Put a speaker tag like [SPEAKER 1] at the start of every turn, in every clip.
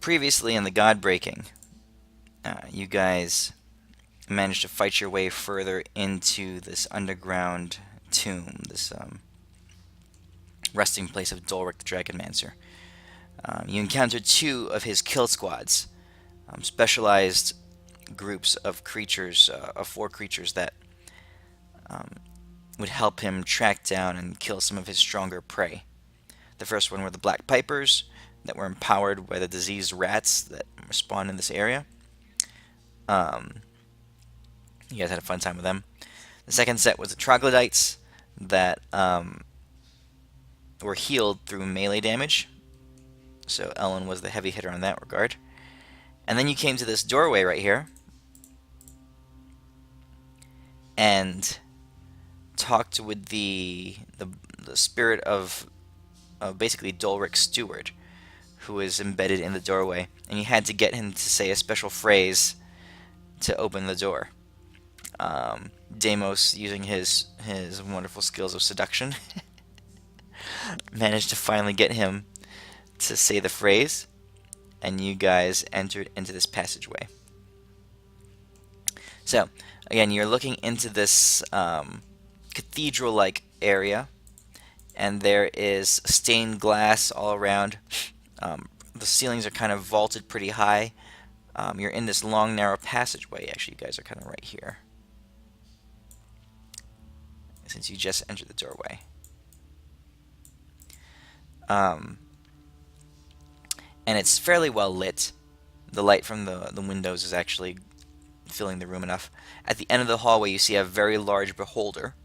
[SPEAKER 1] previously in the GodBreaking, you guys managed to fight your way further into this underground tomb, this resting place of Dulric the Dragonmancer. You encountered two of his kill squads, specialized groups of creatures, of four creatures that would help him track down and kill some of his stronger prey. The first one were the Black Pipers, that were empowered by the diseased rats that spawn in this area. You guys had a fun time with them. The second set was the Troglodytes that were healed through melee damage. So Ellen was the heavy hitter in that regard. And then you came to this doorway right here and talked with the spirit of basically Dulric's steward, who is embedded in the doorway, and you had to get him to say a special phrase to open the door. Deimos, using his wonderful skills of seduction, managed to finally get him to say the phrase, and you guys entered into this passageway. So, again, you're looking into this cathedral-like area, and there is stained glass all around. The ceilings are kind of vaulted pretty high. You're in this long, narrow passageway. Actually, you guys are kind of right here, since you just entered the doorway. And it's fairly well lit. The light from the windows is actually filling the room enough. At the end of the hallway, you see a very large beholder,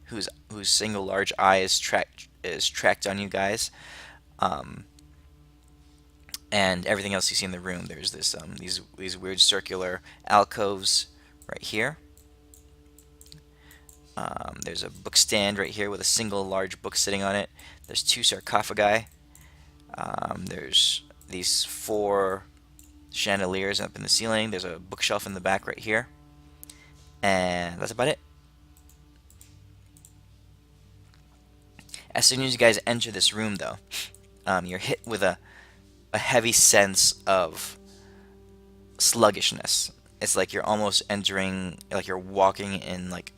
[SPEAKER 1] whose single large eye is tracked on you guys. And everything else you see in the room. There's this these weird circular alcoves right here. There's a book stand right here with a single large book sitting on it. There's two sarcophagi. There's these four chandeliers up in the ceiling. There's a bookshelf in the back right here. And that's about it. As soon as you guys enter this room, though, you're hit with a heavy sense of sluggishness. It's like you're almost entering, like you're walking in like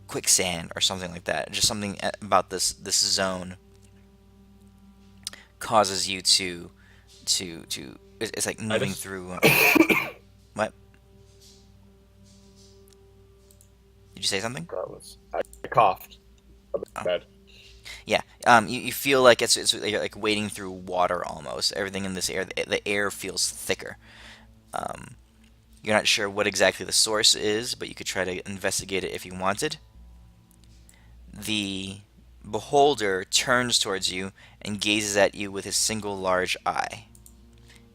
[SPEAKER 1] quicksand or something like that. Just something about this zone causes you to it's like moving through. What? Did you say something?
[SPEAKER 2] I coughed. Bad.
[SPEAKER 1] Yeah, you feel like it's like wading through water almost. Everything in this air, the air feels thicker. You're not sure what exactly the source is, but you could try to investigate it if you wanted. The beholder turns towards you and gazes at you with his single large eye.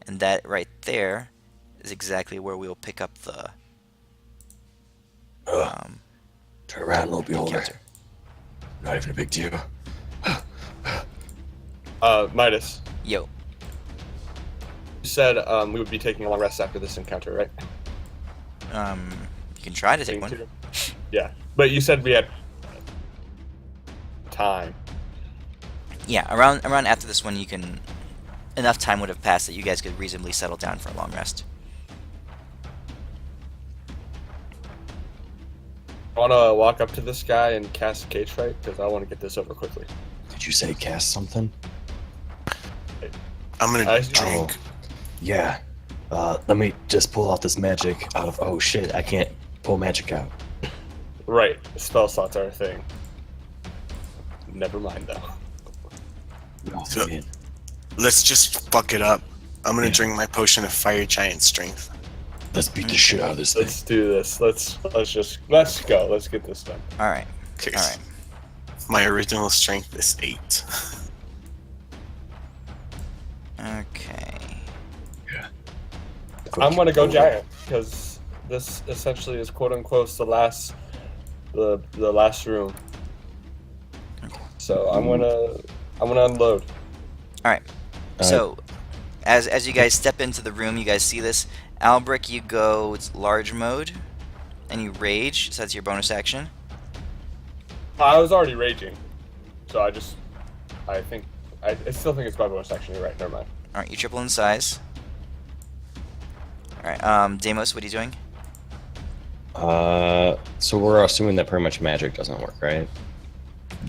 [SPEAKER 1] And that right there is exactly where we'll pick up the
[SPEAKER 3] Turn around, little beholder.
[SPEAKER 1] encounter.
[SPEAKER 3] Not even a big deal.
[SPEAKER 2] Midas,
[SPEAKER 1] Yo.
[SPEAKER 2] you said we would be taking a long rest after this encounter, right?
[SPEAKER 1] You can try to take one.
[SPEAKER 2] Yeah, but you said we had time.
[SPEAKER 1] Yeah, around after this one, you can. Enough time would have passed that you guys could reasonably settle down for a long rest.
[SPEAKER 2] I want to walk up to this guy and cast Cage Fight because I want to get this over quickly.
[SPEAKER 3] Did you say cast something?
[SPEAKER 4] I'm gonna
[SPEAKER 2] I-
[SPEAKER 4] drink.
[SPEAKER 3] Yeah. Let me just pull out this magic out of. Oh shit! I can't pull magic out.
[SPEAKER 2] Right, spell slots are a thing. Never mind though.
[SPEAKER 3] Oh,
[SPEAKER 4] So-
[SPEAKER 3] man.
[SPEAKER 4] Let's just fuck it up. I'm gonna
[SPEAKER 3] Yeah.
[SPEAKER 4] drink my potion of fire giant strength.
[SPEAKER 3] Let's beat the shit out of this thing.
[SPEAKER 2] Let's do this. Let's go. Let's get this done.
[SPEAKER 1] All right.
[SPEAKER 4] Okay.
[SPEAKER 1] All right.
[SPEAKER 4] My original strength is 8.
[SPEAKER 1] Okay.
[SPEAKER 2] I'm gonna go giant because this essentially is quote unquote the last room. So I'm gonna unload.
[SPEAKER 1] All right. So, as you guys step into the room, you guys see this. Albric, you go large mode, and you rage. So that's your bonus action.
[SPEAKER 2] I was already raging, so I still think it's my bonus action. You're right. Never mind.
[SPEAKER 1] All right, you triple in size. All right. Deimos, what are you doing?
[SPEAKER 3] So we're assuming that pretty much magic doesn't work, right?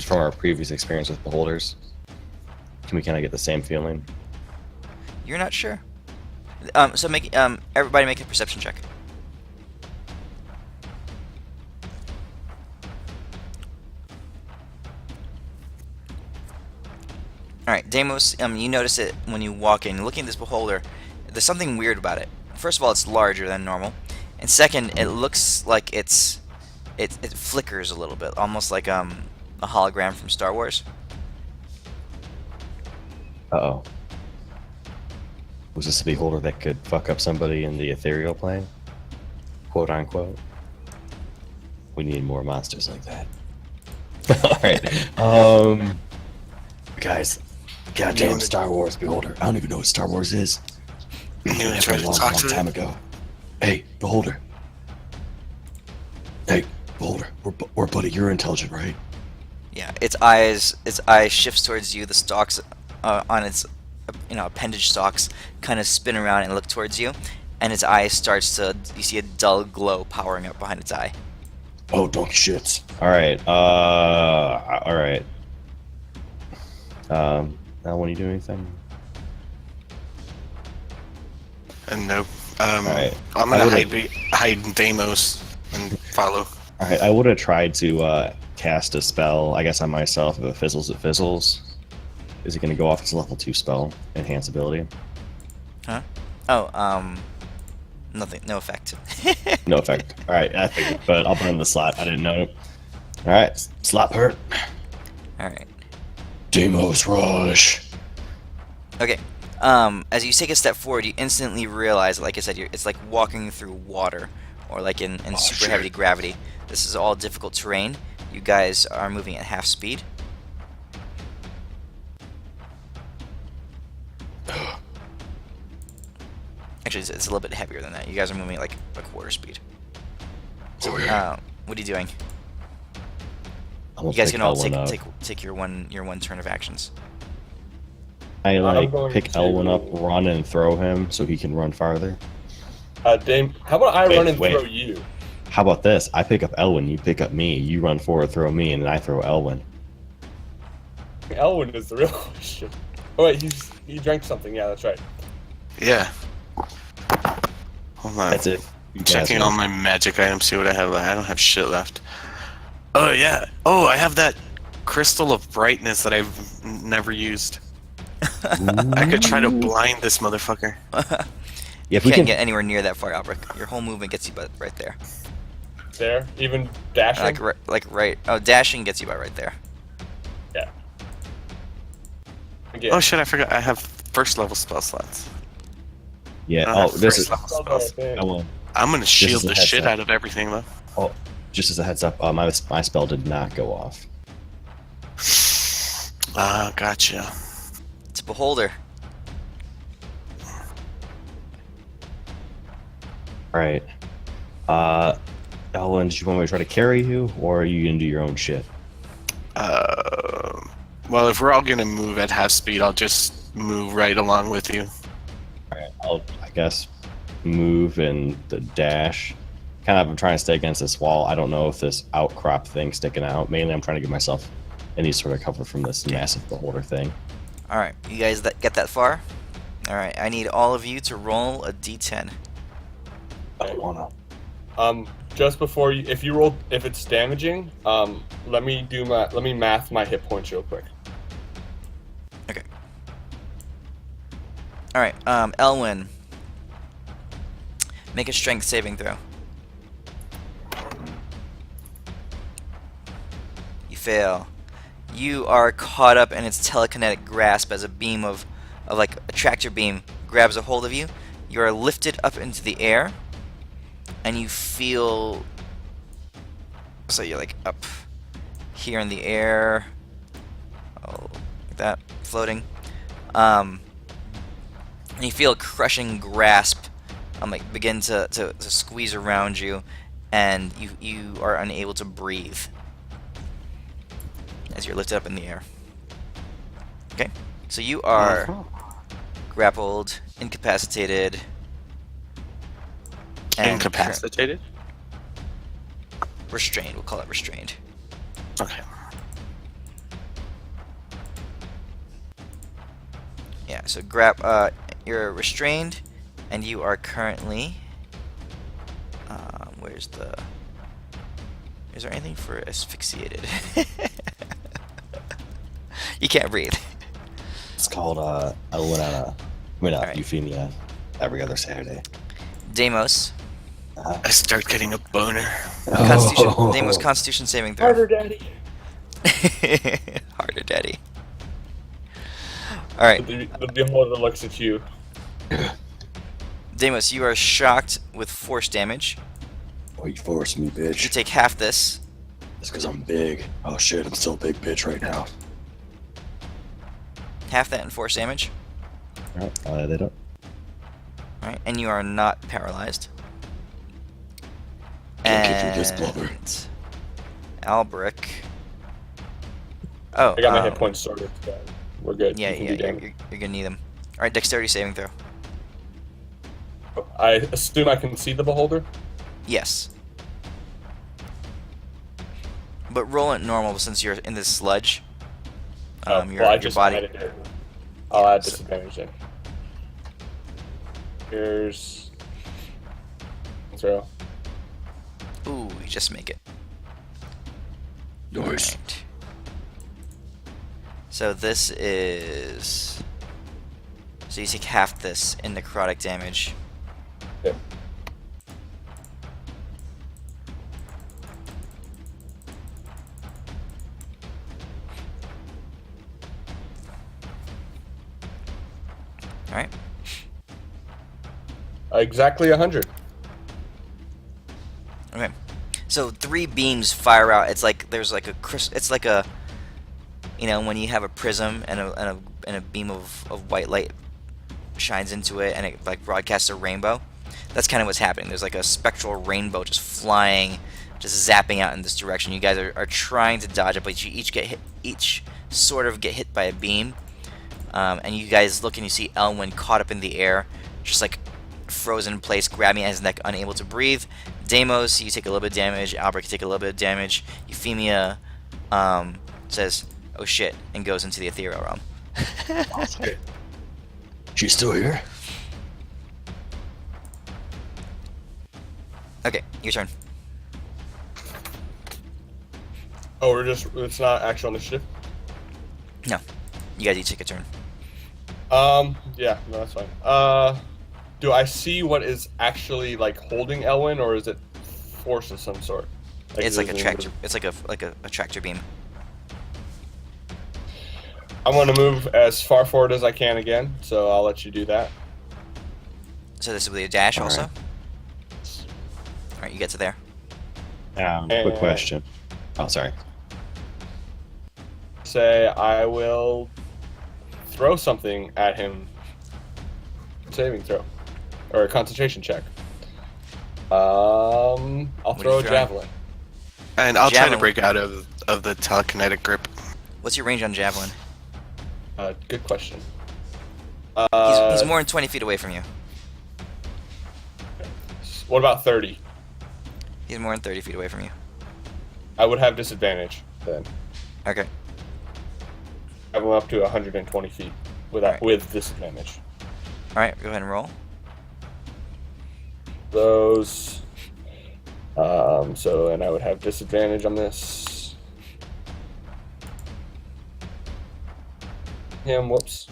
[SPEAKER 3] From our previous experience with beholders, can we kind of get the same feeling?
[SPEAKER 1] You're not sure. So make everybody make a perception check. All right, Deimos. You notice it when you walk in. Looking at this beholder, there's something weird about it. First of all, it's larger than normal, and second, it looks like it flickers a little bit, almost like a hologram from Star Wars.
[SPEAKER 3] Uh-oh. Was this a beholder that could fuck up somebody in the ethereal plane? Quote unquote. We need more monsters like that. Alright. Guys, goddamn Star Wars beholder. I don't even know what Star Wars is.
[SPEAKER 4] You wanna
[SPEAKER 3] That's
[SPEAKER 4] try
[SPEAKER 3] a
[SPEAKER 4] to
[SPEAKER 3] long,
[SPEAKER 4] talk
[SPEAKER 3] long
[SPEAKER 4] to
[SPEAKER 3] time
[SPEAKER 4] it?
[SPEAKER 3] ago. Hey, beholder. Hey, beholder. We're buddy. You're intelligent, right?
[SPEAKER 1] Yeah, its eyes shifts towards you. The stalks on its appendage stalks kind of spin around and look towards you, and its eye starts to, you see a dull glow powering up behind its eye.
[SPEAKER 3] Oh, donkey shits. Alright, alright. Now when you do anything?
[SPEAKER 4] And nope.
[SPEAKER 3] Alright.
[SPEAKER 4] I'm gonna
[SPEAKER 3] I would've-
[SPEAKER 4] hide Deimos and follow.
[SPEAKER 3] Alright, I would have tried to cast a spell, I guess, on myself. If it fizzles, it fizzles. Is it going to go off its level 2 spell? Enhance ability?
[SPEAKER 1] Huh? Oh, nothing, no effect.
[SPEAKER 3] No effect. Alright, I figured, but I'll burn the slot. I didn't know. Alright, slap hurt.
[SPEAKER 1] Alright.
[SPEAKER 3] Deimos rush.
[SPEAKER 1] Okay. As you take a step forward, you instantly realize, like I said, it's like walking through water, or like in super
[SPEAKER 3] shit.
[SPEAKER 1] heavy gravity. This is all difficult terrain. You guys are moving at half speed. Actually, it's a little bit heavier than that. You guys are moving at like a quarter speed.
[SPEAKER 3] Oh, yeah.
[SPEAKER 1] What are you doing?
[SPEAKER 3] I'm gonna
[SPEAKER 1] You guys
[SPEAKER 3] pick
[SPEAKER 1] can all
[SPEAKER 3] Elwyn up.
[SPEAKER 1] take your one turn of actions.
[SPEAKER 3] I
[SPEAKER 2] I'm going
[SPEAKER 3] pick
[SPEAKER 2] to-
[SPEAKER 3] Elwyn up, run and throw him so he can run farther.
[SPEAKER 2] Dame, how about I
[SPEAKER 3] Wait,
[SPEAKER 2] run and
[SPEAKER 3] wait.
[SPEAKER 2] throw you?
[SPEAKER 3] How about this? I pick up Elwyn, you pick up me, you run forward, throw me, and then I throw Elwyn.
[SPEAKER 2] Elwyn is the real question. Oh wait, he drank something. Yeah, that's right.
[SPEAKER 4] Yeah. Hold on.
[SPEAKER 3] That's it. You
[SPEAKER 4] Checking
[SPEAKER 3] guys
[SPEAKER 4] all my magic items, see what I have left. I don't have shit left. Oh yeah. Oh, I have that crystal of brightness that I've never used. I could try to blind this motherfucker.
[SPEAKER 3] Yeah, if
[SPEAKER 1] You
[SPEAKER 3] we
[SPEAKER 1] can't
[SPEAKER 3] can.
[SPEAKER 1] get anywhere near that far, Albrecht. Your whole movement gets you about right there.
[SPEAKER 2] There, even dashing.
[SPEAKER 1] Like right. Oh, dashing gets you about right there.
[SPEAKER 2] Yeah. Again.
[SPEAKER 4] Oh shit, I forgot. I have first level spell slots.
[SPEAKER 3] Yeah.
[SPEAKER 4] I don't
[SPEAKER 3] Oh,
[SPEAKER 4] have
[SPEAKER 3] this
[SPEAKER 4] first
[SPEAKER 3] is.
[SPEAKER 4] level spells.
[SPEAKER 3] Elwyn.
[SPEAKER 4] I'm gonna shield
[SPEAKER 3] a
[SPEAKER 4] the
[SPEAKER 3] heads
[SPEAKER 4] shit
[SPEAKER 3] up.
[SPEAKER 4] out of everything though.
[SPEAKER 3] Oh, just as a heads up, my spell did not go off.
[SPEAKER 4] Ah, gotcha.
[SPEAKER 1] It's a beholder.
[SPEAKER 3] All right. Elwyn, did you want me to try to carry you, or are you gonna do your own shit?
[SPEAKER 4] Well, if we're all gonna move at half speed, I'll just move right along with you.
[SPEAKER 3] All right. I guess, move and the dash. Kind of, I'm trying to stay against this wall. I don't know if this outcrop thing sticking out. Mainly, I'm trying to give myself any sort of cover from this massive beholder thing.
[SPEAKER 1] All right, you guys get that far? All right, I need all of you to roll a d10.
[SPEAKER 3] I don't wanna.
[SPEAKER 2] Just before you, if it's damaging, let me math my hit points real quick.
[SPEAKER 1] Okay. All right, Elwyn, make a strength saving throw. You fail. You are caught up in its telekinetic grasp as a beam of like a tractor beam grabs a hold of you. You are lifted up into the air, and you feel. So you're like up here in the air. Oh, like that, floating. And you feel a crushing grasp, like begin to squeeze around you, and you are unable to breathe as you're lifted up in the air. Okay, so you are grappled, incapacitated, And
[SPEAKER 4] Incapacitated?
[SPEAKER 1] restrained. We'll call it restrained.
[SPEAKER 4] Okay.
[SPEAKER 1] Yeah. So you're restrained, and you are currently. Where's the? Is there anything for asphyxiated? You can't breathe.
[SPEAKER 3] It's called Elena.
[SPEAKER 1] Alright.
[SPEAKER 3] Euphemia every other Saturday.
[SPEAKER 1] Deimos.
[SPEAKER 4] I start getting a boner.
[SPEAKER 1] Constitution.
[SPEAKER 3] Oh.
[SPEAKER 1] Deimos Constitution saving throw.
[SPEAKER 2] Harder, Daddy.
[SPEAKER 1] Harder, daddy. All right,
[SPEAKER 2] The beholder looks at you.
[SPEAKER 1] Deimos, you are shocked with force damage.
[SPEAKER 3] Oh, you forced me,
[SPEAKER 1] You
[SPEAKER 3] bitch.
[SPEAKER 1] take half this.
[SPEAKER 3] It's because I'm big. Oh shit, I'm still a big bitch right now.
[SPEAKER 1] Half that in force damage.
[SPEAKER 3] Alright, I'll add it up.
[SPEAKER 1] All right, and you are not paralyzed.
[SPEAKER 3] Can't get through this blubber.
[SPEAKER 1] Albrecht. Oh,
[SPEAKER 2] I got my hit points sorted. So we're good.
[SPEAKER 1] Yeah,
[SPEAKER 2] You can
[SPEAKER 1] yeah,
[SPEAKER 2] do damage.
[SPEAKER 1] you're gonna need them. All right, dexterity saving throw.
[SPEAKER 2] I assume I can see the beholder.
[SPEAKER 1] Yes. But roll it normal since you're in this sludge.
[SPEAKER 2] I
[SPEAKER 1] Your
[SPEAKER 2] just
[SPEAKER 1] body.
[SPEAKER 2] added it. I'll add
[SPEAKER 1] so-
[SPEAKER 2] disadvantage then. Here's throw.
[SPEAKER 1] Ooh, you just make it.
[SPEAKER 3] Nice.
[SPEAKER 1] Right. So this is. So you take half this in necrotic damage.
[SPEAKER 2] Yep.
[SPEAKER 1] All right.
[SPEAKER 2] Exactly 100.
[SPEAKER 1] Okay. So 3 beams fire out. It's like there's like it's like a, you know, when you have a prism and a beam of white light shines into it and it like broadcasts a rainbow. That's kind of what's happening. There's like a spectral rainbow just flying, just zapping out in this direction. You guys are trying to dodge it, but you each sort of get hit by a beam. And you guys look and you see Elwyn caught up in the air, just like frozen in place, grabbing at his neck, unable to breathe. Deimos, you take a little bit of damage. Albrecht, you take a little bit of damage. Euphemia says, "Oh shit," and goes into the ethereal realm.
[SPEAKER 3] She's still here?
[SPEAKER 1] Okay, your turn.
[SPEAKER 2] Oh, it's not actual initiative?
[SPEAKER 1] No, you guys each take a turn.
[SPEAKER 2] Yeah, no, that's fine. Do I see what is actually like holding Elwyn, or is it force of some sort?
[SPEAKER 1] It's like a
[SPEAKER 2] there's
[SPEAKER 1] tractor. It's like a tractor beam.
[SPEAKER 2] I'm gonna move as far forward as I can again, so I'll let you do that.
[SPEAKER 1] So this will be a dash
[SPEAKER 3] All
[SPEAKER 1] also.
[SPEAKER 3] right.
[SPEAKER 1] All right, you get to there.
[SPEAKER 3] Quick question. Oh, sorry.
[SPEAKER 2] Say I will throw something at him. Saving throw, or a concentration check. I'll
[SPEAKER 1] are
[SPEAKER 2] throw
[SPEAKER 1] you
[SPEAKER 2] a
[SPEAKER 1] throwing?
[SPEAKER 2] javelin.
[SPEAKER 4] And I'll try to
[SPEAKER 1] Javelin.
[SPEAKER 4] break out of the telekinetic grip.
[SPEAKER 1] What's your range on javelin?
[SPEAKER 2] Good question.
[SPEAKER 1] He's more than 20 feet away from you.
[SPEAKER 2] What about 30?
[SPEAKER 1] He's more than 30 feet away from you.
[SPEAKER 2] I would have disadvantage then.
[SPEAKER 1] Okay.
[SPEAKER 2] I went up to 120 feet
[SPEAKER 1] Alright.
[SPEAKER 2] with disadvantage.
[SPEAKER 1] All right, go ahead and roll.
[SPEAKER 2] Those. And I would have disadvantage on this. Whoops.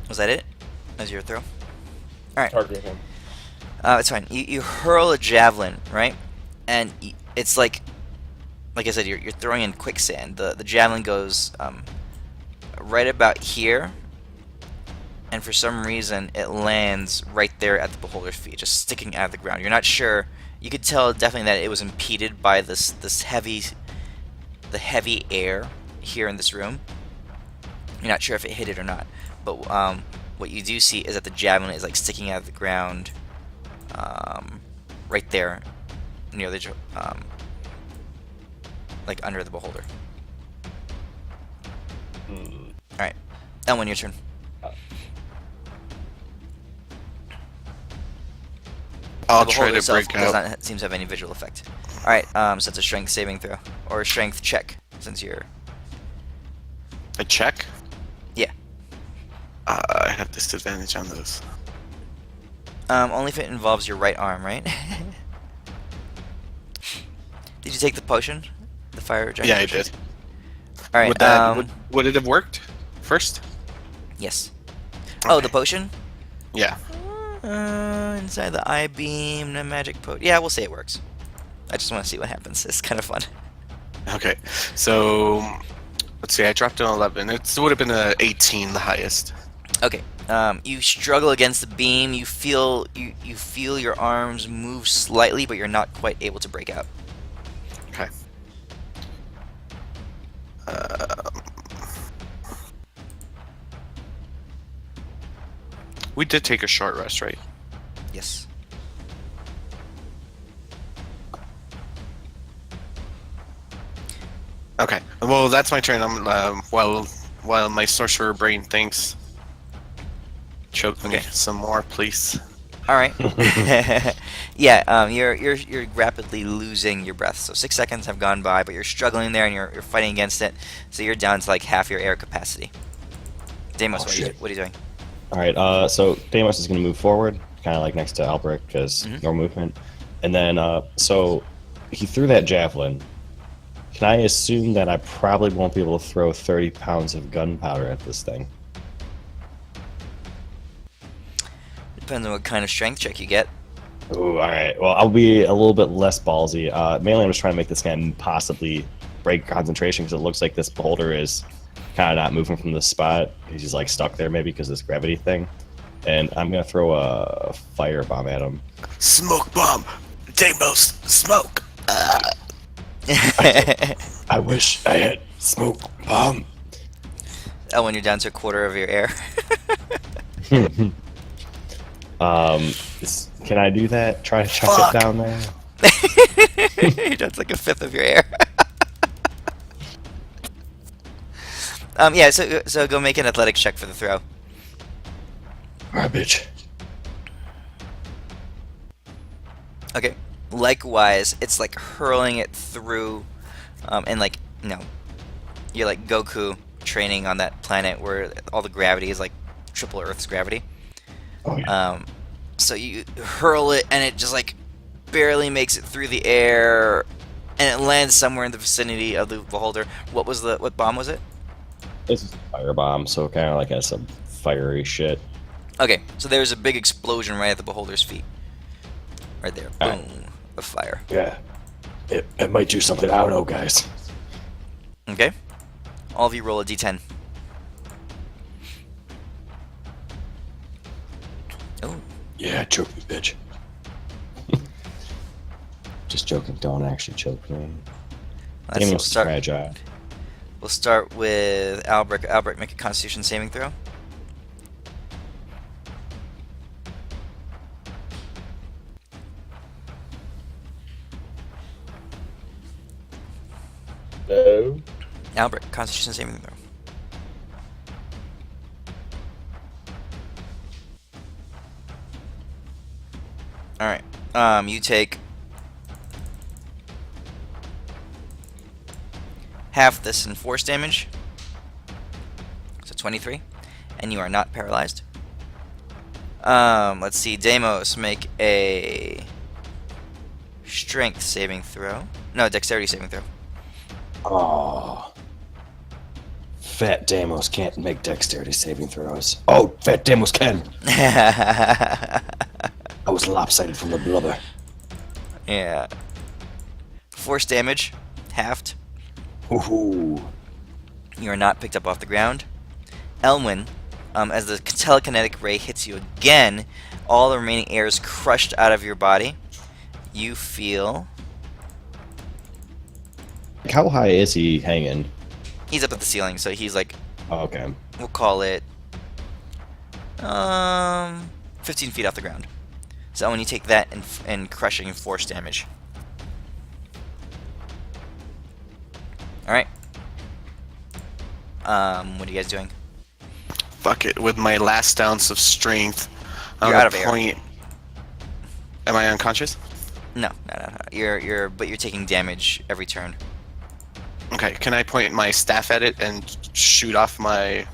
[SPEAKER 1] Was that it? As your throw? All right.
[SPEAKER 2] Target him.
[SPEAKER 1] It's fine. You hurl a javelin, right? And it's like I said, you're throwing in quicksand. The javelin goes right about here, and for some reason it lands right there at the beholder's feet, just sticking out of the ground. You're not sure. You could tell definitely that it was impeded by the heavy air here in this room. You're not sure if it hit it or not, but what you do see is that the javelin is like sticking out of the ground, right there, near the like under the beholder. All right, Elwyn, your turn.
[SPEAKER 4] I'll
[SPEAKER 1] The
[SPEAKER 4] try
[SPEAKER 1] beholder
[SPEAKER 4] to
[SPEAKER 1] itself
[SPEAKER 4] break
[SPEAKER 1] does
[SPEAKER 4] out.
[SPEAKER 1] not seem to have any visual effect. All right, so it's a strength saving throw or a strength check since you're.
[SPEAKER 4] A check?
[SPEAKER 1] Yeah.
[SPEAKER 4] I have disadvantage on those.
[SPEAKER 1] Only if it involves your right arm, right? Did you take the potion? The fire giant
[SPEAKER 4] Yeah, I
[SPEAKER 1] potion?
[SPEAKER 4] did.
[SPEAKER 1] All right.
[SPEAKER 4] Would that would it have worked first?
[SPEAKER 1] Yes. Oh,
[SPEAKER 4] Okay.
[SPEAKER 1] the potion?
[SPEAKER 4] Yeah.
[SPEAKER 1] Inside the eye beam, no magic potion. Yeah, we'll say it works. I just want to see what happens. It's kind of fun.
[SPEAKER 4] Okay. So let's see. I dropped an 11. It would have been a 18, the highest.
[SPEAKER 1] Okay. You struggle against the beam. You feel you feel your arms move slightly, but you're not quite able to break out.
[SPEAKER 4] Okay. We did take a short rest, right?
[SPEAKER 1] Yes.
[SPEAKER 4] Okay. Well, that's my turn. I'm while my sorcerer brain thinks. Choke me
[SPEAKER 1] Okay.
[SPEAKER 4] some more, please.
[SPEAKER 1] All right. Yeah. You're rapidly losing your breath. So 6 seconds have gone by, but you're struggling there and you're fighting against it. So you're down to like half your air capacity. Deimos,
[SPEAKER 3] Oh,
[SPEAKER 1] what
[SPEAKER 3] shit.
[SPEAKER 1] are you doing?
[SPEAKER 3] All right. So Deimos is going to move forward, kind of like next to Albrecht, because
[SPEAKER 1] Mhm.
[SPEAKER 3] no movement. And then, so he threw that javelin. Can I assume that I probably won't be able to throw 30 pounds of gunpowder at this thing?
[SPEAKER 1] Depends on what kind of strength check you get.
[SPEAKER 3] Ooh, all right. Well, I'll be a little bit less ballsy. Mainly, I'm just trying to make this guy possibly break concentration because it looks like this beholder is kind of not moving from the spot. He's just like stuck there maybe because of this gravity thing. And I'm gonna throw a firebomb at him.
[SPEAKER 4] Smoke bomb. Deimos, smoke.
[SPEAKER 3] I wish I had smoke bomb.
[SPEAKER 1] Oh, when you're down to a quarter of your air.
[SPEAKER 3] Can I do that? Try to chuck
[SPEAKER 4] Fuck.
[SPEAKER 3] it down there.
[SPEAKER 1] That's like a fifth of your air. Yeah. So go make an athletics check for the throw.
[SPEAKER 3] All right, bitch.
[SPEAKER 1] Okay. Likewise, it's like hurling it through, and like you're like Goku training on that planet where all the gravity is like triple Earth's gravity.
[SPEAKER 3] Oh yeah.
[SPEAKER 1] So you hurl it, and it just like barely makes it through the air, and it lands somewhere in the vicinity of the beholder. What bomb was it?
[SPEAKER 3] This is a firebomb, so kind of like has some fiery shit.
[SPEAKER 1] Okay, so there's a big explosion right at the beholder's feet. Right there. Boom.
[SPEAKER 3] Alright.
[SPEAKER 1] Of fire.
[SPEAKER 3] Yeah. It might do something. I don't know, guys.
[SPEAKER 1] Okay. All of you roll a d10. Oh.
[SPEAKER 3] Yeah, choke me, bitch. Just joking. Don't actually choke me.
[SPEAKER 1] We'll
[SPEAKER 3] Deimos is
[SPEAKER 1] start.
[SPEAKER 3] fragile.
[SPEAKER 1] We'll start with Albrecht. Albrecht, make a Constitution saving throw.
[SPEAKER 2] No.
[SPEAKER 1] Albrecht, Constitution saving throw. All right. You take half this in force damage, so 23, and you are not paralyzed. Let's see. Deimos, make a strength saving throw. No, dexterity saving throw.
[SPEAKER 3] Oh. Fat Deimos can't make dexterity saving throws. Oh, Fat Deimos can. I was lopsided from the blubber.
[SPEAKER 1] Yeah. Force damage, halved.
[SPEAKER 3] Ooh.
[SPEAKER 1] You are not picked up off the ground. Elwyn, as the telekinetic ray hits you again, all the remaining air is crushed out of your body. You feel...
[SPEAKER 3] How high is he hanging?
[SPEAKER 1] He's up at the ceiling, so he's like,
[SPEAKER 3] Oh, okay.
[SPEAKER 1] we'll call it 15 feet off the ground. So when you take that and crushing force damage. Alright. What are you guys doing?
[SPEAKER 4] Fuck it. With my last ounce of strength,
[SPEAKER 1] You're
[SPEAKER 4] I'm
[SPEAKER 1] out
[SPEAKER 4] gonna
[SPEAKER 1] of air.
[SPEAKER 4] point. Am I unconscious?
[SPEAKER 1] No, no. But you're taking damage every turn.
[SPEAKER 4] Okay, can I point my staff at it and shoot off my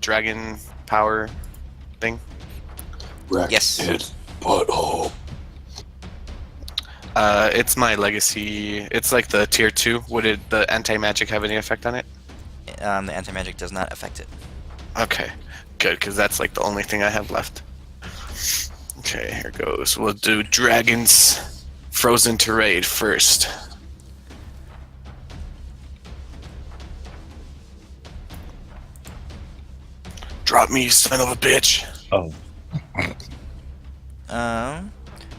[SPEAKER 4] dragon power thing?
[SPEAKER 3] Wreck
[SPEAKER 1] Yes.
[SPEAKER 3] it, butthole.
[SPEAKER 4] It's my legacy. It's like the tier 2. Would the anti-magic have any effect on it?
[SPEAKER 1] The anti-magic does not affect it.
[SPEAKER 4] Okay, good, because that's like the only thing I have left. Okay, here goes. We'll do Dragons Frozen to Raid first. Drop me, you son of a bitch.
[SPEAKER 3] Oh,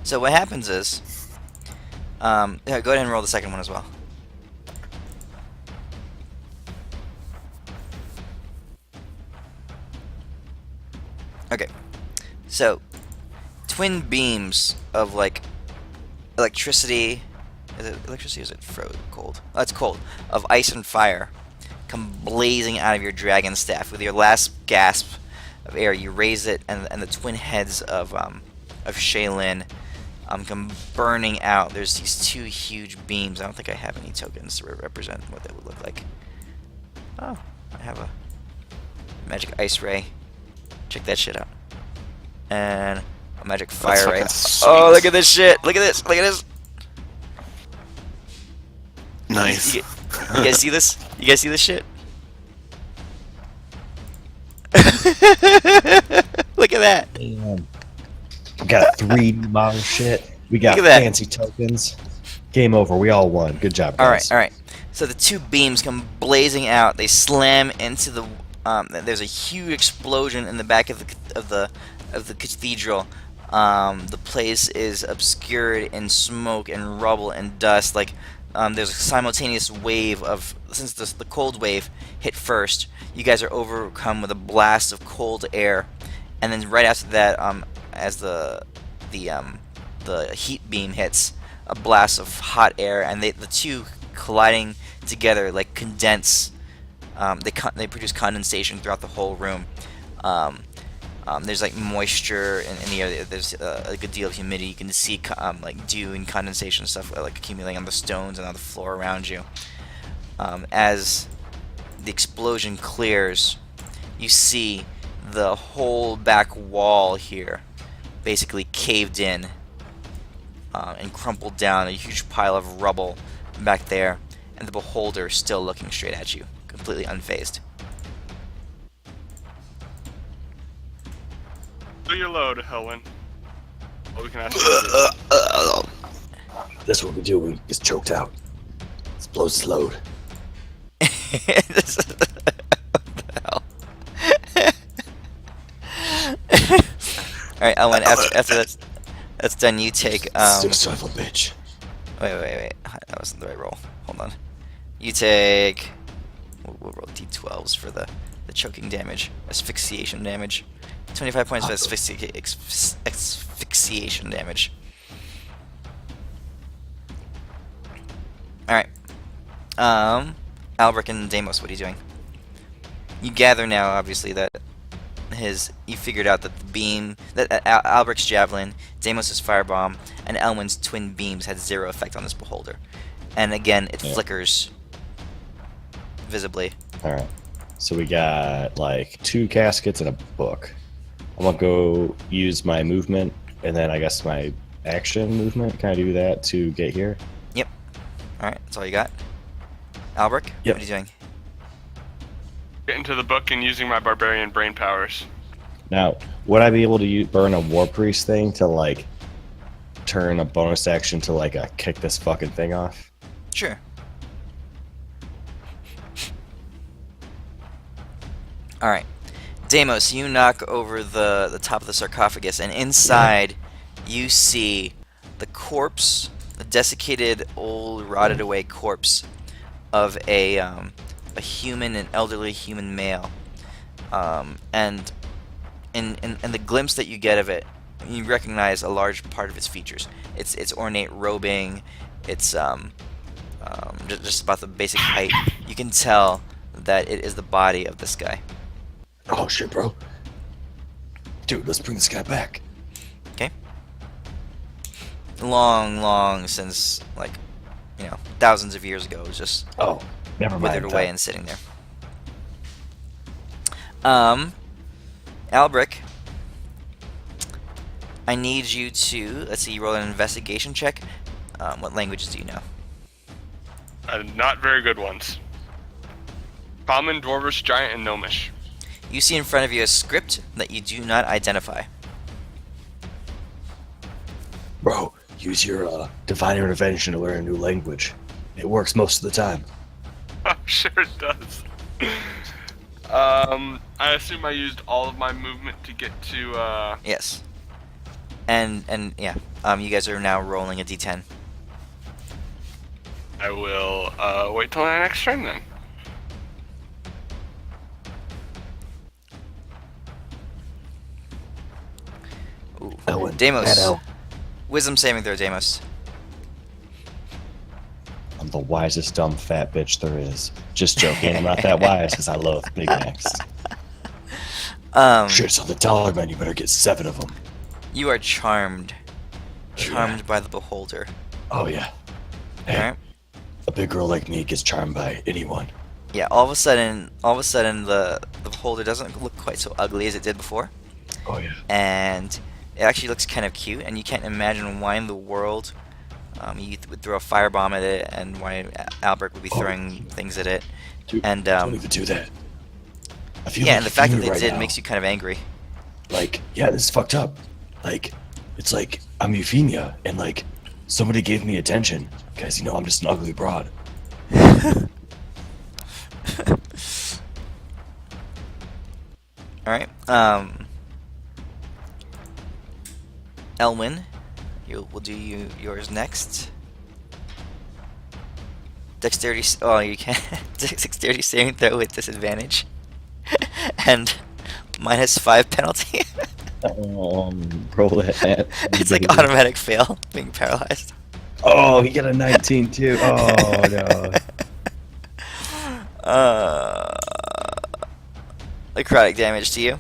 [SPEAKER 1] So what happens is, yeah, go ahead and roll the second one as well. Okay, so twin beams of like electricity. Is it electricity? Or is it cold? Oh, it's cold. Of ice and fire come blazing out of your dragon staff. With your last gasp of air, you raise it, and the twin heads of Shaylin come burning out. There's these two huge beams. I don't think I have any tokens to represent what they would look like. Oh, I have a magic ice ray. Check that shit out. And a magic fire ray.
[SPEAKER 4] fucking sweet.
[SPEAKER 1] Oh, look at this shit! Look at this! Look at this!
[SPEAKER 4] Nice.
[SPEAKER 1] You guys see this? You guys see this shit? Look at that!
[SPEAKER 3] damn. We got 3D model shit. We got
[SPEAKER 1] Look at that.
[SPEAKER 3] fancy tokens. Game over. We all won. Good job, guys.
[SPEAKER 1] All right. So the two beams come blazing out. They slam into the. There's a huge explosion in the back of the cathedral. The place is obscured in smoke and rubble and dust. Like there's a simultaneous wave of, since the cold wave hit first, you guys are overcome with a blast of cold air, and then right after that, as the heat beam hits, a blast of hot air, and the two colliding together like condense. They produce condensation throughout the whole room. There's like moisture in the air. There's a good deal of humidity. You can see like dew and condensation stuff like accumulating on the stones and on the floor around you. As the explosion clears, you see the whole back wall here basically caved in and crumpled down, a huge pile of rubble back there, and the beholder still looking straight at you, completely unfazed.
[SPEAKER 2] Do your load, Helen. Well, we can ask you.
[SPEAKER 3] That's what we do. We get choked out. Let's blow his load.
[SPEAKER 1] What the hell? Alright, Elwyn, after that's done, you take
[SPEAKER 3] Sick son of a bitch.
[SPEAKER 1] wait. That wasn't the right roll. Hold on. You take, we'll roll d12s for the choking damage, asphyxiation damage. 25 points of asphyxiation damage. Alright. Albrecht and Deimos, what are you doing? You gather now, obviously, that you figured out that the beam, that Albrecht's javelin, Deimos' firebomb, and Elwyn's twin beams had zero effect on this beholder. And again, it flickers visibly.
[SPEAKER 3] Alright. So we got like 2 caskets and a book. I'm gonna go use my movement and then I guess my action movement. Can I do that to get here?
[SPEAKER 1] Yep. Alright, that's all you got. Albrecht,
[SPEAKER 3] Yep.
[SPEAKER 1] what are you doing?
[SPEAKER 2] Get into the book and using my barbarian brain powers.
[SPEAKER 3] Now, would I be able to burn a war priest thing to like turn a bonus action to like kick this fucking thing off?
[SPEAKER 1] Sure. Alright. Deimos, you knock over the top of the sarcophagus, and inside you see the corpse, the desiccated, old, rotted away corpse of a human, an elderly human male. And in the glimpse that you get of it, you recognize a large part of its features. Its ornate robing, its just about the basic height. You can tell that it is the body of this guy.
[SPEAKER 3] Oh shit, bro. Dude, let's bring this guy back.
[SPEAKER 1] Okay. long since, like, thousands of years ago. It was just
[SPEAKER 3] Oh, never
[SPEAKER 1] withered
[SPEAKER 3] mind.
[SPEAKER 1] away and sitting there. Albric, I need you to, let's see, you roll an investigation check. What languages do you know?
[SPEAKER 2] Not very good ones. Common, Dwarvish, Giant, and Gnomish.
[SPEAKER 1] You see in front of you a script that you do not identify.
[SPEAKER 3] Bro, use your divine intervention to learn a new language. It works most of the time.
[SPEAKER 2] I'm sure it does. I assume I used all of my movement to get to,
[SPEAKER 1] Yes. And yeah, you guys are now rolling a d10.
[SPEAKER 2] I will, wait till my next turn then.
[SPEAKER 1] Ooh.
[SPEAKER 3] Elwin,
[SPEAKER 1] Deimos.
[SPEAKER 3] that El-
[SPEAKER 1] Wisdom saving throw, Deimos.
[SPEAKER 3] I'm the wisest dumb fat bitch there is. Just joking. I'm not that wise because I love Big Macs. Shit, so the dollar man, you better get 7 of them.
[SPEAKER 1] You are charmed.
[SPEAKER 3] Yeah.
[SPEAKER 1] Charmed by the beholder.
[SPEAKER 3] Oh yeah. Hey,
[SPEAKER 1] Alright?
[SPEAKER 3] a big girl like me gets charmed by anyone.
[SPEAKER 1] Yeah, all of a sudden the beholder doesn't look quite so ugly as it did before.
[SPEAKER 3] Oh yeah.
[SPEAKER 1] And it actually looks kind of cute, and you can't imagine why in the world you would throw a firebomb at it, and why Albert would be throwing things at it.
[SPEAKER 3] Dude,
[SPEAKER 1] And
[SPEAKER 3] don't even do that. I feel
[SPEAKER 1] yeah,
[SPEAKER 3] like
[SPEAKER 1] and the fact that
[SPEAKER 3] fear
[SPEAKER 1] they
[SPEAKER 3] right
[SPEAKER 1] did
[SPEAKER 3] now.
[SPEAKER 1] makes you kind of angry.
[SPEAKER 3] Like, yeah, this is fucked up. Like, it's like I'm Euphemia, and like somebody gave me attention because I'm just an ugly broad.
[SPEAKER 1] Alright, Elwin, we'll do yours next. Dexterity, oh, you can't. Dexterity saving throw with disadvantage. And -5 penalty.
[SPEAKER 3] Roll that.
[SPEAKER 1] It's like automatic fail, being paralyzed.
[SPEAKER 3] Oh, he got a 19 too. Oh no.
[SPEAKER 1] Necrotic damage to you.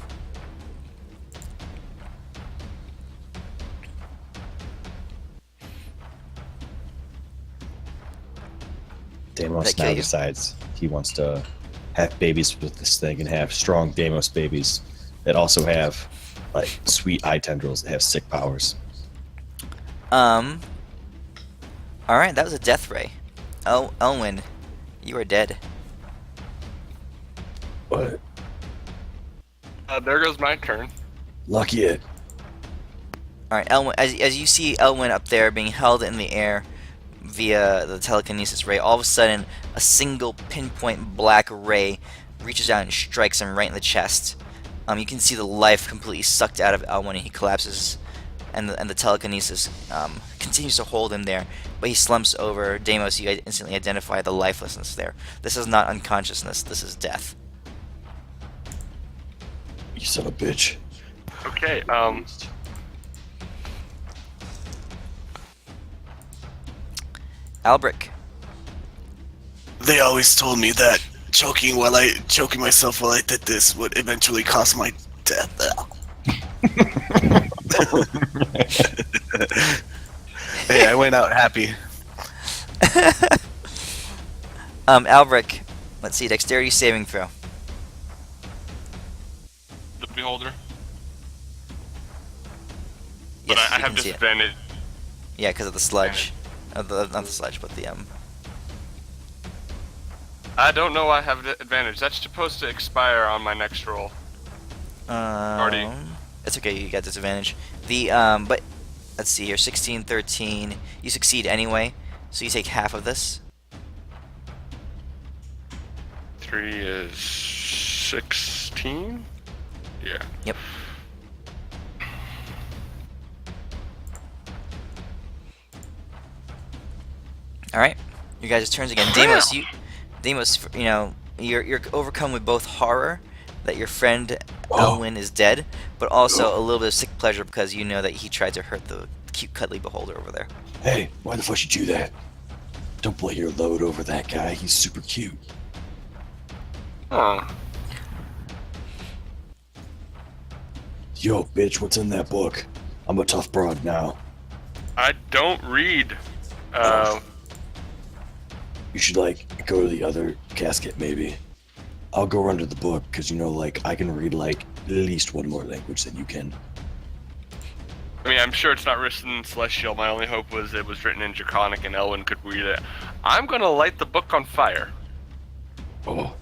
[SPEAKER 3] Deimos
[SPEAKER 1] That kill
[SPEAKER 3] now
[SPEAKER 1] you?
[SPEAKER 3] decides he wants to have babies with this thing and have strong Deimos babies that also have like sweet eye tendrils that have sick powers.
[SPEAKER 1] Alright, that was a death ray. Elwin, you are dead.
[SPEAKER 3] What?
[SPEAKER 2] There goes my turn.
[SPEAKER 3] Lucky it.
[SPEAKER 1] Alright, Elwin, as you see Elwin up there being held in the air via the telekinesis ray, all of a sudden a single pinpoint black ray reaches out and strikes him right in the chest. You can see the life completely sucked out of Elwin, and he collapses, and the telekinesis continues to hold him there, but he slumps over. Deimos, you instantly identify the lifelessness there. This is not unconsciousness, this is death.
[SPEAKER 3] You son of a bitch.
[SPEAKER 2] Okay,
[SPEAKER 1] Albric.
[SPEAKER 4] They always told me that choking myself while I did this would eventually cause my death. Hey, I went out happy.
[SPEAKER 1] Albric, let's see, dexterity saving throw.
[SPEAKER 2] the beholder.
[SPEAKER 1] Yes,
[SPEAKER 2] But I
[SPEAKER 1] you
[SPEAKER 2] have
[SPEAKER 1] can see it.
[SPEAKER 2] disadvantage.
[SPEAKER 1] Yeah, because of the sludge. Not the sludge, but the
[SPEAKER 2] I don't know I have the advantage. That's supposed to expire on my next roll. Already.
[SPEAKER 1] It's okay, you got disadvantage. But let's see here, 16, 13. You succeed anyway, so you take half of this.
[SPEAKER 2] 3 is 16? Yeah.
[SPEAKER 1] Yep. All right, you guys' turns again. Deimos, you're overcome with both horror that your friend Elwin is dead, but also a little bit of sick pleasure because you know that he tried to hurt the cute, cuddly beholder over there.
[SPEAKER 3] Hey, why the fuck you do that? Don't play your load over that guy. He's super cute.
[SPEAKER 2] Huh.
[SPEAKER 3] Yo, bitch, what's in that book? I'm a tough broad now.
[SPEAKER 4] I don't read.
[SPEAKER 5] You should like go to the other casket maybe. I'll go run to the book because like I can read like at least one more language than you can.
[SPEAKER 4] I mean, I'm sure it's not written in Celestial. My only hope was it was written in Draconic and Elwyn could read it. I'm gonna light the book on fire.
[SPEAKER 5] Oh,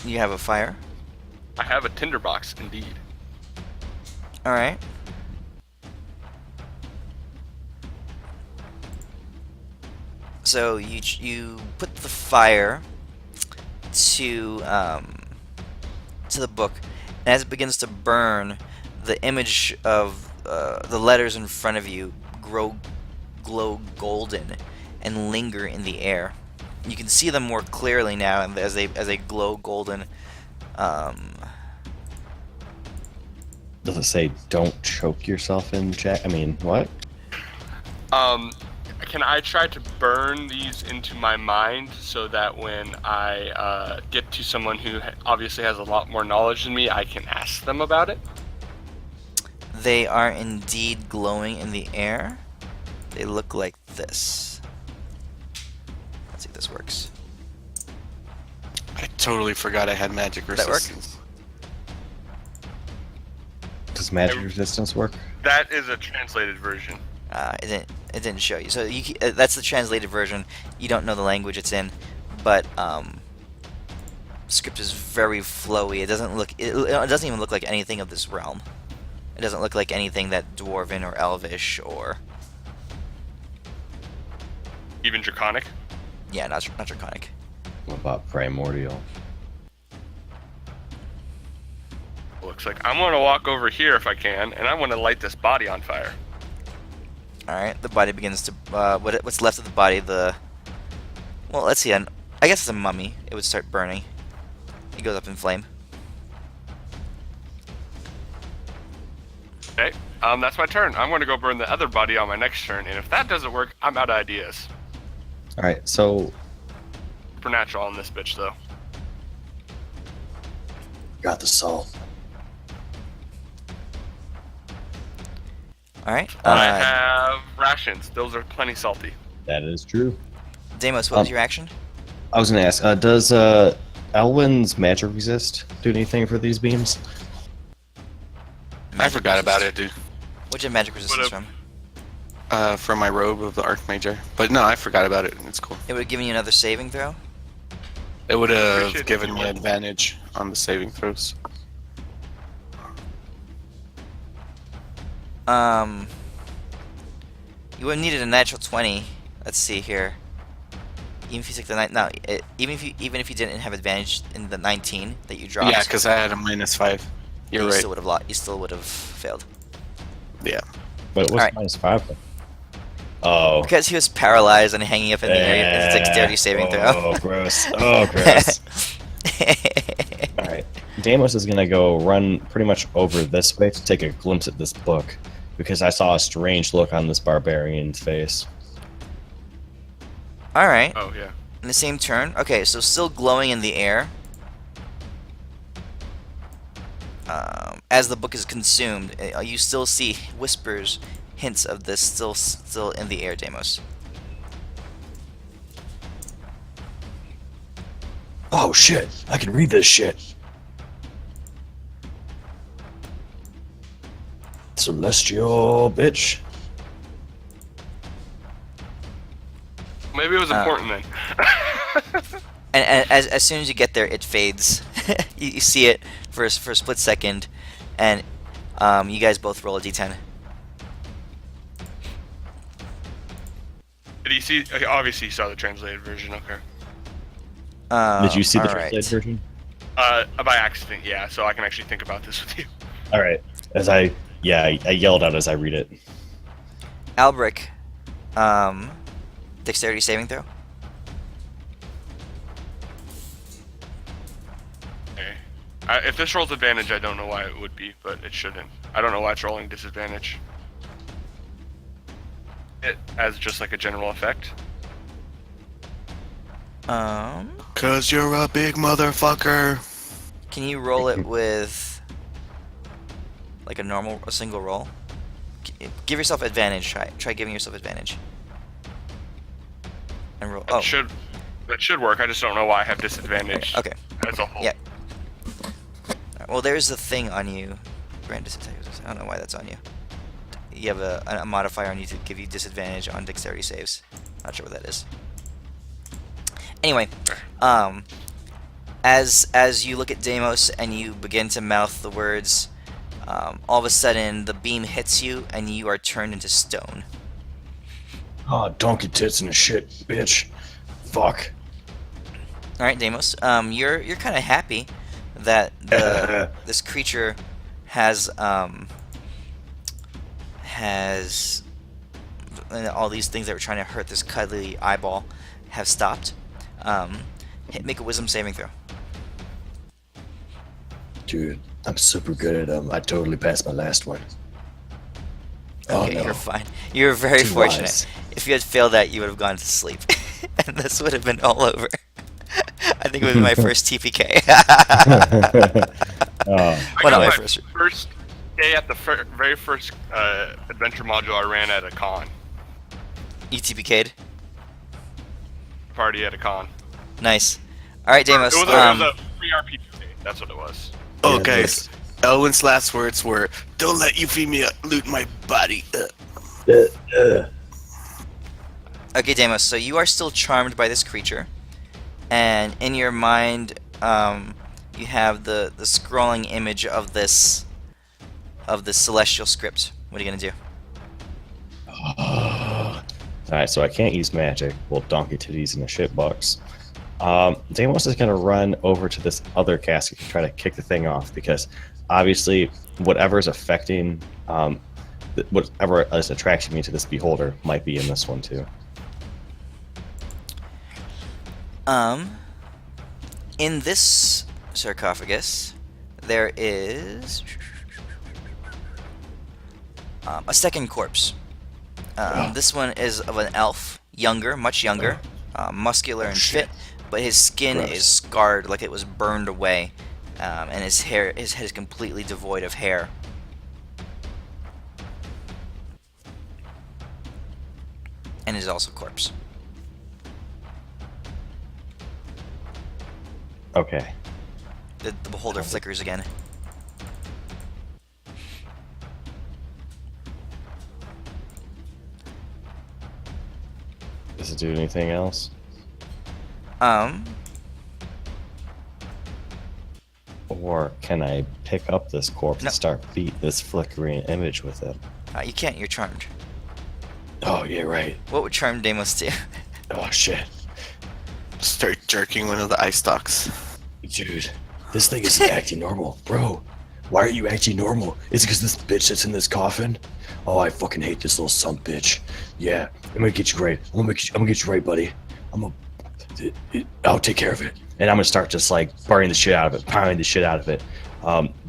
[SPEAKER 1] You have a fire.
[SPEAKER 4] I have a tinderbox, indeed.
[SPEAKER 1] All right. So you put the fire to the book, and as it begins to burn, the image of the letters in front of you glow golden and linger in the air. You can see them more clearly now as they glow golden.
[SPEAKER 3] Does it say don't choke yourself in chat? I mean, what?
[SPEAKER 4] Can I try to burn these into my mind so that when I get to someone who obviously has a lot more knowledge than me, I can ask them about it?
[SPEAKER 1] They are indeed glowing in the air. They look like this. Let's see if this works.
[SPEAKER 4] I totally forgot I had magic
[SPEAKER 1] Does that work?
[SPEAKER 4] resistance.
[SPEAKER 3] Does magic resistance work?
[SPEAKER 4] That is a translated version.
[SPEAKER 1] It didn't show you. So that's the translated version. You don't know the language it's in, but script is very flowy. It doesn't look. It doesn't even look like anything of this realm. It doesn't look like anything that Dwarven or Elvish or
[SPEAKER 4] Even Draconic?
[SPEAKER 1] yeah, not Draconic.
[SPEAKER 3] What about primordial?
[SPEAKER 4] Looks like I'm gonna walk over here if I can, and I'm gonna light this body on fire.
[SPEAKER 1] All right, the body begins to what's left of the body. Well, let's see. I guess it's a mummy. It would start burning. It goes up in flame.
[SPEAKER 4] Okay, that's my turn. I'm gonna go burn the other body on my next turn, and if that doesn't work, I'm out of ideas.
[SPEAKER 3] All right, so
[SPEAKER 4] Supernatural on this bitch, though.
[SPEAKER 5] got the salt.
[SPEAKER 1] All right.
[SPEAKER 4] I have rations. Those are plenty salty.
[SPEAKER 3] that is true.
[SPEAKER 1] Deimos, what was your action?
[SPEAKER 3] I was gonna ask, does Elwyn's magic resist do anything for these beams?
[SPEAKER 4] I forgot about it, dude.
[SPEAKER 1] What'd you have magic resistance
[SPEAKER 4] Whatever.
[SPEAKER 1] from?
[SPEAKER 4] From my robe of the Archmage. But no, I forgot about it. It's cool.
[SPEAKER 1] It would have given you another saving throw.
[SPEAKER 4] It would have
[SPEAKER 2] Appreciate
[SPEAKER 4] given
[SPEAKER 2] it.
[SPEAKER 4] me advantage on the saving throws.
[SPEAKER 1] You would have needed a natural 20. Let's see here. Even if you took the even if you didn't have advantage in the 19 that you dropped,
[SPEAKER 4] Yeah, because I had a -5. You're
[SPEAKER 1] you
[SPEAKER 4] right.
[SPEAKER 1] still would have You still would have failed
[SPEAKER 4] Yeah.
[SPEAKER 3] But what's
[SPEAKER 1] Alright.
[SPEAKER 3] -5? Oh.
[SPEAKER 1] because he was paralyzed and hanging up in the air. It's a dexterity saving throw.
[SPEAKER 3] Oh, gross. Oh, gross. All right. Deimos is gonna go run pretty much over this way to take a glimpse at this book, because I saw a strange look on this barbarian's face.
[SPEAKER 1] All right.
[SPEAKER 4] Oh, yeah.
[SPEAKER 1] In the same turn. Okay, so still glowing in the air. As the book is consumed, you still see whispers, hints of this still in the air, Deimos.
[SPEAKER 5] Oh shit! I can read this shit. Celestial bitch.
[SPEAKER 4] Maybe it was important then.
[SPEAKER 1] And as soon as you get there, it fades. You see it for a split second, and you guys both roll a d10.
[SPEAKER 4] Did you see? Okay, obviously, you saw the translated version. Okay.
[SPEAKER 3] Did you see the
[SPEAKER 1] Alright.
[SPEAKER 3] translated version?
[SPEAKER 4] By accident, yeah. So I can actually think about this with you.
[SPEAKER 3] All right. I yelled out as I read it.
[SPEAKER 1] Albric, dexterity saving throw.
[SPEAKER 4] Okay. If this rolls advantage, I don't know why it would be, but it shouldn't. I don't know why it's rolling disadvantage. It as just like a general effect. Cause you're a big motherfucker.
[SPEAKER 1] Can you roll it with like a single roll. Give yourself advantage. Try giving yourself advantage. And roll. Oh,
[SPEAKER 2] That should work. I just don't know why I have disadvantage.
[SPEAKER 1] okay.
[SPEAKER 2] As a whole.
[SPEAKER 1] Yeah. Well, there's a thing on you. Grant disadvantage. I don't know why that's on you. You have a modifier on you to give you disadvantage on dexterity saves. Not sure what that is. Anyway, as you look at Deimos and you begin to mouth the words, all of a sudden the beam hits you and you are turned into stone.
[SPEAKER 5] Oh, donkey tits and a shit, bitch. Fuck.
[SPEAKER 1] All right, Deimos. You're kind of happy that this creature has all these things that were trying to hurt this cuddly eyeball have stopped. Make a wisdom saving throw.
[SPEAKER 5] Dude, I'm super good at them. I totally passed my last one. Oh,
[SPEAKER 1] Okay,
[SPEAKER 5] no.
[SPEAKER 1] you're fine. You're very
[SPEAKER 5] Too
[SPEAKER 1] fortunate.
[SPEAKER 5] wise.
[SPEAKER 1] If you had failed that, you would have gone to sleep, and this would have been all over. I think it was my first TPK.
[SPEAKER 3] Oh,
[SPEAKER 2] I
[SPEAKER 1] Well, not
[SPEAKER 2] got
[SPEAKER 1] my
[SPEAKER 2] my
[SPEAKER 1] first.
[SPEAKER 2] first day at the very first adventure module I ran at a con.
[SPEAKER 1] You TPK'd.
[SPEAKER 2] Party at a con.
[SPEAKER 1] Nice. All right, Deimos.
[SPEAKER 2] It was a free RPG day. That's what it was.
[SPEAKER 4] Oh,
[SPEAKER 5] Yeah,
[SPEAKER 4] guys. Elwin's last words were, "Don't let Euphemia loot my body."
[SPEAKER 1] Okay, Deimos. So you are still charmed by this creature, and in your mind, you have the scrolling image of this celestial script. What are you gonna do?
[SPEAKER 3] Alright, so I can't use magic. Well, donkey titties in a shit box. Deimos is going to run over to this other casket and try to kick the thing off because obviously whatever is affecting, whatever is attracting me to this beholder might be in this one too.
[SPEAKER 1] In this sarcophagus, there is a second corpse. This one is of an elf, younger, much younger, muscular and fit, but his skin
[SPEAKER 5] Gross.
[SPEAKER 1] is scarred like it was burned away, and his head is completely devoid of hair. And is also a corpse.
[SPEAKER 3] Okay.
[SPEAKER 1] The beholder flickers again.
[SPEAKER 3] Does it do anything else? Or can I pick up this corpse
[SPEAKER 1] No.
[SPEAKER 3] and start beat this flickering image with it?
[SPEAKER 1] You can't. You're charmed.
[SPEAKER 5] Oh, yeah, right.
[SPEAKER 1] What would charm Deimos do?
[SPEAKER 5] Oh, shit.
[SPEAKER 4] Start jerking one of the eye stalks.
[SPEAKER 5] Dude, this thing isn't acting normal. Bro, why are you acting normal? Is it because this bitch that's in this coffin? Oh, I fucking hate this little son bitch. Yeah, I'm gonna get you right. I'm gonna get you right, buddy. I'll take care of it.
[SPEAKER 3] And I'm gonna start just like burning the shit out of it, pounding the shit out of it,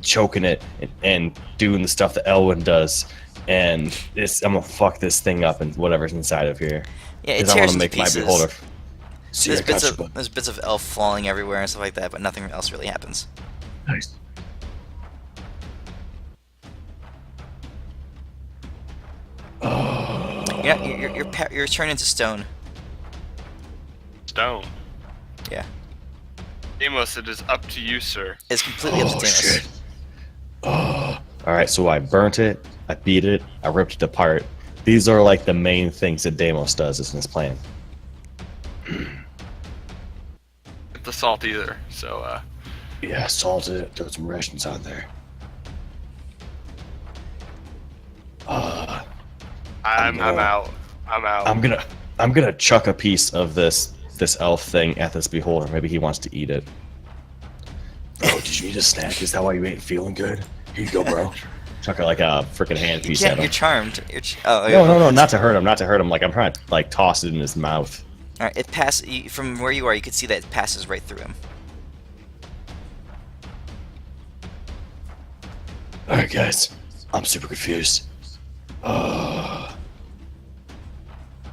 [SPEAKER 3] choking it, and doing the stuff that Elwin does. And I'm gonna fuck this thing up and whatever's inside of here.
[SPEAKER 1] Yeah, it
[SPEAKER 3] Because I
[SPEAKER 1] tears
[SPEAKER 3] want to
[SPEAKER 1] into
[SPEAKER 3] make my
[SPEAKER 1] pieces.
[SPEAKER 3] beholder.
[SPEAKER 5] See, I got you, bud.
[SPEAKER 1] There's bits of elf falling everywhere and stuff like that, but nothing else really happens.
[SPEAKER 5] Nice.
[SPEAKER 1] You're turned into stone.
[SPEAKER 2] Stone.
[SPEAKER 1] Yeah,
[SPEAKER 2] Amos, it is up to you, sir.
[SPEAKER 1] it's completely up to
[SPEAKER 5] Oh,
[SPEAKER 1] Deimos.
[SPEAKER 5] shit. Oh,
[SPEAKER 3] All right, so I burnt it, I beat it, I ripped it apart. These are like the main things that Deimos does in his plan.
[SPEAKER 2] Not the salt either. So,
[SPEAKER 5] yeah, salted it. Throw some rations on there.
[SPEAKER 2] I'm out. I'm out.
[SPEAKER 3] I'm gonna chuck a piece of this elf thing at this beholder. Maybe he wants to eat it.
[SPEAKER 5] Oh, did you need a snack? Is that why you ain't feeling good? Here you go, bro.
[SPEAKER 3] Chuck it like a freaking hand
[SPEAKER 1] You
[SPEAKER 3] piece
[SPEAKER 1] can't.
[SPEAKER 3] at him.
[SPEAKER 1] You're charmed.
[SPEAKER 3] No, not to hurt him, not to hurt him. Like I'm trying to like toss it in his mouth.
[SPEAKER 1] All right, it passes from where you are. You can see that it passes right through him.
[SPEAKER 5] All right, guys. I'm super confused.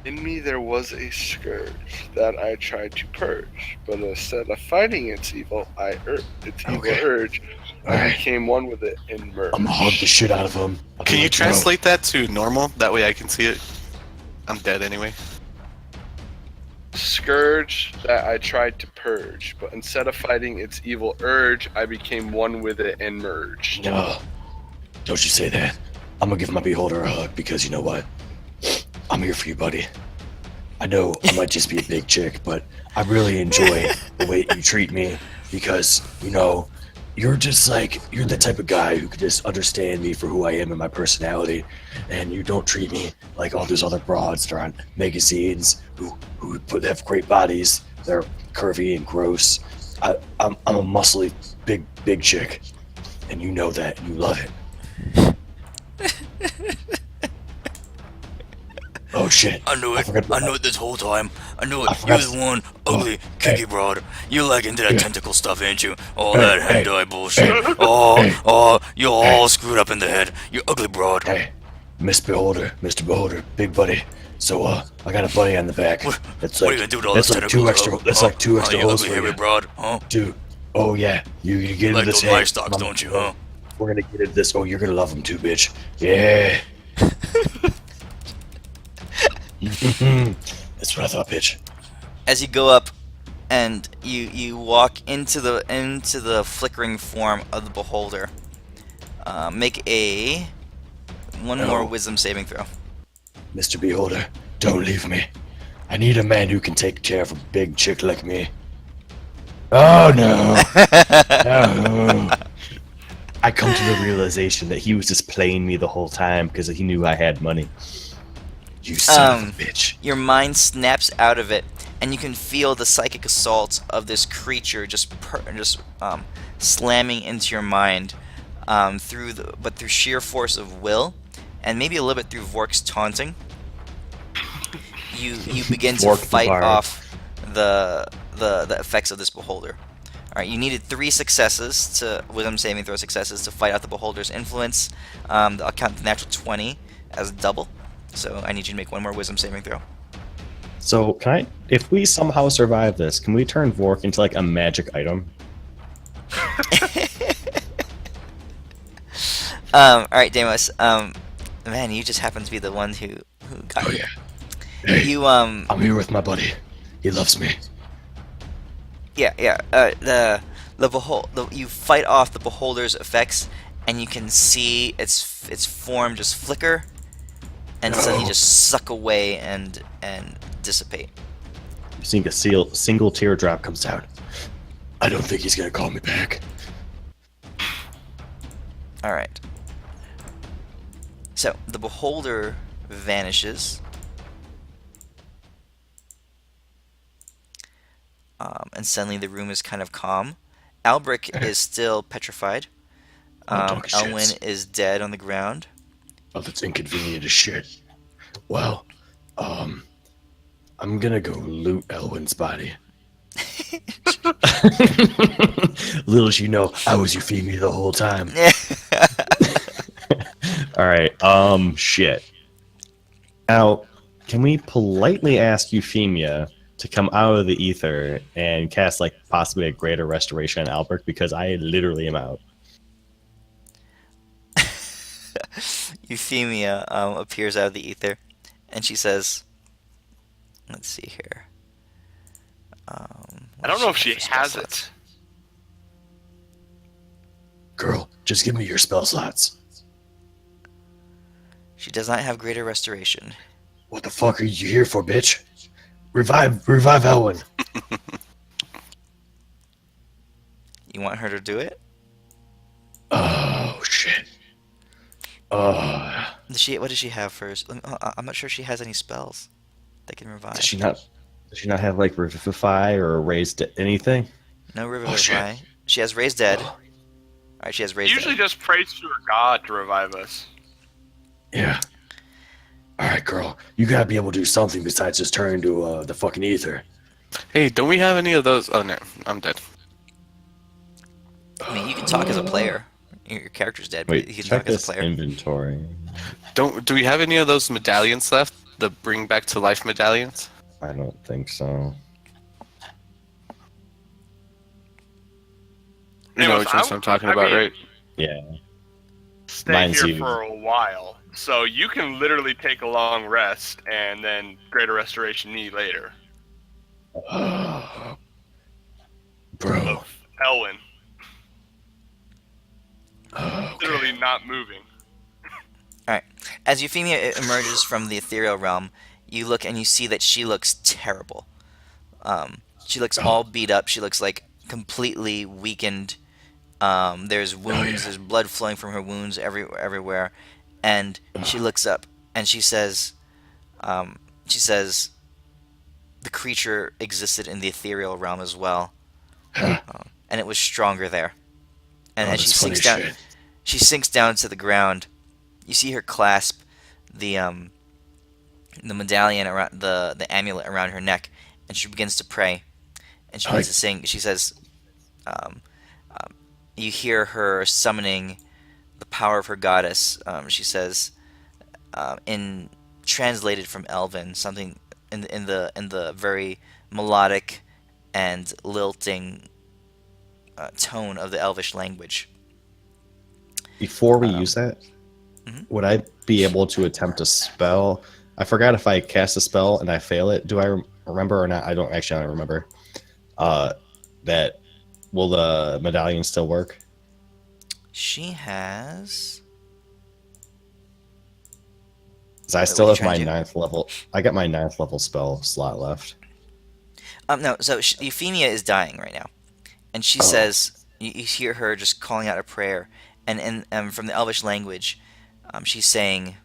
[SPEAKER 6] In me there was a scourge that I tried to purge, but instead of fighting its evil, its evil
[SPEAKER 5] Okay.
[SPEAKER 6] urge, I
[SPEAKER 5] Alright.
[SPEAKER 6] became one with it and merged.
[SPEAKER 5] I'm gonna hug the shit out of him. I'll be
[SPEAKER 4] Can you
[SPEAKER 5] like, "Bro,
[SPEAKER 4] translate that to normal? That way I can see it. I'm dead anyway.
[SPEAKER 6] Scourge that I tried to purge, but instead of fighting its evil urge, I became one with it and merged.
[SPEAKER 5] No, don't you say that. I'm gonna give my beholder a hug because you know what? I'm here for you, buddy. I know I might just be a big chick, but I really enjoy the way you treat me because, you know, you're just like, you're the type of guy who could just understand me for who I am and my personality, and you don't treat me like all those other broads that are on magazines who have great bodies. They're curvy and gross. I'm a muscly, big chick, and you know that, and you love it. Oh shit!
[SPEAKER 7] I knew it.
[SPEAKER 5] forgot
[SPEAKER 7] I knew it this whole time. I knew
[SPEAKER 5] I
[SPEAKER 7] it. You
[SPEAKER 5] forgot
[SPEAKER 7] was
[SPEAKER 5] to-
[SPEAKER 7] one ugly,
[SPEAKER 5] hey.
[SPEAKER 7] kicky broad. You like into that
[SPEAKER 5] Yeah.
[SPEAKER 7] tentacle stuff, ain't you? All
[SPEAKER 5] Hey,
[SPEAKER 7] that
[SPEAKER 5] hey,
[SPEAKER 7] hentai bullshit.
[SPEAKER 5] hey,
[SPEAKER 7] Oh,
[SPEAKER 5] hey,
[SPEAKER 7] oh, you're all
[SPEAKER 5] hey.
[SPEAKER 7] screwed up in the head. You ugly broad.
[SPEAKER 5] Hey, Mr. Beholder, big buddy. So, I got a buddy on the back. That's
[SPEAKER 7] What are
[SPEAKER 5] like,
[SPEAKER 7] you gonna do with all
[SPEAKER 5] that's
[SPEAKER 7] this
[SPEAKER 5] like
[SPEAKER 7] tentacle?
[SPEAKER 5] two extra. That's like two extra
[SPEAKER 7] you
[SPEAKER 5] holes
[SPEAKER 7] ugly,
[SPEAKER 5] for
[SPEAKER 7] hairy
[SPEAKER 5] you,
[SPEAKER 7] broad, huh?
[SPEAKER 5] dude. Oh yeah, you get
[SPEAKER 7] You
[SPEAKER 5] into
[SPEAKER 7] like
[SPEAKER 5] this.
[SPEAKER 7] those
[SPEAKER 5] Hey,
[SPEAKER 7] livestocks, don't you, huh?
[SPEAKER 5] We're gonna get into this. Oh, you're gonna love them too, bitch. Yeah. That's what I thought, bitch.
[SPEAKER 1] As you go up, and you walk into the flickering form of the beholder. Make one more
[SPEAKER 5] Oh.
[SPEAKER 1] wisdom saving throw.
[SPEAKER 5] Mr. Beholder, don't leave me. I need a man who can take care of a big chick like me. Oh no. No. I come to the realization that he was just playing me the whole time because he knew I had money. You son of a bitch.
[SPEAKER 1] Your mind snaps out of it, and you can feel the psychic assault of this creature just slamming into your mind through sheer force of will, and maybe a little bit through Vork's taunting. You begin to
[SPEAKER 3] Vork the
[SPEAKER 1] fight
[SPEAKER 3] bard.
[SPEAKER 1] off the effects of this beholder. All right, you needed 3 successes to wisdom saving throw successes to fight out the beholder's influence. I'll count the natural 20 as double. So I need you to make one more wisdom saving throw.
[SPEAKER 3] So can I? If we somehow survive this, can we turn Vork into like a magic item?
[SPEAKER 1] All right, Deimos. Man, you just happen to be the one who got
[SPEAKER 5] Oh
[SPEAKER 1] it.
[SPEAKER 5] yeah. Hey,
[SPEAKER 1] You
[SPEAKER 5] I'm here with my buddy. He loves me.
[SPEAKER 1] yeah. You fight off the beholder's effects, and you can see its form just flicker, and suddenly
[SPEAKER 5] No.
[SPEAKER 1] just suck away and dissipate.
[SPEAKER 3] You think a single teardrop comes out.
[SPEAKER 5] I don't think he's gonna call me back.
[SPEAKER 1] All right. So the beholder vanishes, and suddenly the room is kind of calm. Albric is still petrified.
[SPEAKER 5] dog shits.
[SPEAKER 1] Elwyn is dead on the ground.
[SPEAKER 5] Oh, that's inconvenient as shit. Well, I'm gonna go loot Elwyn's body. Little as you know, I was Euphemia the whole time.
[SPEAKER 3] All right. Shit. Now, can we politely ask Euphemia to come out of the ether and cast like possibly a greater restoration on Albert because I literally am out.
[SPEAKER 1] Euphemia appears out of the ether, and she says, "Let's see here."
[SPEAKER 6] I don't know if she has it.
[SPEAKER 5] Girl, just give me your spell slots.
[SPEAKER 1] She does not have greater restoration.
[SPEAKER 5] What the fuck are you here for, bitch? Revive Elwyn.
[SPEAKER 1] You want her to do it?
[SPEAKER 5] Oh shit.
[SPEAKER 1] What does she have first? I'm not sure she has any spells that can revive.
[SPEAKER 3] Does she not have like revivify or raised anything?
[SPEAKER 1] No
[SPEAKER 5] shit.
[SPEAKER 1] revivify. She has raised dead. Alright, she has raised
[SPEAKER 6] Usually
[SPEAKER 1] dead.
[SPEAKER 6] just prays to her god to revive us.
[SPEAKER 5] Yeah. Alright, girl. You gotta be able to do something besides just turn into the fucking ether.
[SPEAKER 4] Hey, don't we have any of those? Oh no, I'm dead.
[SPEAKER 1] I mean, you can talk as a player. Your character's dead, but
[SPEAKER 3] Wait,
[SPEAKER 1] you can
[SPEAKER 3] check
[SPEAKER 1] talk as
[SPEAKER 3] this
[SPEAKER 1] a player.
[SPEAKER 3] inventory.
[SPEAKER 4] Do we have any of those medallions left The bring back to life medallions?
[SPEAKER 3] I don't think so.
[SPEAKER 4] You know
[SPEAKER 8] Anyways,
[SPEAKER 4] which ones I'm talking about, right?
[SPEAKER 3] Yeah.
[SPEAKER 8] Stay
[SPEAKER 3] Mine's
[SPEAKER 8] here
[SPEAKER 3] you.
[SPEAKER 8] for a while, so you can literally take a long rest and then greater restoration me later.
[SPEAKER 5] Bro.
[SPEAKER 8] Of Elwyn. Literally not moving.
[SPEAKER 1] As Euphemia emerges from the ethereal realm, you look and you see that she looks terrible. She looks all beat up. She looks like completely weakened. There's wounds. There's blood flowing from her wounds everywhere. And she looks up and she says, the creature existed in the ethereal realm as well, and it was stronger there. And as she
[SPEAKER 5] that's funny
[SPEAKER 1] sinks down,
[SPEAKER 5] shit.
[SPEAKER 1] she sinks down to the ground. You see her clasp the medallion around the amulet around her neck, and she begins to pray. And she begins to sing. She says, you hear her summoning the power of her goddess. She says, in translated from Elven, something in the very melodic and lilting tone of the Elvish language.
[SPEAKER 3] Before we use that,
[SPEAKER 1] Mhm.
[SPEAKER 3] would I be able to attempt a spell? I forgot if I cast a spell and I fail it. Do I remember or not? I don't remember. That will the medallion still work?
[SPEAKER 1] She has.
[SPEAKER 3] 'Cause I
[SPEAKER 1] Wait,
[SPEAKER 3] still
[SPEAKER 1] what are you
[SPEAKER 3] have my
[SPEAKER 1] trying to do?
[SPEAKER 3] 9th level. I got my 9th level spell slot left.
[SPEAKER 1] No. So Euphemia is dying right now, and she
[SPEAKER 3] Oh.
[SPEAKER 1] says you hear her just calling out a prayer, and from the Elvish language, she's saying.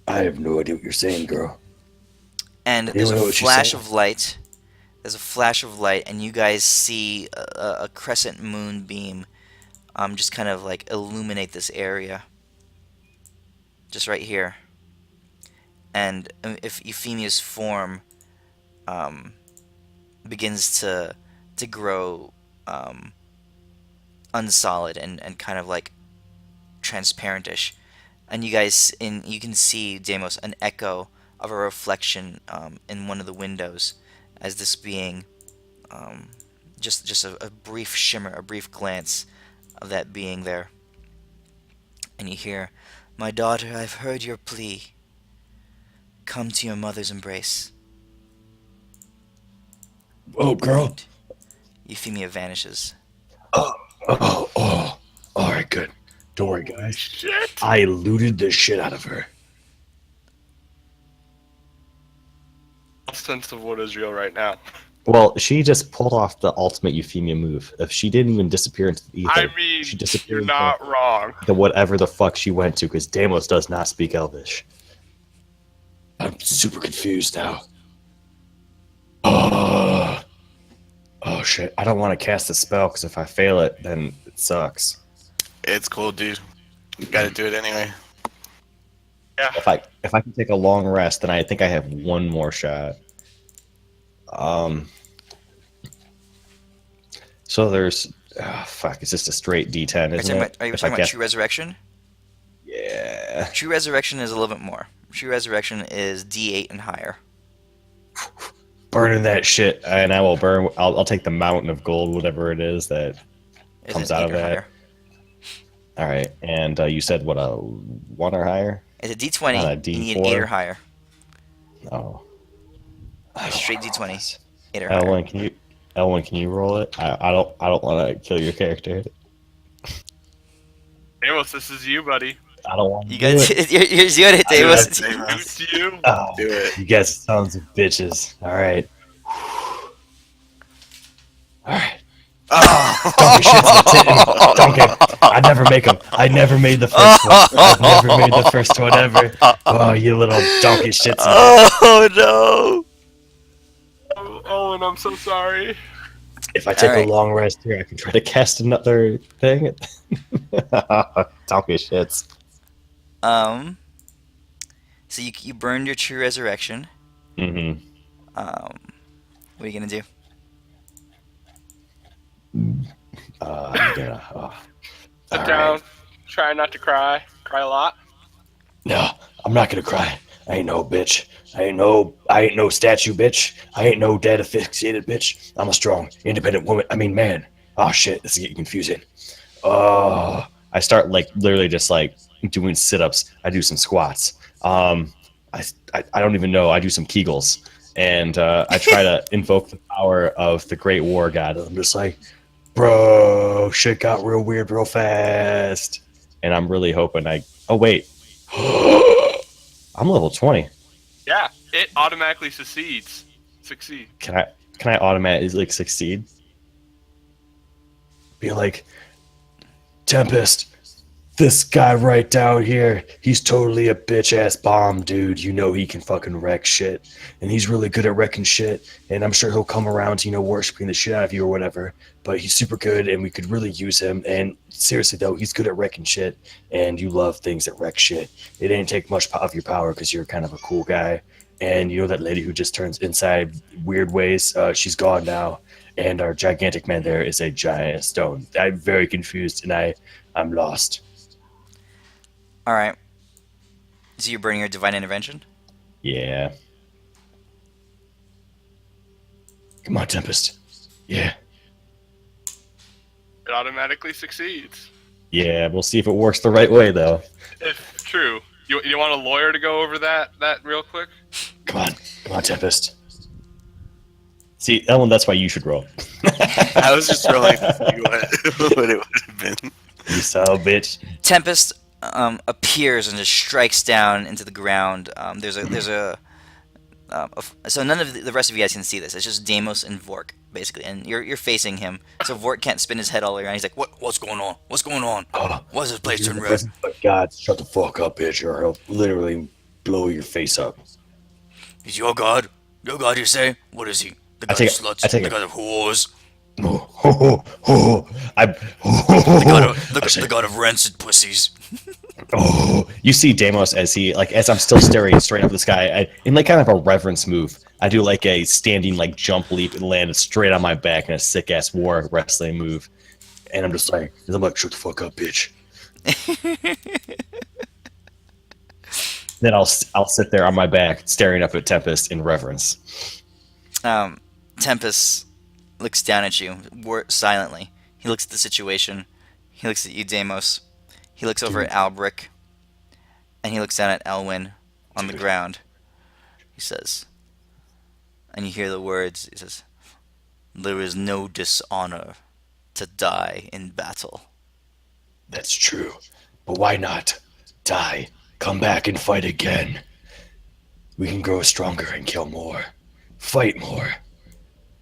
[SPEAKER 5] I have no idea what you're saying, girl.
[SPEAKER 1] And
[SPEAKER 5] You
[SPEAKER 1] there's
[SPEAKER 5] know
[SPEAKER 1] a
[SPEAKER 5] what she's
[SPEAKER 1] flash
[SPEAKER 5] saying?
[SPEAKER 1] of light. There's a flash of light, and you guys see a crescent moon beam, just kind of like illuminate this area, just right here. And if Euphemia's form begins to grow unsolid and kind of like transparentish, and you can see, Deimos, an echo of a reflection in one of the windows, as this being just a brief shimmer, a brief glance of that being there. And you hear, "My daughter, I've heard your plea. Come to your mother's embrace."
[SPEAKER 5] Oh, girl.
[SPEAKER 1] And Euphemia vanishes.
[SPEAKER 5] Oh. All right, good. Don't worry, guys.
[SPEAKER 8] Shit!
[SPEAKER 5] I looted the shit out of her.
[SPEAKER 8] Sense of what is real right now.
[SPEAKER 3] Well, she just pulled off the ultimate Euphemia move. If she didn't even disappear into the ether,
[SPEAKER 8] I mean,
[SPEAKER 3] she disappeared
[SPEAKER 8] you're not wrong.
[SPEAKER 3] into whatever the fuck she went to, because Deimos does not speak Elvish.
[SPEAKER 5] I'm super confused now. Oh shit! I don't want to cast a spell because if I fail it, then it sucks.
[SPEAKER 4] It's cool, dude. You gotta do it anyway.
[SPEAKER 8] Yeah.
[SPEAKER 3] If I can take a long rest, then I think I have one more shot. So there's fuck. It's just a straight D10, isn't it?
[SPEAKER 1] Are you
[SPEAKER 3] If I
[SPEAKER 1] talking about
[SPEAKER 3] cast-
[SPEAKER 1] True Resurrection?
[SPEAKER 3] Yeah.
[SPEAKER 1] True Resurrection is a little bit more. True Resurrection is D8 and higher.
[SPEAKER 3] Burning that shit, and I will burn. I'll take the mountain of gold, whatever it is that
[SPEAKER 1] Is
[SPEAKER 3] comes
[SPEAKER 1] it
[SPEAKER 3] out
[SPEAKER 1] 8
[SPEAKER 3] of
[SPEAKER 1] or
[SPEAKER 3] that.
[SPEAKER 1] higher?
[SPEAKER 3] All right, and you said what, a 1 or higher?
[SPEAKER 1] It's a D20.
[SPEAKER 3] Not a
[SPEAKER 1] You need an 8 or
[SPEAKER 3] D4?
[SPEAKER 1] higher.
[SPEAKER 3] Oh,
[SPEAKER 1] Straight D20. 8 or higher.
[SPEAKER 3] Elwyn, can you roll it? I don't want to kill your character.
[SPEAKER 8] Amos, this is you, buddy.
[SPEAKER 3] I don't want to
[SPEAKER 1] You
[SPEAKER 3] do
[SPEAKER 1] guys,
[SPEAKER 3] it.
[SPEAKER 1] you're doing it, Davis.
[SPEAKER 8] It's you.
[SPEAKER 3] Oh,
[SPEAKER 4] Do it.
[SPEAKER 3] you guys sons of bitches. All right. All right. Donkey shits in the tit. Donkey. I never make them. I never made the first one. I've never made the first one ever. Oh, you little donkey shits.
[SPEAKER 1] Oh no!
[SPEAKER 8] Oh, and I'm so sorry.
[SPEAKER 5] If I take
[SPEAKER 1] Alright.
[SPEAKER 5] a long rest here, I can try to cast another thing. Talking shits.
[SPEAKER 1] So you burned your true resurrection.
[SPEAKER 3] Mm-hmm.
[SPEAKER 1] What are you gonna do?
[SPEAKER 5] I'm gonna.
[SPEAKER 6] Sit
[SPEAKER 5] all
[SPEAKER 6] down.
[SPEAKER 5] right.
[SPEAKER 6] Try not to cry. Cry a lot.
[SPEAKER 5] No, I'm not gonna cry. I ain't no bitch. I ain't no statue bitch. I ain't no dead asphyxiated bitch. I'm a strong, independent woman. I mean, man. Oh shit, this is getting confusing. Oh,
[SPEAKER 3] I start like literally just like doing sit-ups. I do some squats. I don't even know. I do some Kegels, and I try to invoke the power of the Great War God.
[SPEAKER 5] I'm just like, bro, shit got real weird real fast.
[SPEAKER 3] And I'm really hoping I. Oh wait, I'm level 20.
[SPEAKER 8] Yeah, it automatically succeeds. Succeed.
[SPEAKER 3] Can I automatically like succeed?
[SPEAKER 5] Be like, Tempest, this guy right down here, he's totally a bitch ass bomb, dude. You know he can fucking wreck shit. And he's really good at wrecking shit. And I'm sure he'll come around to, worshiping the shit out of you or whatever. But he's super good and we could really use him. And seriously though, he's good at wrecking shit. And you love things that wreck shit. It ain't take much of your power because you're kind of a cool guy. And you know that lady who just turns inside weird ways? She's gone now. And our gigantic man there is a giant stone. I'm very confused and I'm lost.
[SPEAKER 1] Alright. So you're burning your divine intervention?
[SPEAKER 3] Yeah.
[SPEAKER 5] Come on, Tempest. Yeah.
[SPEAKER 8] It automatically succeeds.
[SPEAKER 3] Yeah, we'll see if it works the right way though.
[SPEAKER 8] If true. You want a lawyer to go over that real quick?
[SPEAKER 5] Come on, Tempest.
[SPEAKER 3] See, Ellen, that's why you should roll.
[SPEAKER 4] I was just rolling to see what it would have been.
[SPEAKER 5] You son of a bitch.
[SPEAKER 1] Tempest appears and just strikes down into the ground. So none of the rest of you guys can see this. It's just Deimos and Vork basically, and you're facing him. So Vork can't spin his head all the way around. He's like,
[SPEAKER 7] What's going on? What's going on?
[SPEAKER 5] Oh,
[SPEAKER 7] Why is this place
[SPEAKER 5] you're in
[SPEAKER 7] turn
[SPEAKER 5] the
[SPEAKER 7] red?
[SPEAKER 5] presence of God, shut the fuck up, bitch, or he'll literally blow your face up.
[SPEAKER 7] He's your god? Your god, you say? What is he? The god
[SPEAKER 3] take
[SPEAKER 7] of
[SPEAKER 3] it-
[SPEAKER 7] sluts?
[SPEAKER 3] I take
[SPEAKER 7] The
[SPEAKER 3] it.
[SPEAKER 7] god of whores? The god of rancid pussies?
[SPEAKER 3] You see Deimos as as I'm still staring straight up at this guy, in like kind of a reverence move, I do like a standing like jump leap and land straight on my back in a sick ass war wrestling move.
[SPEAKER 5] And I'm just like, shut the fuck up, bitch.
[SPEAKER 3] Then I'll sit there on my back staring up at Tempest in reverence.
[SPEAKER 1] Tempest looks down at you silently. He looks at the situation. He looks at you, Deimos. He looks over at Albric. And he looks down at Elwyn on the ground. He says, and you hear the words, he says, "There is no dishonor to die in battle."
[SPEAKER 5] That's true. But why not? Die. Come back and fight again. We can grow stronger and kill more. Fight more.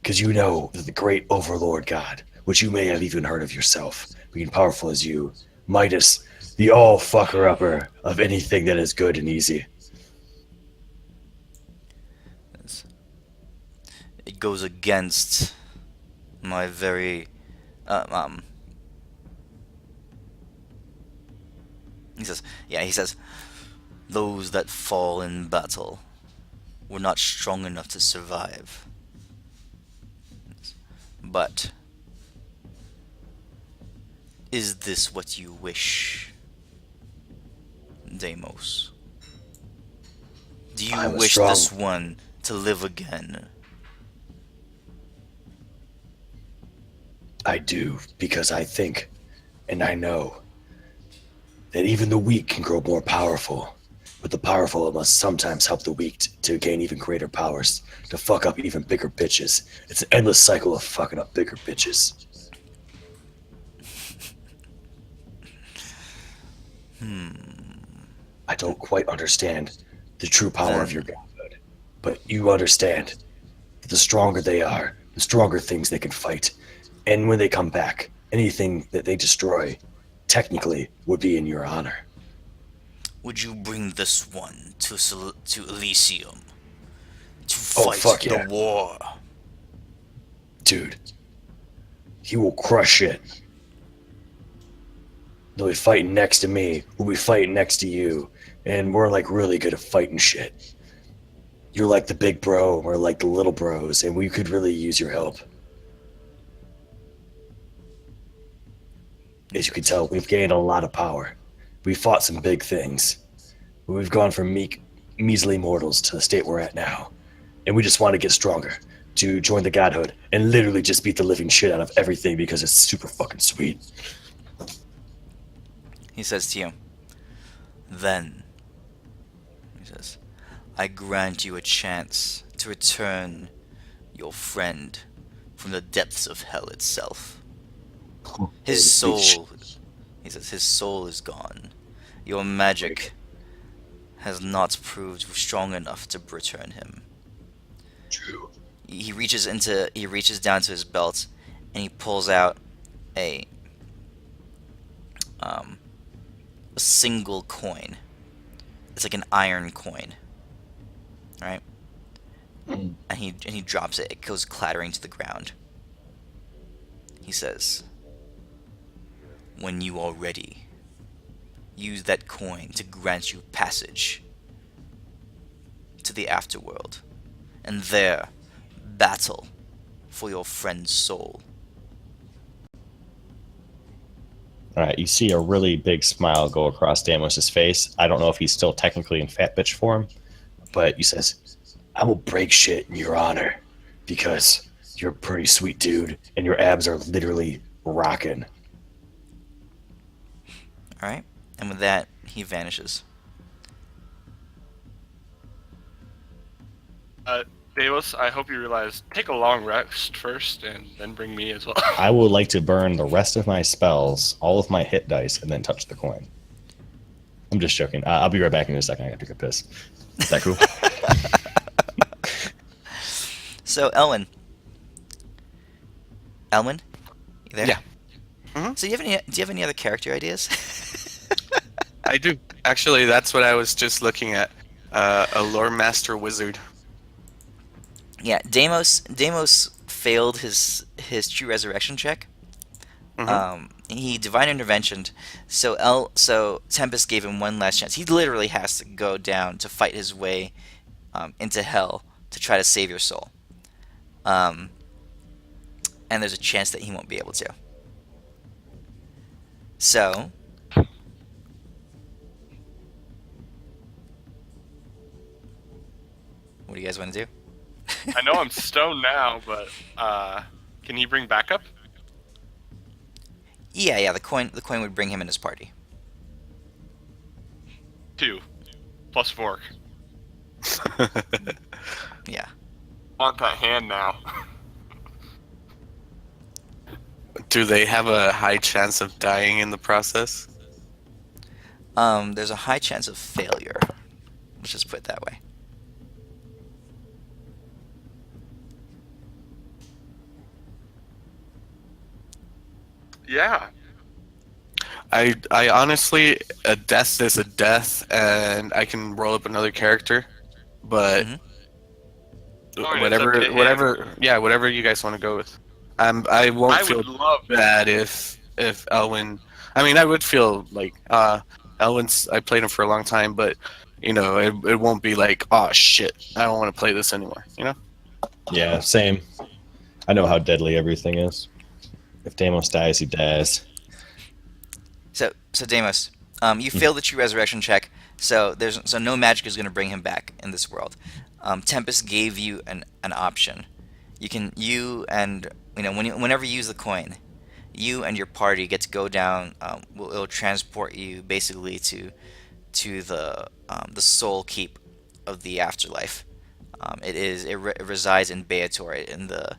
[SPEAKER 5] Because you know that the great overlord god, which you may have even heard of yourself, being powerful as you, Midas, the all-fucker-upper of anything that is good and easy.
[SPEAKER 1] It goes against my very he says, "Those that fall in battle were not strong enough to survive. But is this what you wish, Deimos? Do you
[SPEAKER 5] I'm
[SPEAKER 1] wish
[SPEAKER 5] strong.
[SPEAKER 1] this one to live again?"
[SPEAKER 5] I do, because I think, and I know, that even the weak can grow more powerful. But the powerful must sometimes help the weak to gain even greater powers, to fuck up even bigger bitches. It's an endless cycle of fucking up bigger bitches. I don't quite understand the true power of your godhood, but you understand that the stronger they are, the stronger things they can fight. And when they come back, anything that they destroy, technically, would be in your honor.
[SPEAKER 1] Would you bring this one to Elysium to
[SPEAKER 5] Oh,
[SPEAKER 1] fight
[SPEAKER 5] fuck
[SPEAKER 1] the
[SPEAKER 5] yeah.
[SPEAKER 1] war?
[SPEAKER 5] Dude, he will crush it. They'll be fighting next to me. We'll be fighting next to you. And we're like really good at fighting shit. You're like the big bro, and we're like the little bros, and we could really use your help. As you can tell, we've gained a lot of power. We fought some big things. We've gone from measly mortals to the state we're at now. And we just want to get stronger, to join the godhood, and literally just beat the living shit out of everything because it's super fucking sweet.
[SPEAKER 1] He says to you, then, he says, I grant you a chance to return your friend from the depths of hell itself. His soul, he says, his soul is gone. Your magic has not proved strong enough to return him.
[SPEAKER 5] True.
[SPEAKER 1] He reaches down to his belt, and he pulls out a single coin. It's like an iron coin, right? And he drops it. It goes clattering to the ground. He says, when you are ready, use that coin to grant you passage to the afterworld, and there battle for your friend's soul.
[SPEAKER 3] All right, you see a really big smile go across Damos's face. I don't know if he's still technically in fat bitch form, but he says,
[SPEAKER 5] I will break shit in your honor because you're a pretty sweet dude and your abs are literally rocking.
[SPEAKER 1] Alright? And with that, he vanishes.
[SPEAKER 8] Delos, I hope you realize, take a long rest first, and then bring me as well.
[SPEAKER 3] I would like to burn the rest of my spells, all of my hit dice, and then touch the coin. I'm just joking. I'll be right back in a second. I gotta take a piss. Is that cool?
[SPEAKER 1] So, Elwyn, you there?
[SPEAKER 4] Yeah. Mhm.
[SPEAKER 1] So, do you have any other character ideas?
[SPEAKER 4] I do. Actually, that's what I was just looking at. A lore master wizard.
[SPEAKER 1] Yeah, Deimos failed his true resurrection check. He divine interventioned, so Tempest gave him one last chance. He literally has to go down to fight his way into hell to try to save your soul. And there's a chance that he won't be able to. So, what do you guys want to do?
[SPEAKER 8] I know I'm stoned now, but can he bring backup?
[SPEAKER 1] Yeah. The coin would bring him in his party.
[SPEAKER 8] 2 plus 4.
[SPEAKER 1] Yeah.
[SPEAKER 8] Want that hand now?
[SPEAKER 4] Do they have a high chance of dying in the process?
[SPEAKER 1] There's a high chance of failure. Let's just put it that way.
[SPEAKER 8] Yeah.
[SPEAKER 4] I honestly, a death is a death, and I can roll up another character, but whatever you guys want to go with. I won't
[SPEAKER 8] I
[SPEAKER 4] feel
[SPEAKER 8] would love
[SPEAKER 4] bad if Elwyn. I mean, I would feel like Elwyn's. I played him for a long time, but it won't be like, oh shit, I don't want to play this anymore.
[SPEAKER 3] Yeah, same. I know how deadly everything is. If Deimos dies, he dies.
[SPEAKER 1] So Deimos, you failed the true resurrection check, so no magic is going to bring him back in this world. Tempest gave you an option. Whenever you use the coin, you and your party get to go down. It'll transport you basically to the soul keep of the afterlife. It resides in Detour, in the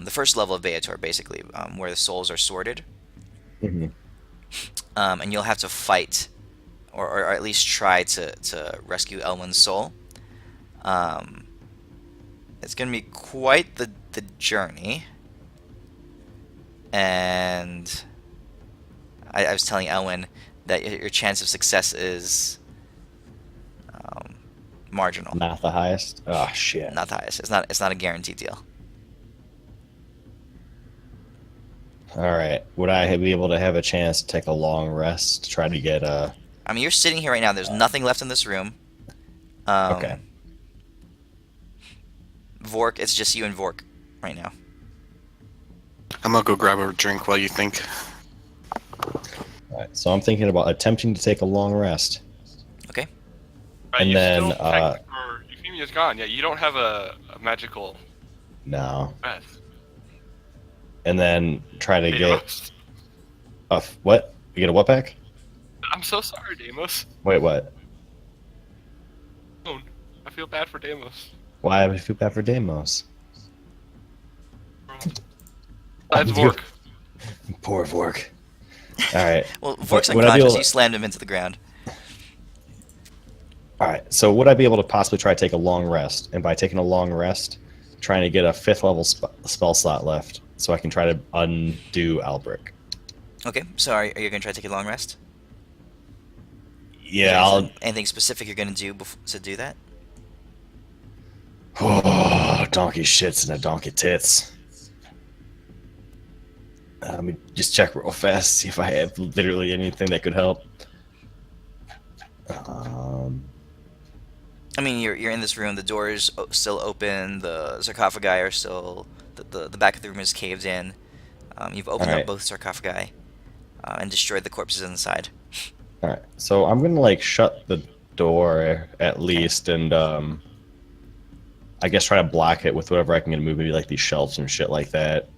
[SPEAKER 1] first level of Detour, basically, where the souls are sorted.
[SPEAKER 3] Mm-hmm.
[SPEAKER 1] And you'll have to fight, or at least try to rescue Elwyn's soul. It's going to be quite the journey. And I was telling Elwyn that your chance of success is marginal.
[SPEAKER 3] Not the highest. Oh shit.
[SPEAKER 1] Not the highest. It's not a guaranteed deal.
[SPEAKER 3] All right. Would I be able to have a chance to take a long rest to try to get a?
[SPEAKER 1] I mean, you're sitting here right now. There's nothing left in this room.
[SPEAKER 3] Okay.
[SPEAKER 1] Vork, it's just you and Vork right now.
[SPEAKER 4] I'm gonna go grab a drink while you think.
[SPEAKER 3] All right. So I'm thinking about attempting to take a long rest.
[SPEAKER 1] Okay.
[SPEAKER 3] And
[SPEAKER 8] you
[SPEAKER 3] then,
[SPEAKER 8] still or Euphemia's gone. Yeah, you don't have a magical
[SPEAKER 3] No.
[SPEAKER 8] rest.
[SPEAKER 3] And then try to get
[SPEAKER 8] Deimos.
[SPEAKER 3] a what? You get a what back?
[SPEAKER 8] I'm so sorry, Deimos.
[SPEAKER 3] Wait, what?
[SPEAKER 8] I feel bad for Deimos.
[SPEAKER 3] Why would I feel bad for Deimos?
[SPEAKER 8] That's Vork.
[SPEAKER 5] Poor Vork.
[SPEAKER 3] All right.
[SPEAKER 1] Well, Vork's
[SPEAKER 3] Would I be
[SPEAKER 1] unconscious.
[SPEAKER 3] able-
[SPEAKER 1] You slammed him into the ground.
[SPEAKER 3] All right. So would I be able to possibly try to take a long rest? And by taking a long rest, trying to get a 5th level spell slot left, so I can try to undo Albric.
[SPEAKER 1] Okay, so are you going to try to take a long rest?
[SPEAKER 3] Yeah,
[SPEAKER 1] Is there anything specific you're going to do to do that?
[SPEAKER 5] Oh, donkey shits and a donkey tits.
[SPEAKER 3] Let me just check real fast, see if I have literally anything that could help.
[SPEAKER 1] I mean, you're in this room. The door is still open. The sarcophagi are still the back of the room is caved in. You've opened up
[SPEAKER 3] Alright.
[SPEAKER 1] both sarcophagi and destroyed the corpses inside.
[SPEAKER 3] All right. So I'm gonna like shut the door at least, and I guess try to block it with whatever I can get to move, maybe like these shelves and shit like that,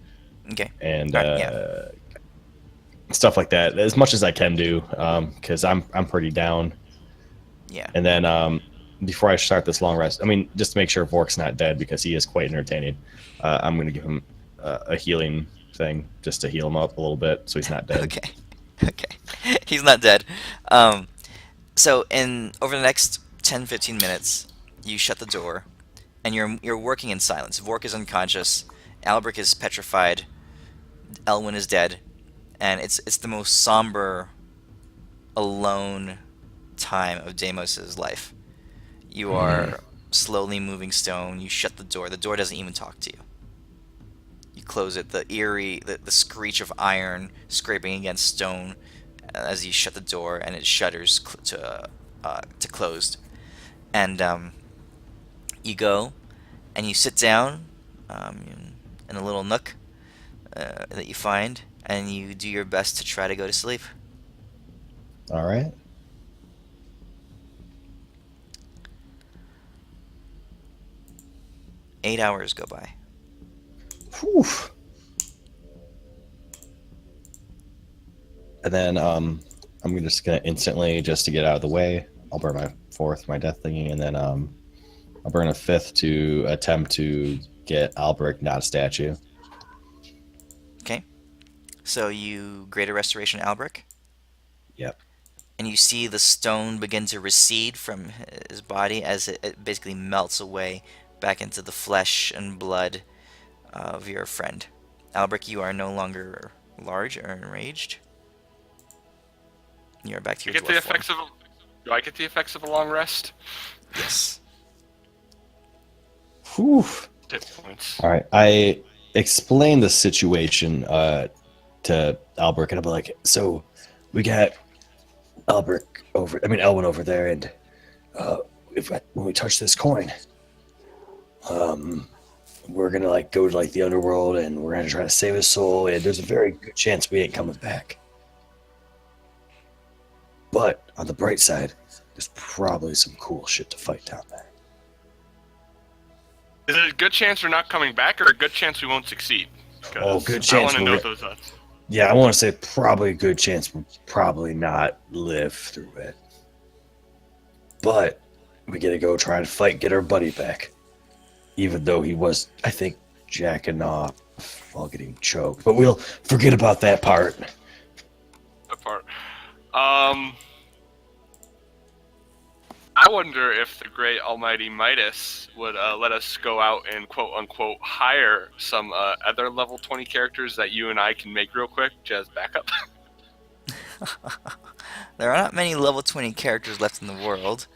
[SPEAKER 1] Okay.
[SPEAKER 3] and
[SPEAKER 1] Alright, yeah.
[SPEAKER 3] stuff like that, as much as I can do, because I'm pretty down.
[SPEAKER 1] Yeah.
[SPEAKER 3] And then before I start this long rest, I mean, just to make sure Vork's not dead because he is quite entertaining, I'm gonna give him a healing thing just to heal him up a little bit so he's not dead.
[SPEAKER 1] Okay. Okay. He's not dead. So over the next 10-15 minutes, you shut the door, and you're working in silence. Vork is unconscious. Albric is petrified. Elwyn is dead, and it's the most somber, alone time of Deimos's life. You are slowly moving stone. You shut the door. The door doesn't even talk to you. You close it. The screech of iron scraping against stone as you shut the door, and it shudders to closed. And you go, and you sit down in a little nook that you find, and you do your best to try to go to sleep.
[SPEAKER 3] All right.
[SPEAKER 1] Eight hours go by.
[SPEAKER 3] Whew. And then I'm just gonna instantly, just to get out of the way, I'll burn my 4th, my death thingy, and then I'll burn a 5th to attempt to get Albric, not a statue.
[SPEAKER 1] Okay. So you Greater Restoration Albric,
[SPEAKER 3] Yep.
[SPEAKER 1] and you see the stone begin to recede from his body as it basically melts away back into the flesh and blood of your friend. Albric, you are no longer large or enraged. You are back to
[SPEAKER 8] You
[SPEAKER 1] your
[SPEAKER 8] get the
[SPEAKER 1] dwarf form.
[SPEAKER 8] effects of. Do I get the effects of a long rest?
[SPEAKER 1] Yes.
[SPEAKER 3] Whew.
[SPEAKER 8] Hit points.
[SPEAKER 3] All right. I explained the situation to Albric, and I'll be like,
[SPEAKER 5] So, we got Elwyn over there, and when we touch this coin, we're gonna like go to like the underworld, and we're gonna try to save his soul, and there's a very good chance we ain't coming back. But on the bright side, there's probably some cool shit to fight down there.
[SPEAKER 8] Is it a good chance we're not coming back, or a good chance we won't succeed? 'Cause
[SPEAKER 5] Oh, good
[SPEAKER 8] I
[SPEAKER 5] chance
[SPEAKER 8] want to
[SPEAKER 5] we're
[SPEAKER 8] know
[SPEAKER 5] re-
[SPEAKER 8] those odds.
[SPEAKER 5] Yeah, I want to say probably a good chance we'll probably not live through it. But we gotta go try and fight, get our buddy back. Even though he was, I think, jacking off while getting choked. But we'll forget about that part.
[SPEAKER 8] That part. I wonder if the great almighty Midas would let us go out and quote unquote hire some other level 20 characters that you and I can make real quick, just backup.
[SPEAKER 1] There are not many level 20 characters left in the world.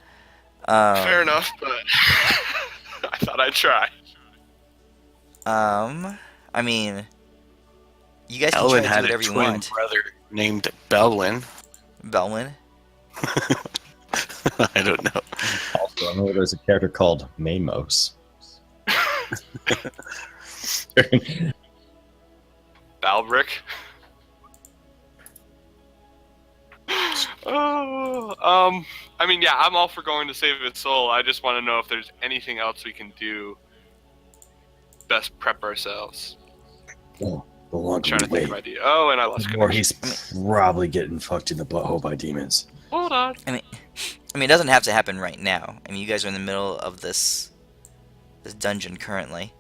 [SPEAKER 8] Fair enough, but I thought I'd try.
[SPEAKER 1] I mean, You guys can try
[SPEAKER 4] Elwin
[SPEAKER 1] to do
[SPEAKER 4] had a
[SPEAKER 1] whatever you
[SPEAKER 4] twin
[SPEAKER 1] want.
[SPEAKER 4] brother named Belwin.
[SPEAKER 1] Belwin.
[SPEAKER 4] I don't know.
[SPEAKER 3] Also, I know there's a character called Mamos.
[SPEAKER 8] Balbrick. Oh, I mean, yeah, I'm all for going to save its soul. I just want to know if there's anything else we can do. Best prep ourselves.
[SPEAKER 5] Well, the longer
[SPEAKER 8] Trying
[SPEAKER 5] we
[SPEAKER 8] to think of
[SPEAKER 5] wait,
[SPEAKER 8] idea. Oh, and I lost
[SPEAKER 5] the more
[SPEAKER 8] connection.
[SPEAKER 5] he's probably getting fucked in the butthole by demons.
[SPEAKER 8] Hold on.
[SPEAKER 1] I mean, it doesn't have to happen right now. I mean, you guys are in the middle of this dungeon currently.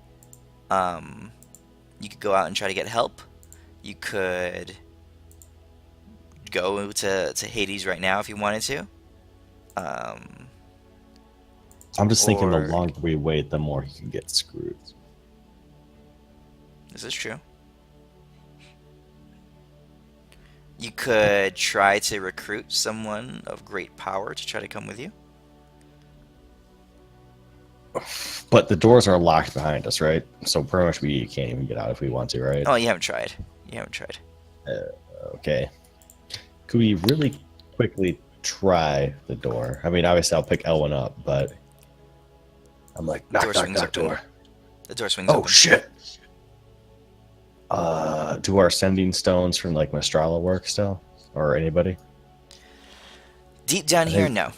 [SPEAKER 1] You could go out and try to get help. You could go to Hades right now if you wanted to.
[SPEAKER 3] I'm just thinking the
[SPEAKER 1] Or-
[SPEAKER 3] longer we wait, the more he can get screwed.
[SPEAKER 1] This is true. You could try to recruit someone of great power to try to come with you.
[SPEAKER 3] But the doors are locked behind us, right? So pretty much we can't even get out if we want to, right?
[SPEAKER 1] Oh, you haven't tried. You haven't tried.
[SPEAKER 3] Okay. Could we really quickly try the door? I mean, obviously I'll pick Elwin up, but
[SPEAKER 5] I'm like,
[SPEAKER 1] The
[SPEAKER 5] knock,
[SPEAKER 1] door
[SPEAKER 5] knock,
[SPEAKER 1] swings
[SPEAKER 5] knock,
[SPEAKER 1] open.
[SPEAKER 5] door.
[SPEAKER 1] The door swings
[SPEAKER 5] Oh
[SPEAKER 1] open.
[SPEAKER 5] shit!
[SPEAKER 3] do our sending stones from like Mastrala work still? Or anybody?
[SPEAKER 1] Deep down
[SPEAKER 3] I
[SPEAKER 1] here,
[SPEAKER 3] think-
[SPEAKER 1] no.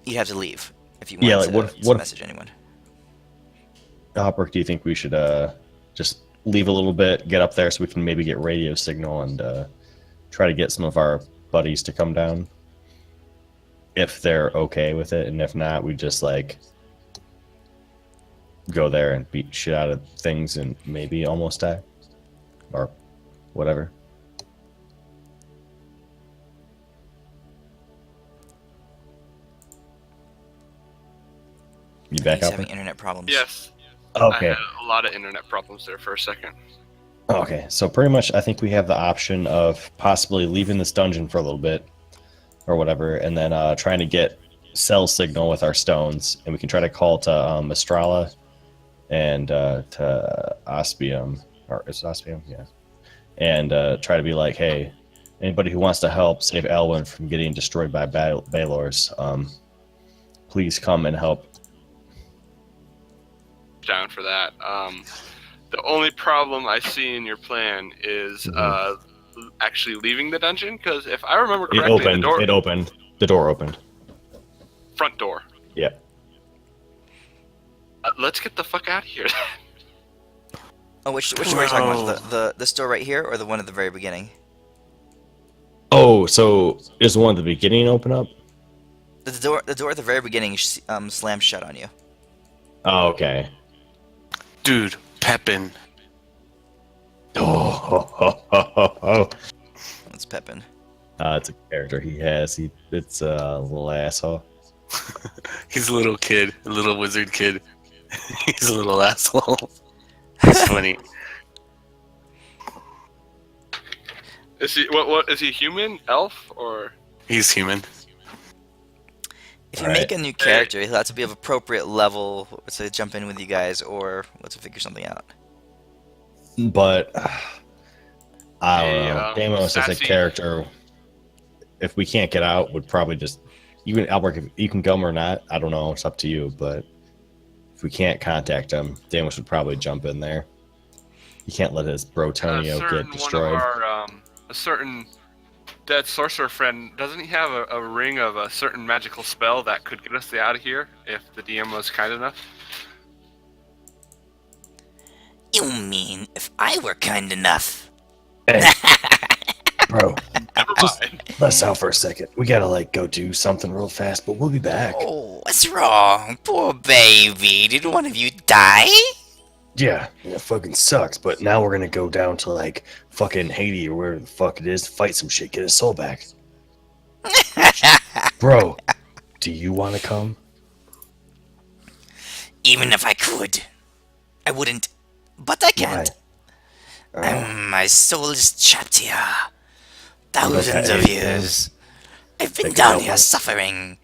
[SPEAKER 1] You'd have to leave if you wanted
[SPEAKER 3] Yeah, like,
[SPEAKER 1] to
[SPEAKER 3] what-
[SPEAKER 1] message anyone.
[SPEAKER 3] Hopper, do you think we should just leave a little bit, get up there so we can maybe get radio signal and try to get some of our buddies to come down? If they're okay with it, and if not, we just like go there and beat shit out of things and maybe almost die. Or whatever. You back
[SPEAKER 1] He's
[SPEAKER 3] up?
[SPEAKER 1] having internet problems.
[SPEAKER 8] Yes.
[SPEAKER 3] Okay.
[SPEAKER 8] I had a lot of internet problems there for a second.
[SPEAKER 3] Okay, so pretty much I think we have the option of possibly leaving this dungeon for a little bit or whatever, and then trying to get cell signal with our stones, and we can try to call to Mastrala and to Ospium, or is it Ospium? Yeah. And try to be like, hey, anybody who wants to help save Elwin from getting destroyed by Balors, please come and help.
[SPEAKER 8] Down for that. The only problem I see in your plan is actually leaving the dungeon, because if I remember
[SPEAKER 3] It
[SPEAKER 8] correctly,
[SPEAKER 3] opened. The door opened.
[SPEAKER 8] front door.
[SPEAKER 3] Yeah.
[SPEAKER 8] Let's get the fuck out of here.
[SPEAKER 1] Oh, which door are you talking about? This door right here, or the one at the very beginning?
[SPEAKER 3] Oh, so is the one at the beginning open up?
[SPEAKER 1] The door at the very beginning slams shut on you.
[SPEAKER 3] Oh, okay.
[SPEAKER 4] Dude, Pepin.
[SPEAKER 3] Oh.
[SPEAKER 1] What's Pepin?
[SPEAKER 3] It's a character he has. It's a little asshole.
[SPEAKER 4] He's a little kid, a little wizard kid. He's a little asshole. He's funny.
[SPEAKER 8] Is he what is he, human, elf, or
[SPEAKER 4] He's human.
[SPEAKER 1] If you
[SPEAKER 3] Alright.
[SPEAKER 1] make a new character, he'll have to be of appropriate level to jump in with you guys, or to figure something out.
[SPEAKER 3] But I don't
[SPEAKER 8] Hey,
[SPEAKER 3] know. Deimos as a
[SPEAKER 8] Sassy.
[SPEAKER 3] character, if we can't get out, would probably just even Albert. If you can come or not, I don't know. It's up to you. But if we can't contact him, Deimos would probably jump in there. You can't let his Brotonio get
[SPEAKER 8] one of
[SPEAKER 3] destroyed.
[SPEAKER 8] our a certain dead sorcerer friend, doesn't he have a ring of a certain magical spell that could get us out of here if the DM was kind enough?
[SPEAKER 7] You mean if I were kind enough?
[SPEAKER 5] Hey, bro,
[SPEAKER 8] Never
[SPEAKER 5] Just-
[SPEAKER 8] mind.
[SPEAKER 5] let's out for a second. We gotta like go do something real fast, but we'll be back.
[SPEAKER 7] Oh, what's wrong? Poor baby. Did one of you die?
[SPEAKER 5] Yeah, it fucking sucks. But now we're gonna go down to like fucking Haiti or wherever the fuck it is, fight some shit, get his soul back. Bro, do you want to come?
[SPEAKER 7] Even if I could, I wouldn't. But I can't.
[SPEAKER 5] Why?
[SPEAKER 7] My soul is trapped here. Thousands
[SPEAKER 5] Okay.
[SPEAKER 7] of years. I've been
[SPEAKER 5] Think
[SPEAKER 7] down
[SPEAKER 5] about
[SPEAKER 7] here
[SPEAKER 5] what?
[SPEAKER 7] suffering,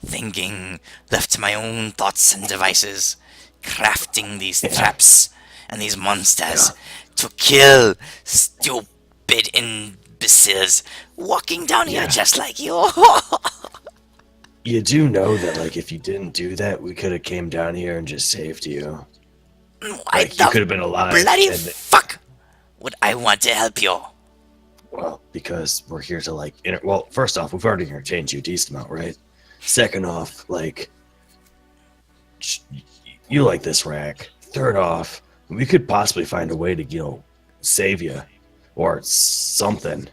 [SPEAKER 7] thinking, left to my own thoughts and devices, crafting these traps and these monsters to kill stupid imbeciles walking down here
[SPEAKER 5] Yeah.
[SPEAKER 7] just like you.
[SPEAKER 5] You do know that, like, if you didn't do that, we could have came down here and just saved you.
[SPEAKER 7] Why
[SPEAKER 5] Like, you
[SPEAKER 7] the
[SPEAKER 5] could have been alive.
[SPEAKER 7] bloody
[SPEAKER 5] and,
[SPEAKER 7] fuck would I want to help you?
[SPEAKER 5] well, because we're here to, like, well, first off, we've already entertained you a decent amount, right? Second off, like, you like this rack. Third off, we could possibly find a way to, save you. Or something.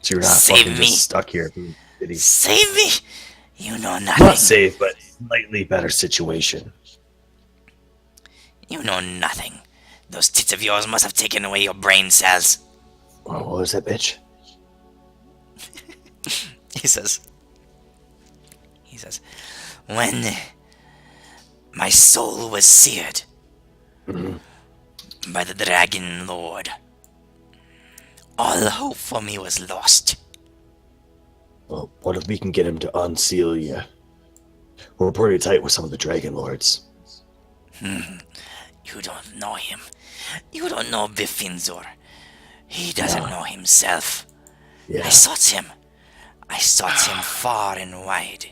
[SPEAKER 5] So you're not
[SPEAKER 7] Save
[SPEAKER 5] fucking
[SPEAKER 7] me?
[SPEAKER 5] just stuck here. It's
[SPEAKER 7] Save me? You know nothing.
[SPEAKER 5] not safe, but slightly better situation.
[SPEAKER 7] You know nothing. Those tits of yours must have taken away your brain cells.
[SPEAKER 5] Oh, what was that, bitch?
[SPEAKER 7] He says, when my soul was seared by the Dragon Lord, all hope for me was lost.
[SPEAKER 5] Well, what if we can get him to unseal you? We're pretty tight with some of the Dragon Lords.
[SPEAKER 7] You don't know him. You don't know Bifinzor. He doesn't know himself.
[SPEAKER 5] Yeah.
[SPEAKER 7] I sought him far and wide.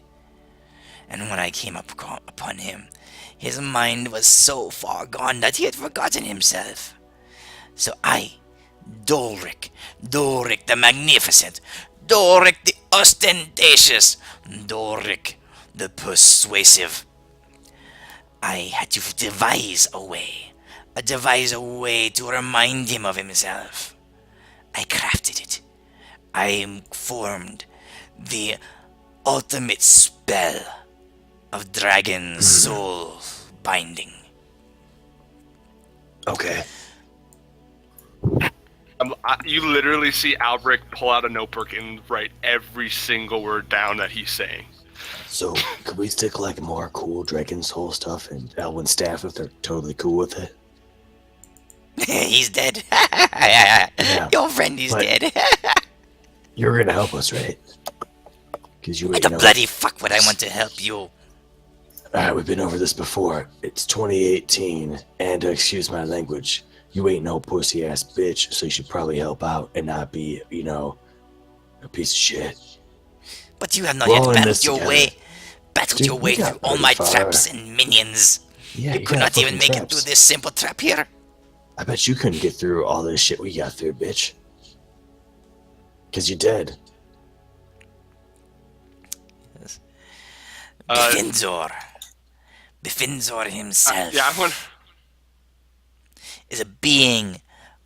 [SPEAKER 7] And when I came upon him, his mind was so far gone that he had forgotten himself. So I, Dolric the Magnificent, Dolric the Ostentatious, Dolric the Persuasive, I had to devise a way to remind him of himself. I crafted it. I formed the ultimate spell of dragon soul binding.
[SPEAKER 5] Okay.
[SPEAKER 8] You literally see Albrecht pull out a notebook and write every single word down that he's saying.
[SPEAKER 5] So, could we stick, like, more cool Dragon Soul stuff in Elwyn's staff if they're totally cool with it?
[SPEAKER 7] He's dead.
[SPEAKER 5] Yeah,
[SPEAKER 7] Your friend is
[SPEAKER 5] but-
[SPEAKER 7] dead.
[SPEAKER 5] You're gonna help us, right? Because you
[SPEAKER 7] Why
[SPEAKER 5] ain't
[SPEAKER 7] the
[SPEAKER 5] know.
[SPEAKER 7] bloody fuck would I want to help you?
[SPEAKER 5] Alright, we've been over this before. It's 2018, and excuse my language, you ain't no pussy ass bitch, so you should probably help out and not be, a piece of shit.
[SPEAKER 7] But you have not
[SPEAKER 5] We're
[SPEAKER 7] yet
[SPEAKER 5] all in
[SPEAKER 7] battled
[SPEAKER 5] this
[SPEAKER 7] your
[SPEAKER 5] together.
[SPEAKER 7] way.
[SPEAKER 5] Dude,
[SPEAKER 7] Your
[SPEAKER 5] we
[SPEAKER 7] way
[SPEAKER 5] got
[SPEAKER 7] through all
[SPEAKER 5] pretty
[SPEAKER 7] my
[SPEAKER 5] far.
[SPEAKER 7] traps and minions.
[SPEAKER 5] Yeah,
[SPEAKER 7] You could not even make it through this simple trap here.
[SPEAKER 5] I bet you couldn't get through all this shit we got through, bitch. Because you're dead.
[SPEAKER 7] Bifinzor himself
[SPEAKER 8] Yeah, I want.
[SPEAKER 7] is a being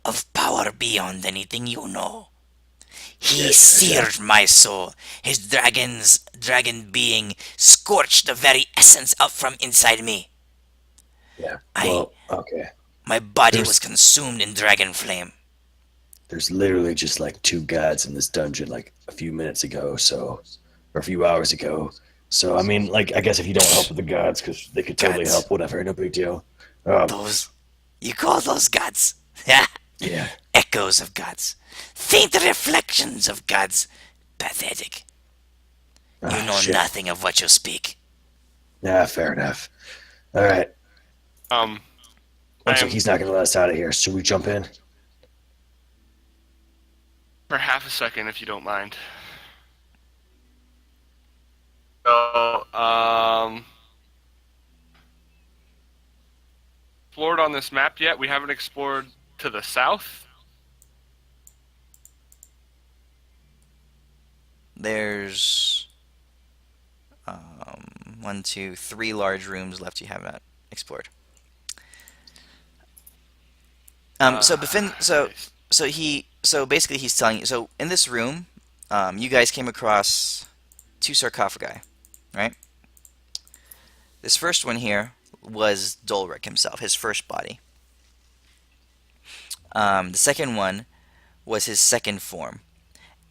[SPEAKER 7] of power beyond anything you know. He
[SPEAKER 5] Yes,
[SPEAKER 7] seared my soul. His dragon being scorched the very essence out from inside me.
[SPEAKER 5] Yeah.
[SPEAKER 7] I-
[SPEAKER 5] Well, okay.
[SPEAKER 7] My body
[SPEAKER 5] There's-
[SPEAKER 7] was consumed in dragon flame.
[SPEAKER 5] There's literally just like two gods in this dungeon like a few minutes ago, or a few hours ago. So, I mean, like, I guess if you don't help with the gods, because they could totally
[SPEAKER 7] Gods.
[SPEAKER 5] help, whatever, no big deal.
[SPEAKER 7] You call those gods?
[SPEAKER 5] Yeah.
[SPEAKER 7] Echoes of gods. Faint reflections of gods. Pathetic. You know
[SPEAKER 5] Shit.
[SPEAKER 7] nothing of what you speak.
[SPEAKER 5] Yeah, fair enough. All right.
[SPEAKER 8] Um,
[SPEAKER 5] Looks
[SPEAKER 8] I
[SPEAKER 5] like
[SPEAKER 8] am-
[SPEAKER 5] he's not going to let us out of here. Should we jump in?
[SPEAKER 8] for half a second, if you don't mind. So, explored on this map yet? We haven't explored to the south.
[SPEAKER 1] There's 1, 2, 3 large rooms left you have not explored. So basically he's telling you. So in this room, you guys came across 2 sarcophagi, right? This first one here was Dolric himself, his first body. The second one was his second form.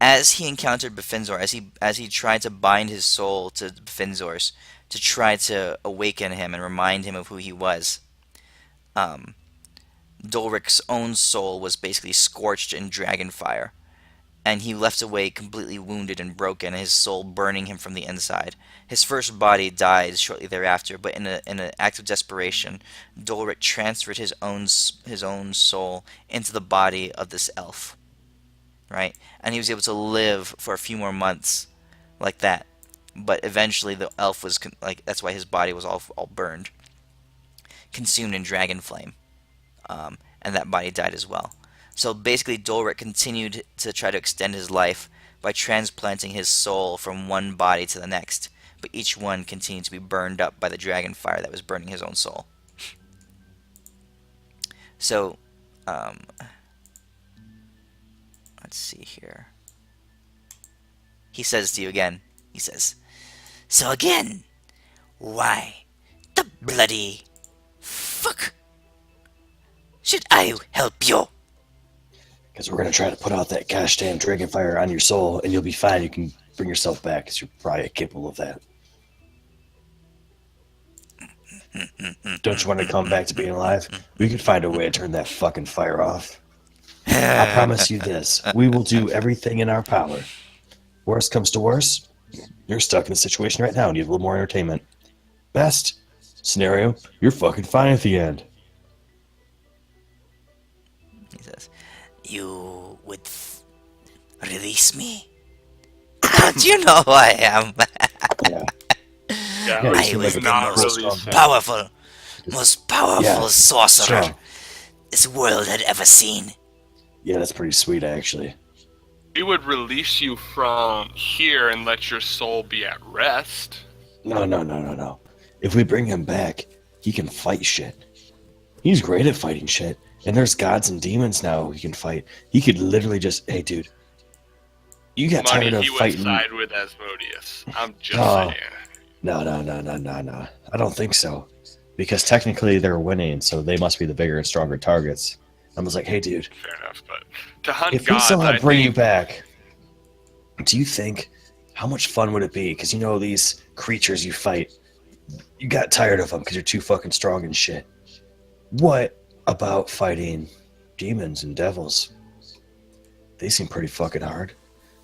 [SPEAKER 1] As he encountered Bifinzor, as he tried to bind his soul to Bifinzor's to try to awaken him and remind him of who he was, Dolric's own soul was basically scorched in dragon fire, and he left away completely wounded and broken, his soul burning him from the inside. His first body died shortly thereafter, but in an act of desperation, Dolric transferred his own soul into the body of this elf, right? And he was able to live for a few more months like that. But eventually, the elf was that's why his body was all burned, consumed in dragon flame, and that body died as well. So basically, Dolric continued to try to extend his life by transplanting his soul from one body to the next, but each one continued to be burned up by the dragon fire that was burning his own soul. So, let's see here. He says to you again, he says,
[SPEAKER 7] So again, why the bloody fuck should I help you?
[SPEAKER 5] Because we're gonna try to put out that gosh damn dragon fire on your soul, and you'll be fine. You can bring yourself back, because you're probably capable of that. Don't you want to come back to being alive? We could find a way to turn that fucking fire off. I promise you this. We will do everything in our power. Worst comes to worst, you're stuck in a situation right now and you have a little more entertainment. Best scenario, you're fucking fine at the end.
[SPEAKER 1] he says,
[SPEAKER 7] You would release me? Don't you know who I am?
[SPEAKER 5] Yeah.
[SPEAKER 6] Yeah,
[SPEAKER 5] Yeah, you
[SPEAKER 7] I
[SPEAKER 5] seem
[SPEAKER 7] was
[SPEAKER 5] like
[SPEAKER 7] the
[SPEAKER 5] a
[SPEAKER 6] not
[SPEAKER 7] most
[SPEAKER 6] really sad.
[SPEAKER 7] powerful
[SPEAKER 5] Yeah,
[SPEAKER 7] sorcerer
[SPEAKER 5] sure.
[SPEAKER 7] this world had ever seen.
[SPEAKER 5] Yeah, that's pretty sweet, actually.
[SPEAKER 8] We would release you from here and let your soul be at rest.
[SPEAKER 5] No. If we bring him back, he can fight shit. He's great at fighting shit. And there's gods and demons now he can fight. He could literally just, hey, dude, you got
[SPEAKER 8] Money,
[SPEAKER 5] tired of
[SPEAKER 8] he would
[SPEAKER 5] fighting.
[SPEAKER 8] side with Asmodeus. I'm just
[SPEAKER 5] Oh.
[SPEAKER 8] saying.
[SPEAKER 5] No. I don't think so. Because technically they're winning, so they must be the bigger and stronger targets. I was like, hey, dude,
[SPEAKER 8] Fair enough, but to hunt
[SPEAKER 5] if we
[SPEAKER 8] gods,
[SPEAKER 5] somehow
[SPEAKER 8] I
[SPEAKER 5] bring you
[SPEAKER 8] think
[SPEAKER 5] back, do you think, how much fun would it be? Because you know these creatures you fight, you got tired of them because you're too fucking strong and shit. What about fighting demons and devils? They seem pretty fucking hard.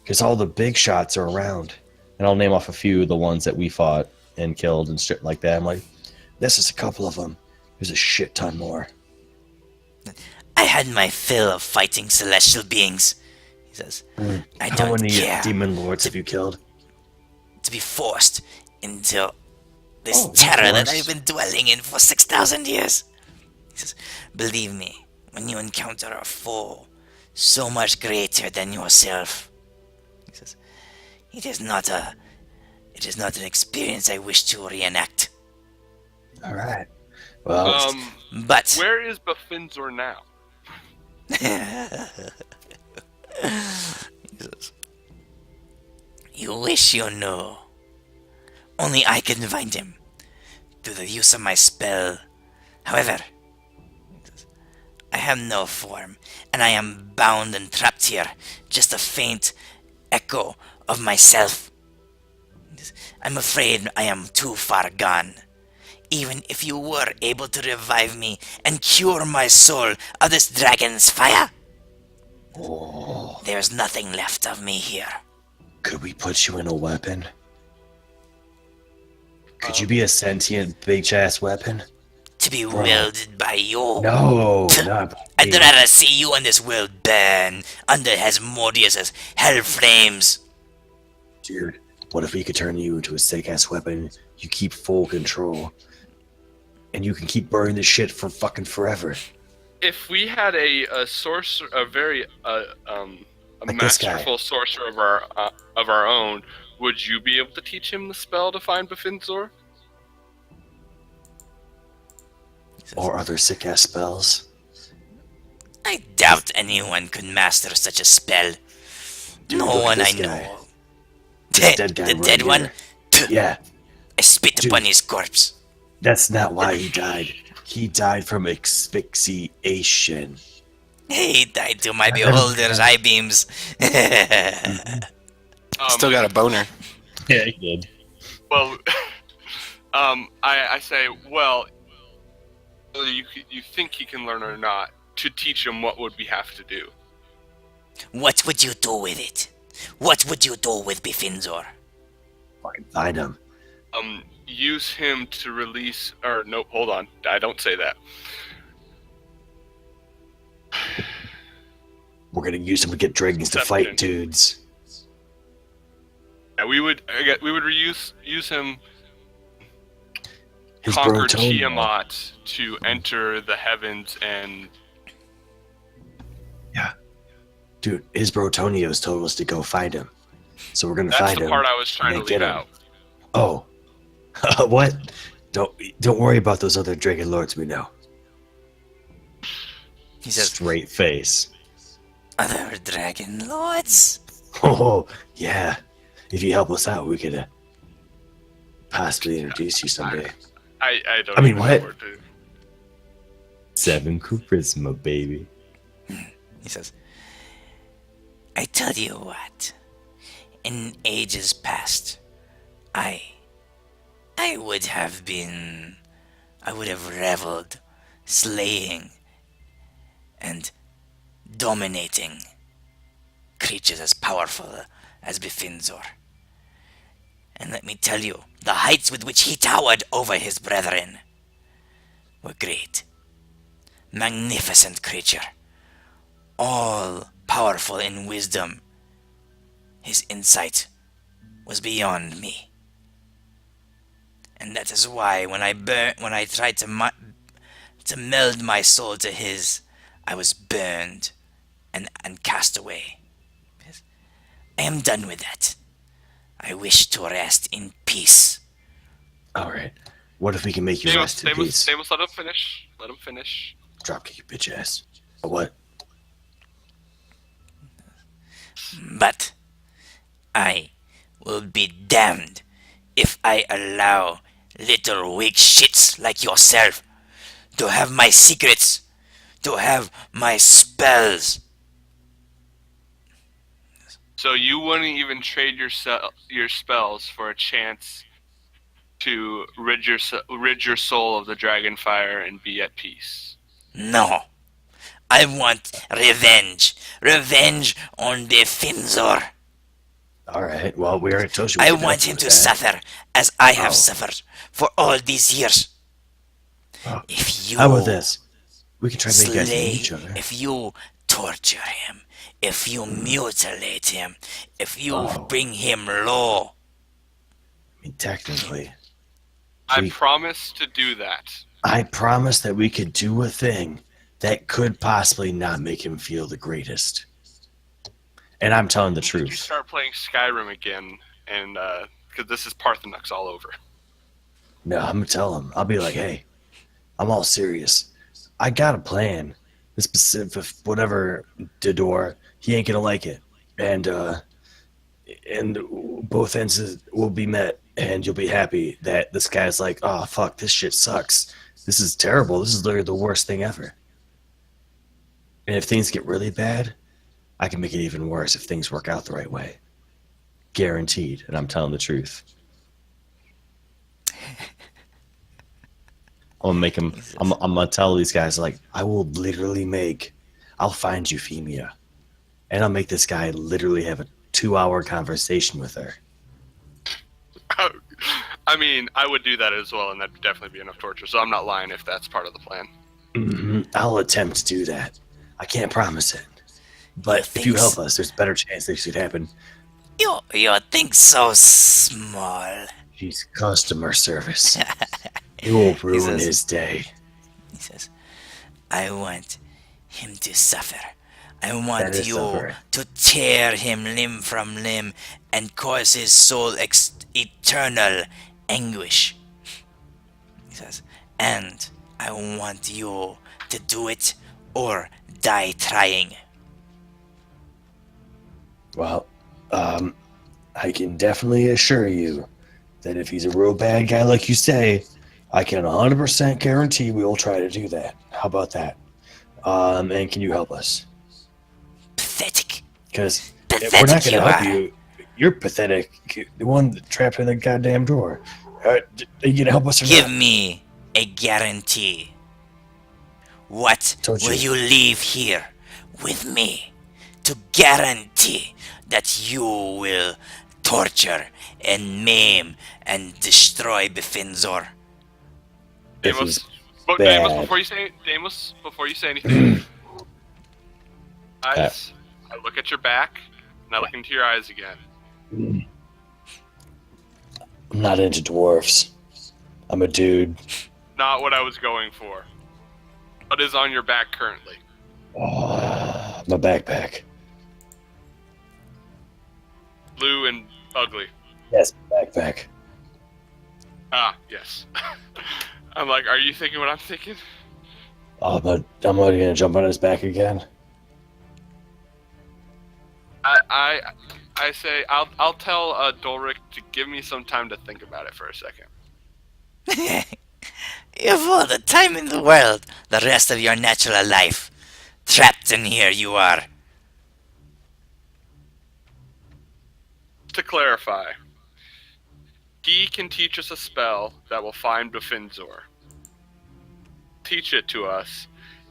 [SPEAKER 5] Because all the big shots are around.
[SPEAKER 3] And I'll name off a few of the ones that we fought and killed and shit like that. I'm like,
[SPEAKER 5] This is a couple of them. There's a shit ton more.
[SPEAKER 7] I had my fill of fighting celestial beings, he says. I
[SPEAKER 5] How
[SPEAKER 7] don't
[SPEAKER 5] many
[SPEAKER 7] care
[SPEAKER 5] demon lords have you killed?
[SPEAKER 7] to be forced into this
[SPEAKER 5] Oh, of
[SPEAKER 7] terror that
[SPEAKER 5] course.
[SPEAKER 7] I've been dwelling in for 6,000 years. He says, believe me, when you encounter a foe so much greater than yourself, he says, it is not an experience I wish to reenact.
[SPEAKER 5] All right. Well,
[SPEAKER 7] But
[SPEAKER 8] where is Bafinzor now?
[SPEAKER 7] you wish you knew. Only I can find him through the use of my spell. However, I have no form, and I am bound and trapped here, just a faint echo of myself. I'm afraid I am too far gone. Even if you were able to revive me and cure my soul of this dragon's fire, there's nothing left of me here.
[SPEAKER 5] could we put you in a weapon? Could you be a sentient bitch-ass weapon?
[SPEAKER 7] To be wielded by you.
[SPEAKER 5] No, not
[SPEAKER 7] I'd
[SPEAKER 5] me.
[SPEAKER 7] rather see you and this world burn under Asmodeus' hell flames.
[SPEAKER 5] Dude, what if we could turn you into a sick-ass weapon? You keep full control. And you can keep burning this shit for fucking forever.
[SPEAKER 8] If we had a sorcerer, a very
[SPEAKER 5] Like this guy.
[SPEAKER 8] masterful sorcerer of our own, would you be able to teach him the spell to find Bafinzor?
[SPEAKER 5] Or other sick-ass spells.
[SPEAKER 7] I doubt anyone could master such a spell.
[SPEAKER 5] Dude,
[SPEAKER 7] No
[SPEAKER 5] look at
[SPEAKER 7] one I
[SPEAKER 5] this
[SPEAKER 7] know.
[SPEAKER 5] guy. This dead guy
[SPEAKER 7] the
[SPEAKER 5] right
[SPEAKER 7] dead
[SPEAKER 5] here.
[SPEAKER 7] one?
[SPEAKER 5] Yeah,
[SPEAKER 7] I spit
[SPEAKER 5] Dude.
[SPEAKER 7] upon his corpse.
[SPEAKER 5] that's not why he died. He died from asphyxiation.
[SPEAKER 7] He died to my beholder's eye beams.
[SPEAKER 4] Still got a boner.
[SPEAKER 3] yeah, he did.
[SPEAKER 8] Well, I say, well, whether you think he can learn or not, to teach him, what would we have to do?
[SPEAKER 7] What would you do with it? What would you do with Bifinzor?
[SPEAKER 5] Fucking find him.
[SPEAKER 8] Use him to release. Or nope, hold on. I don't say that.
[SPEAKER 5] We're gonna use him to get dragons to fight dudes.
[SPEAKER 8] Yeah, we would use him.
[SPEAKER 5] His
[SPEAKER 8] Conquer
[SPEAKER 5] bro Tony.
[SPEAKER 8] Tiamat to enter the heavens and.
[SPEAKER 5] Dude, his bro Tonio's told us to go find him. So we're gonna
[SPEAKER 8] That's
[SPEAKER 5] find
[SPEAKER 8] the
[SPEAKER 5] him.
[SPEAKER 8] part I was trying to
[SPEAKER 5] and get
[SPEAKER 8] leave
[SPEAKER 5] him.
[SPEAKER 8] out.
[SPEAKER 5] Oh. What? Don't worry about those other dragon lords we know.
[SPEAKER 1] He says,
[SPEAKER 3] Straight face.
[SPEAKER 7] Other dragon lords?
[SPEAKER 5] Oh, yeah. If you help us out, we could possibly introduce you someday.
[SPEAKER 8] I don't.
[SPEAKER 5] I mean,
[SPEAKER 8] even
[SPEAKER 5] what?
[SPEAKER 8] know where to-
[SPEAKER 3] 7 charisma, baby.
[SPEAKER 1] he says,
[SPEAKER 7] I tell you what. In ages past, I would have reveled, slaying and dominating creatures as powerful as Bifinzor. And let me tell you, the heights with which he towered over his brethren were great. Magnificent creature, all powerful in wisdom. His insight was beyond me. And that is why when I tried to meld my soul to his, I was burned and cast away. I am done with that. I wish to rest in peace.
[SPEAKER 5] Alright. What if we can make you rest in peace?
[SPEAKER 8] Stamos, let him finish. Let him finish.
[SPEAKER 5] Dropkick you bitch ass. What?
[SPEAKER 7] But I will be damned if I allow little weak shits like yourself to have my secrets, to have my spells.
[SPEAKER 8] So you wouldn't even trade your spells for a chance to rid your soul of the dragon fire and be at peace.
[SPEAKER 7] No. I want revenge. Revenge on the Finzor.
[SPEAKER 5] Alright, well, we already told you.
[SPEAKER 7] I
[SPEAKER 5] what
[SPEAKER 7] want
[SPEAKER 5] do
[SPEAKER 7] him
[SPEAKER 5] with
[SPEAKER 7] to
[SPEAKER 5] that.
[SPEAKER 7] suffer as I have
[SPEAKER 5] Oh.
[SPEAKER 7] suffered for all these years.
[SPEAKER 5] Oh.
[SPEAKER 7] If you
[SPEAKER 5] How about this? We can try to make you guys
[SPEAKER 7] slay,
[SPEAKER 5] meet each other.
[SPEAKER 7] if you torture him, if you mutilate him, if you
[SPEAKER 5] Oh.
[SPEAKER 7] bring him low,
[SPEAKER 5] I mean, technically,
[SPEAKER 8] I
[SPEAKER 5] We-
[SPEAKER 8] promise to do that.
[SPEAKER 5] I promise that we could do a thing that could possibly not make him feel the greatest. And I'm telling the
[SPEAKER 8] When did you
[SPEAKER 5] truth.
[SPEAKER 8] start playing Skyrim again? And because this is Parthenux all over.
[SPEAKER 5] No, I'm gonna tell him. I'll be like, hey, I'm all serious. I got a plan. The specific whatever Detour, he ain't gonna like it. And both ends will be met, and you'll be happy that this guy's like, oh fuck, this shit sucks. This is terrible. This is literally the worst thing ever. And if things get really bad, I can make it even worse if things work out the right way. Guaranteed.
[SPEAKER 3] And I'm telling the truth. I'm gonna make him. I'm gonna tell these guys like,
[SPEAKER 5] I will literally I'll find Euphemia, and I'll make this guy literally have a 2-hour conversation with her.
[SPEAKER 8] I mean, I would do that as well, and that'd definitely be enough torture. So I'm not lying if that's part of the plan.
[SPEAKER 5] I'll attempt to do that. I can't promise it. But if you help us, there's a better chance this could happen.
[SPEAKER 7] you think so small.
[SPEAKER 5] She's customer service. You will ruin
[SPEAKER 1] says-
[SPEAKER 5] his day.
[SPEAKER 7] He says, I want him to suffer. I
[SPEAKER 5] That
[SPEAKER 7] want
[SPEAKER 5] is
[SPEAKER 7] you
[SPEAKER 5] suffering.
[SPEAKER 7] to tear him limb from limb and cause his soul eternal anguish. He says, and I want you to do it or die trying.
[SPEAKER 5] Well, I can definitely assure you that if he's a real bad guy like you say, I can 100% guarantee we will try to do that. How about that? And can you help us?
[SPEAKER 7] Pathetic.
[SPEAKER 5] Because
[SPEAKER 7] Pathetic
[SPEAKER 5] we're not going
[SPEAKER 7] you
[SPEAKER 5] to help
[SPEAKER 7] are.
[SPEAKER 5] you. You're pathetic. The one that trapped in the goddamn drawer. Are you going to help us or
[SPEAKER 7] Give
[SPEAKER 5] not?
[SPEAKER 7] me a guarantee. What
[SPEAKER 5] Told
[SPEAKER 7] will
[SPEAKER 5] you.
[SPEAKER 7] you leave here with me to guarantee that you will torture and maim and destroy Befinzor.
[SPEAKER 3] If
[SPEAKER 8] Deimos,
[SPEAKER 3] he's
[SPEAKER 8] but
[SPEAKER 3] bad.
[SPEAKER 8] Deimos, before you say anything, eyes. I look at your back, and I look into your eyes again.
[SPEAKER 5] I'm not into dwarfs. I'm a dude.
[SPEAKER 8] Not what I was going for. What is on your back currently?
[SPEAKER 5] My backpack.
[SPEAKER 8] Blue and ugly.
[SPEAKER 5] Yes, backpack.
[SPEAKER 8] Ah, yes. I'm like, are you thinking what I'm thinking?
[SPEAKER 5] Oh, but I'm already gonna jump on his back again.
[SPEAKER 8] I say I'll tell Dolric to give me some time to think about it for a second.
[SPEAKER 7] You've all the time in the world, the rest of your natural life. Trapped in here you are.
[SPEAKER 8] To clarify, he can teach us a spell that will find Befinzor. Teach it to us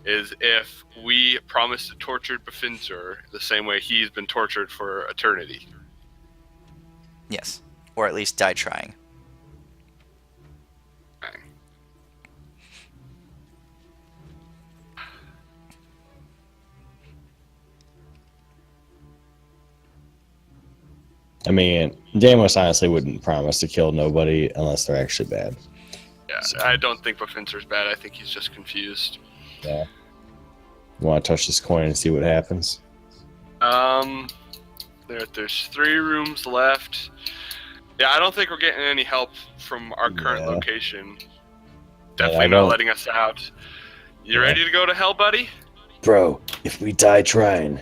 [SPEAKER 8] is if we promise to torture Befinzor the same way he's been tortured for eternity.
[SPEAKER 1] Yes. Or at least die trying.
[SPEAKER 3] I mean, Deimos honestly wouldn't promise to kill nobody unless they're actually bad.
[SPEAKER 8] Yeah, I don't think Befinzor's bad. I think he's just confused.
[SPEAKER 3] Yeah. You want to touch this coin and see what happens?
[SPEAKER 8] There's 3 rooms left. Yeah, I don't think we're getting any help from our current
[SPEAKER 3] Yeah.
[SPEAKER 8] location.
[SPEAKER 3] I
[SPEAKER 8] Definitely
[SPEAKER 3] don't-
[SPEAKER 8] not letting us out. You
[SPEAKER 3] Yeah.
[SPEAKER 8] ready to go to hell, buddy?
[SPEAKER 5] Bro, if we die trying,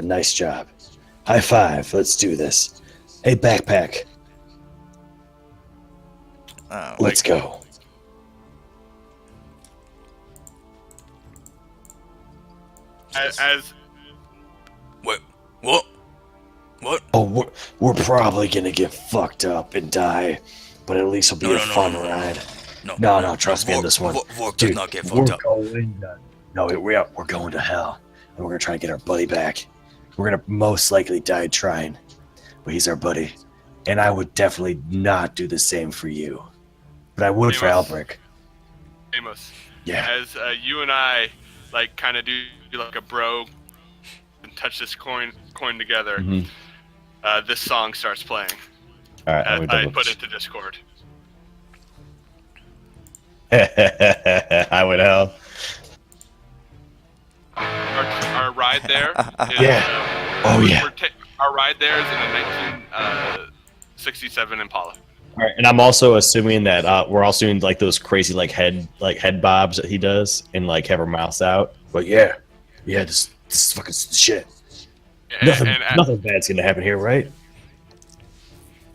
[SPEAKER 5] nice job. High five. Let's do this. Hey, backpack.
[SPEAKER 1] Oh,
[SPEAKER 5] Let's go.
[SPEAKER 8] As
[SPEAKER 7] What? What?
[SPEAKER 5] Oh, we're probably gonna get fucked up and die, but at least it'll be a fun ride. No, trust me on this one.
[SPEAKER 7] Vork does
[SPEAKER 5] Dude,
[SPEAKER 7] not get
[SPEAKER 5] we're
[SPEAKER 7] fucked up.
[SPEAKER 5] going to, no, we're going to hell, and we're gonna try to get our buddy back. We're gonna most likely die trying, but he's our buddy, and I would definitely not do the same for you, but I would for
[SPEAKER 8] Amos.
[SPEAKER 5] Albrecht.
[SPEAKER 8] Amos,
[SPEAKER 5] Yeah.
[SPEAKER 8] as you and I like kind of do like a bro and touch this coin together,
[SPEAKER 3] Mhm.
[SPEAKER 8] this song starts playing.
[SPEAKER 3] All right, let me
[SPEAKER 8] I
[SPEAKER 3] double
[SPEAKER 8] put it to Discord.
[SPEAKER 3] I would help.
[SPEAKER 8] Our ride there is,
[SPEAKER 5] Yeah. Oh, yeah.
[SPEAKER 8] Our ride there is in a 1967 Impala.
[SPEAKER 3] All right, and I'm also assuming that we're also doing like those crazy head bobs that he does and like have her mouth out.
[SPEAKER 5] But yeah, this is fucking shit. Nothing bad's gonna happen here, right?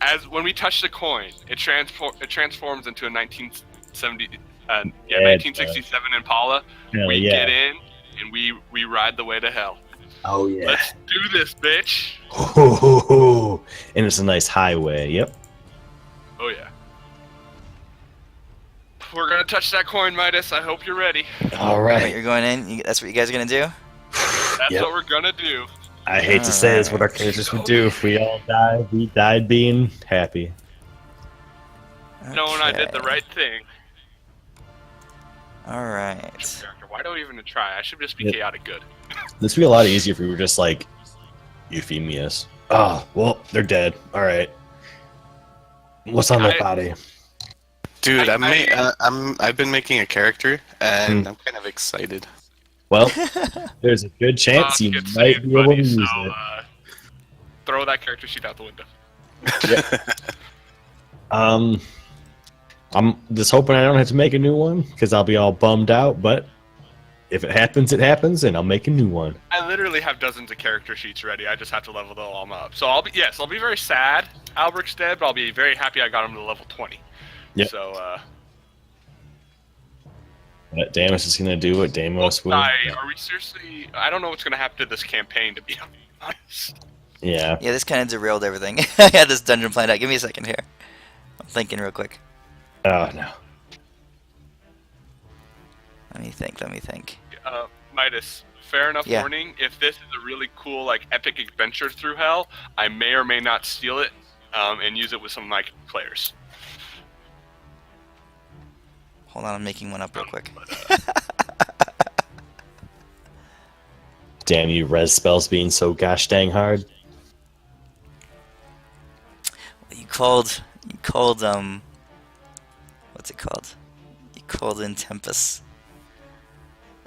[SPEAKER 8] As when we touch the coin, it transforms into a 1967 Impala.
[SPEAKER 3] Hell
[SPEAKER 8] We
[SPEAKER 3] yeah.
[SPEAKER 8] get in and we ride the way to hell.
[SPEAKER 5] Oh yeah.
[SPEAKER 8] Let's do this, bitch.
[SPEAKER 3] And it's a nice highway. Yep.
[SPEAKER 8] Oh yeah. We're gonna touch that coin, Midas. I hope you're ready.
[SPEAKER 5] All
[SPEAKER 1] Wait,
[SPEAKER 5] right.
[SPEAKER 1] you're going in? That's what you guys are going to do?
[SPEAKER 8] That's
[SPEAKER 5] Yep.
[SPEAKER 8] what we're gonna do.
[SPEAKER 3] I hate to say this, what our characters would do if we all died. We died being happy.
[SPEAKER 8] Knowing I did the
[SPEAKER 1] Okay.
[SPEAKER 8] right thing.
[SPEAKER 1] Alright.
[SPEAKER 8] Character, why do we even try? I should just be
[SPEAKER 3] Yep.
[SPEAKER 8] chaotic good.
[SPEAKER 3] This would be a lot easier if we were just like Euphemius. Oh, well, they're dead. All right. What's on their body?
[SPEAKER 4] Dude,
[SPEAKER 8] I-
[SPEAKER 4] I've been making a character, and I'm kind of excited.
[SPEAKER 3] Well, there's a good chance you
[SPEAKER 8] Get
[SPEAKER 3] might
[SPEAKER 8] saved,
[SPEAKER 3] be able to
[SPEAKER 8] buddy,
[SPEAKER 3] use
[SPEAKER 8] so,
[SPEAKER 3] it.
[SPEAKER 8] throw that character sheet out the window.
[SPEAKER 3] I'm just hoping I don't have to make a new one because I'll be all bummed out. But if it happens, and I'll make a new one.
[SPEAKER 8] I literally have dozens of character sheets ready. I just have to level them all up. So I'll be very sad Albrecht's dead, but I'll be very happy I got him to level 20.
[SPEAKER 3] Yep.
[SPEAKER 8] So
[SPEAKER 3] But Deimos is gonna do what Deimos would.
[SPEAKER 8] are we seriously? I don't know what's gonna happen to this campaign, to be honest.
[SPEAKER 3] Yeah.
[SPEAKER 1] Yeah, this kind of derailed everything. I had this dungeon planned out. Give me a second here. I'm thinking real quick.
[SPEAKER 3] Oh no.
[SPEAKER 1] Let me think.
[SPEAKER 8] Midas, fair enough
[SPEAKER 1] Yeah.
[SPEAKER 8] warning. If this is a really cool, like, epic adventure through hell, I may or may not steal it and use it with some of my players.
[SPEAKER 1] Hold on, I'm making one up real quick.
[SPEAKER 3] Damn you, res spells being so gosh dang hard.
[SPEAKER 1] You called what's it called? You called in Tempest.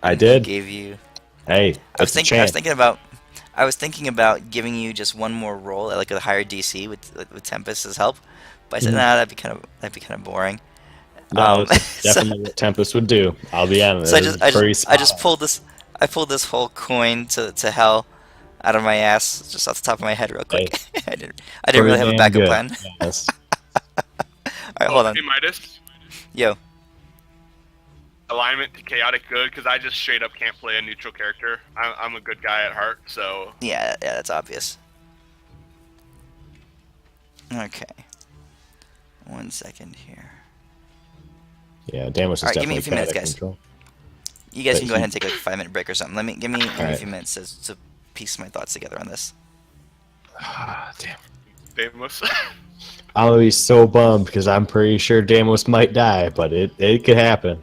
[SPEAKER 3] I
[SPEAKER 1] And he
[SPEAKER 3] did.
[SPEAKER 1] gave you.
[SPEAKER 3] Hey,
[SPEAKER 1] I was
[SPEAKER 3] it's a
[SPEAKER 1] thinking. I was
[SPEAKER 3] chance.
[SPEAKER 1] thinking about. I was thinking about giving you just one more roll at like a higher DC with Tempest's help, but I said,
[SPEAKER 3] Mhm.
[SPEAKER 1] nah, that'd be kind of boring.
[SPEAKER 3] No, it's
[SPEAKER 1] So,
[SPEAKER 3] definitely what Tempest would do. I'll be honest.
[SPEAKER 1] so
[SPEAKER 3] It's pretty
[SPEAKER 1] I
[SPEAKER 3] spot
[SPEAKER 1] just
[SPEAKER 3] on.
[SPEAKER 1] pulled this. I pulled this whole coin to hell out of my ass, just off the top of my head, real
[SPEAKER 3] Hey,
[SPEAKER 1] quick. I didn't really have a
[SPEAKER 3] pretty damn
[SPEAKER 1] backup
[SPEAKER 3] good.
[SPEAKER 1] plan.
[SPEAKER 3] Yes.
[SPEAKER 1] All right, hold on.
[SPEAKER 8] Hey, Midas,
[SPEAKER 1] Yo,
[SPEAKER 8] alignment to chaotic good, because I just straight up can't play a neutral character. I'm a good guy at heart, so
[SPEAKER 1] yeah, that's obvious. Okay, 1 second here.
[SPEAKER 3] Yeah, Damos is
[SPEAKER 1] All right, give me
[SPEAKER 3] definitely
[SPEAKER 1] a few minutes,
[SPEAKER 3] chaotic
[SPEAKER 1] guys.
[SPEAKER 3] control.
[SPEAKER 1] You guys
[SPEAKER 3] But
[SPEAKER 1] can go
[SPEAKER 3] he-
[SPEAKER 1] ahead and take like a 5-minute break or something. Give me a
[SPEAKER 3] Alright.
[SPEAKER 1] few minutes to piece my thoughts together on this.
[SPEAKER 3] Ah, damn.
[SPEAKER 8] Damos.
[SPEAKER 3] I'm gonna be so bummed because I'm pretty sure Damos might die, but it could happen.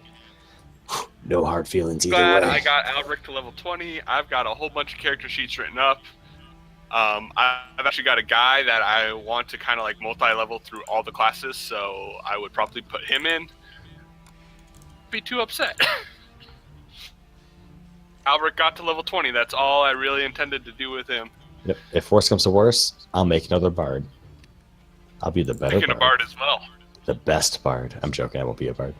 [SPEAKER 5] No hard feelings either
[SPEAKER 8] Glad
[SPEAKER 5] way.
[SPEAKER 8] I got Albric to level 20. I've got a whole bunch of character sheets written up. I've actually got a guy that I want to kind of like multi-level through all the classes, so I would probably put him in. Be too upset. Albric got to level 20. That's all I really intended to do with him.
[SPEAKER 3] Yep. If worse comes to worse, I'll make another bard. I'll be the better
[SPEAKER 8] Picking a
[SPEAKER 3] bard.
[SPEAKER 8] bard as well.
[SPEAKER 3] The best bard. I'm joking. I won't be a bard.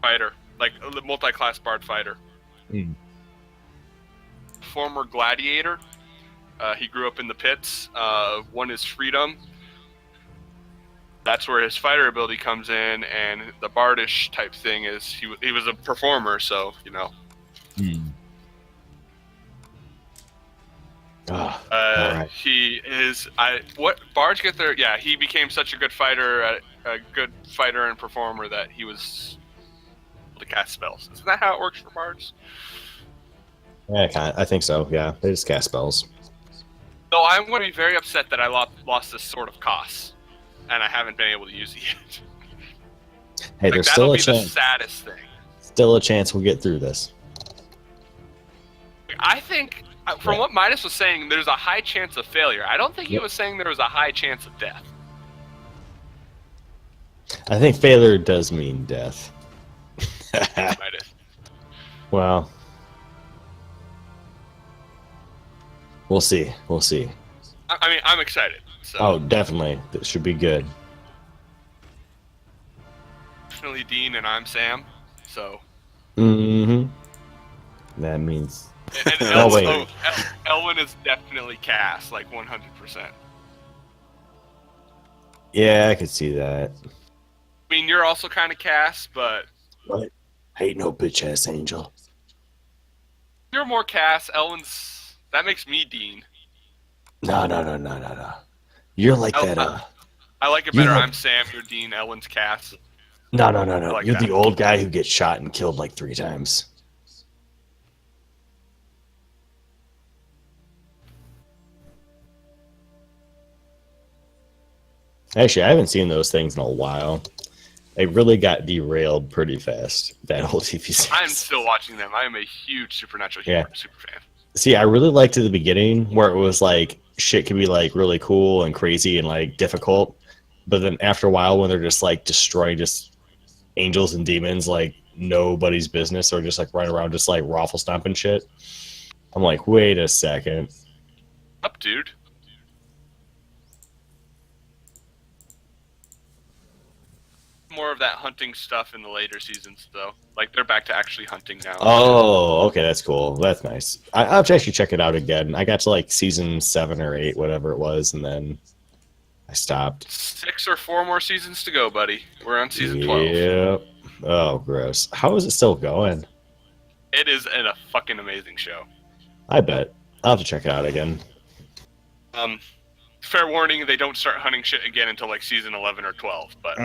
[SPEAKER 8] Fighter, like a multi-class bard fighter.
[SPEAKER 3] Mm.
[SPEAKER 8] Former gladiator. He grew up in the pits. Won his freedom. That's where his fighter ability comes in, and the bardish type thing is he was a performer, so you know.
[SPEAKER 3] Ah, all right.
[SPEAKER 8] He is. What bards get their? Yeah, he became such a good fighter, and performer that he was able to cast spells. Isn't that how it works for bards?
[SPEAKER 3] Yeah, I think so. Yeah, they just cast spells.
[SPEAKER 8] So I'm going to be very upset that I lost this Sword of Kos, and I haven't been able to use it yet.
[SPEAKER 3] Hey,
[SPEAKER 8] Like,
[SPEAKER 3] there's
[SPEAKER 8] that'll
[SPEAKER 3] still a
[SPEAKER 8] be the
[SPEAKER 3] chance.
[SPEAKER 8] saddest thing.
[SPEAKER 3] Still a chance we'll get through this.
[SPEAKER 8] I think, from
[SPEAKER 3] Yeah.
[SPEAKER 8] what Midas was saying, there's a high chance of failure. I don't think he
[SPEAKER 3] Yep.
[SPEAKER 8] was saying there was a high chance of death.
[SPEAKER 3] I think failure does mean death.
[SPEAKER 8] Midas.
[SPEAKER 3] Well, we'll see. We'll see.
[SPEAKER 8] I mean, I'm excited. So
[SPEAKER 3] Oh, definitely. That should be good.
[SPEAKER 8] definitely Dean and I'm Sam. So.
[SPEAKER 3] Mm-hmm. That means...
[SPEAKER 8] And
[SPEAKER 3] Oh, wait.
[SPEAKER 8] Elwin is definitely Cass, like 100%.
[SPEAKER 3] Yeah, I could see that.
[SPEAKER 8] I mean, you're also kind of Cass, but
[SPEAKER 5] What? Hate no bitch ass angel.
[SPEAKER 8] you're more Cass. Elwin's. That makes me Dean.
[SPEAKER 5] No. You're like
[SPEAKER 8] I-
[SPEAKER 5] that.
[SPEAKER 8] I like it
[SPEAKER 5] You
[SPEAKER 8] better.
[SPEAKER 5] have-
[SPEAKER 8] I'm Sam, you're Dean, Elwin's Cass.
[SPEAKER 5] No.
[SPEAKER 8] like
[SPEAKER 5] You're
[SPEAKER 8] that.
[SPEAKER 5] the old guy who gets shot and killed like 3 times.
[SPEAKER 3] Actually, I haven't seen those things in a while. They really got derailed pretty fast, that whole TV series.
[SPEAKER 8] I'm still watching them. I am a huge Supernatural
[SPEAKER 3] Yeah.
[SPEAKER 8] super fan.
[SPEAKER 3] See, I really liked at the beginning where it was like shit could be like really cool and crazy and like difficult, but then after a while when they're just like destroying just angels and demons like nobody's business or just like running around just like raffle stomping shit, I'm like, wait a second.
[SPEAKER 8] Up, dude. More of that hunting stuff in the later seasons, though. Like, they're back to actually hunting now.
[SPEAKER 3] Oh, okay, that's cool. That's nice. I'll actually check it out again. I got to like season 7 or 8, whatever it was, and then I stopped.
[SPEAKER 8] 6 or 4 more seasons to go, buddy. We're on season 12.
[SPEAKER 3] Yep. Oh, gross. How is it still going?
[SPEAKER 8] It is a fucking amazing show.
[SPEAKER 3] I bet. I'll have to check it out again.
[SPEAKER 8] Fair warning, they don't start hunting shit again until like season 11 or 12. But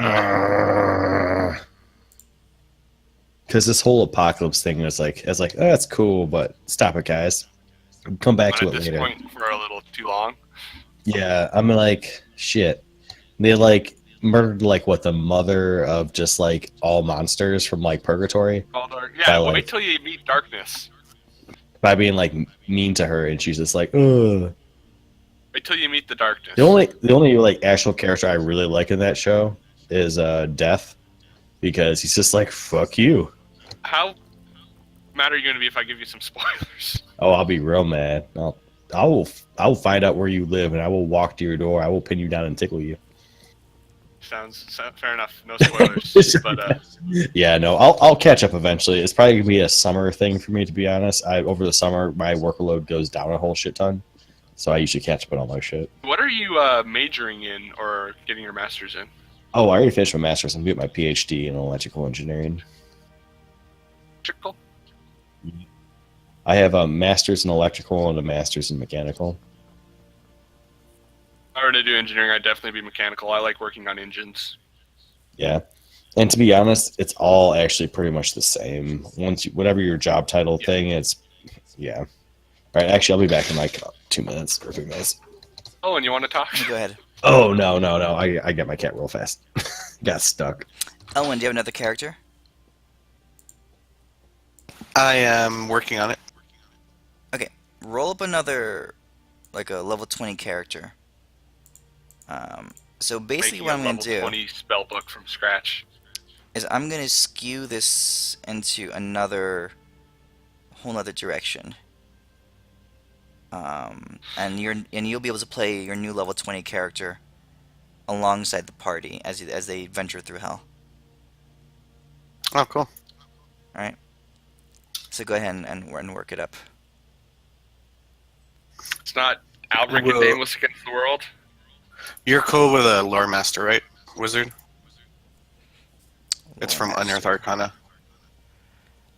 [SPEAKER 3] because this whole apocalypse thing was like, I was like, oh, that's cool, but stop it, guys. Come back
[SPEAKER 8] But
[SPEAKER 3] to
[SPEAKER 8] at
[SPEAKER 3] it
[SPEAKER 8] this
[SPEAKER 3] later.
[SPEAKER 8] point, for a little too long.
[SPEAKER 3] Yeah, I'm like, shit. They like murdered like what the mother of just like all monsters from like purgatory by
[SPEAKER 8] Yeah, wait
[SPEAKER 3] like
[SPEAKER 8] till you meet Darkness.
[SPEAKER 3] by being like mean to her, and she's just like, ugh.
[SPEAKER 8] Wait till you meet the Darkness.
[SPEAKER 3] The only like actual character I really like in that show is Death, because he's just like, fuck you.
[SPEAKER 8] How mad are you going to be if I give you some spoilers?
[SPEAKER 3] Oh, I'll be real mad. I will find out where you live, and I will walk to your door. I will pin you down and tickle you.
[SPEAKER 8] Sounds fair enough. No spoilers. But
[SPEAKER 3] Yeah, no, I'll catch up eventually. It's probably gonna be a summer thing for me, to be honest. Over the summer my workload goes down a whole shit ton, so I usually catch up on all my shit.
[SPEAKER 8] what are you majoring in or getting your master's in?
[SPEAKER 3] Oh, I already finished my master's. I'm getting my PhD in electrical engineering.
[SPEAKER 8] Electrical?
[SPEAKER 3] I have a master's in electrical and a master's in mechanical.
[SPEAKER 8] If I were to do engineering, I'd definitely be mechanical. I like working on engines.
[SPEAKER 3] Yeah, and to be honest, it's all actually pretty much the same. Whatever your job title thing, yeah. All right, actually, I'll be back in like 2 minutes or 3 minutes.
[SPEAKER 8] Oh, and you want to talk?
[SPEAKER 1] Go ahead.
[SPEAKER 3] Oh no. I got my cat real fast. Got stuck.
[SPEAKER 1] Elwin, do you have another character?
[SPEAKER 4] I am working on it.
[SPEAKER 1] Okay, roll up another, like a level 20 character. So basically
[SPEAKER 8] Making
[SPEAKER 1] what
[SPEAKER 8] a
[SPEAKER 1] I'm going
[SPEAKER 8] level
[SPEAKER 1] to do
[SPEAKER 8] 20 spell book from scratch.
[SPEAKER 1] is I'm going to skew this into whole nother direction. And you'll be able to play your new level 20 character alongside the party as they venture through hell.
[SPEAKER 4] Oh, cool.
[SPEAKER 1] All right. So go ahead and work it up.
[SPEAKER 8] It's not Albric and
[SPEAKER 4] Well-
[SPEAKER 8] Nameless against the world.
[SPEAKER 4] You're cool with a lore master, right, wizard? It's from
[SPEAKER 1] Lore
[SPEAKER 4] Unearthed
[SPEAKER 1] Master.
[SPEAKER 4] Arcana.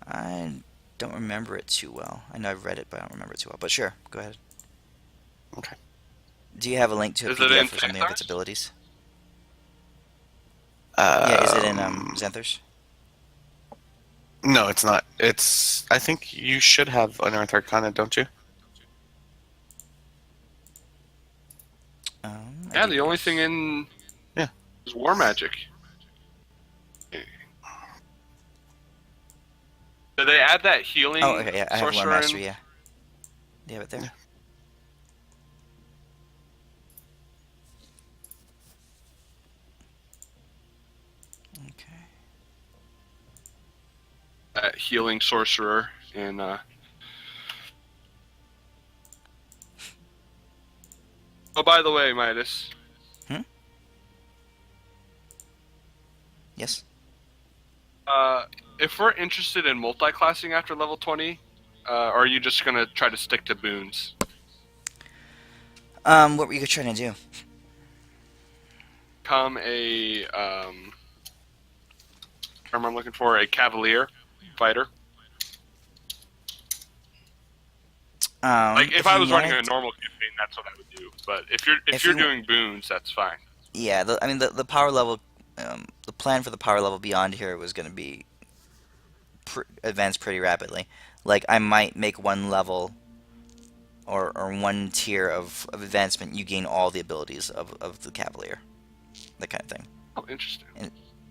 [SPEAKER 1] I don't remember it too well. I know I've read it, but I don't remember it too well. But sure, go ahead.
[SPEAKER 4] Okay.
[SPEAKER 1] Do you have a link to a
[SPEAKER 8] Is it in
[SPEAKER 1] PDF or something of its
[SPEAKER 8] Xanthars?
[SPEAKER 1] abilities? Yeah, is it in Xanthars?
[SPEAKER 4] No, it's not. I think you should have Unearthed Arcana, don't you?
[SPEAKER 1] I
[SPEAKER 8] Yeah,
[SPEAKER 1] do.
[SPEAKER 8] the only thing in
[SPEAKER 4] Yeah.
[SPEAKER 8] is War Magic. Did they add that healing?
[SPEAKER 1] Oh, okay, yeah, I have Lore
[SPEAKER 8] sorcerer
[SPEAKER 1] Master,
[SPEAKER 8] in?
[SPEAKER 1] yeah. Do you have it there?
[SPEAKER 4] Yeah.
[SPEAKER 1] Okay.
[SPEAKER 8] Healing sorcerer in. Oh, by the way, Midas.
[SPEAKER 1] Yes?
[SPEAKER 8] If we're interested in multi-classing after level 20, or are you just gonna try to stick to boons?
[SPEAKER 1] What were you trying to do?
[SPEAKER 8] Become term I'm looking for, a cavalier fighter. Like if I
[SPEAKER 1] you
[SPEAKER 8] was running a
[SPEAKER 1] wanted-
[SPEAKER 8] normal campaign, that's what I would do. But if you're
[SPEAKER 1] If
[SPEAKER 8] you're
[SPEAKER 1] you-
[SPEAKER 8] doing boons, that's fine.
[SPEAKER 1] Yeah, the power level, the plan for the power level beyond here was going to be advance pretty rapidly. Like, I might make one level or one tier of advancement, you gain all the abilities of the Cavalier. That kind of thing.
[SPEAKER 8] Oh, interesting.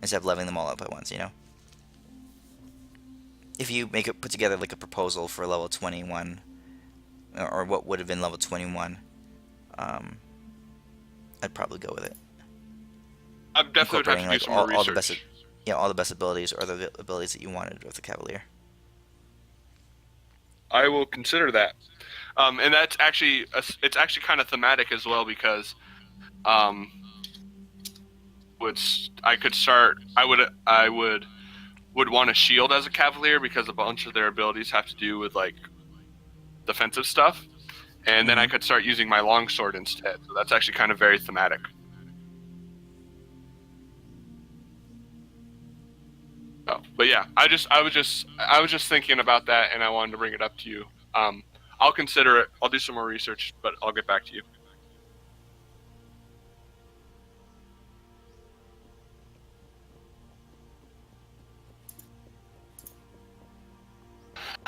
[SPEAKER 1] Instead of leveling them all up at once, you know? If you put together like a proposal for level 21, or what would have been level 21, I'd probably go with it.
[SPEAKER 8] I definitely would have to do
[SPEAKER 1] Incorporating,
[SPEAKER 8] some more
[SPEAKER 1] all the
[SPEAKER 8] research.
[SPEAKER 1] best, all the best abilities or the abilities that you wanted with the Cavalier.
[SPEAKER 8] I will consider that. And that's actually it's actually kind of thematic as well because I would want a shield as a cavalier because a bunch of their abilities have to do with like defensive stuff, and then I could start using my longsword instead. So that's actually kind of very thematic. Oh, but yeah, I was just thinking about that, and I wanted to bring it up to you. I'll consider it. I'll do some more research, but I'll get back to you.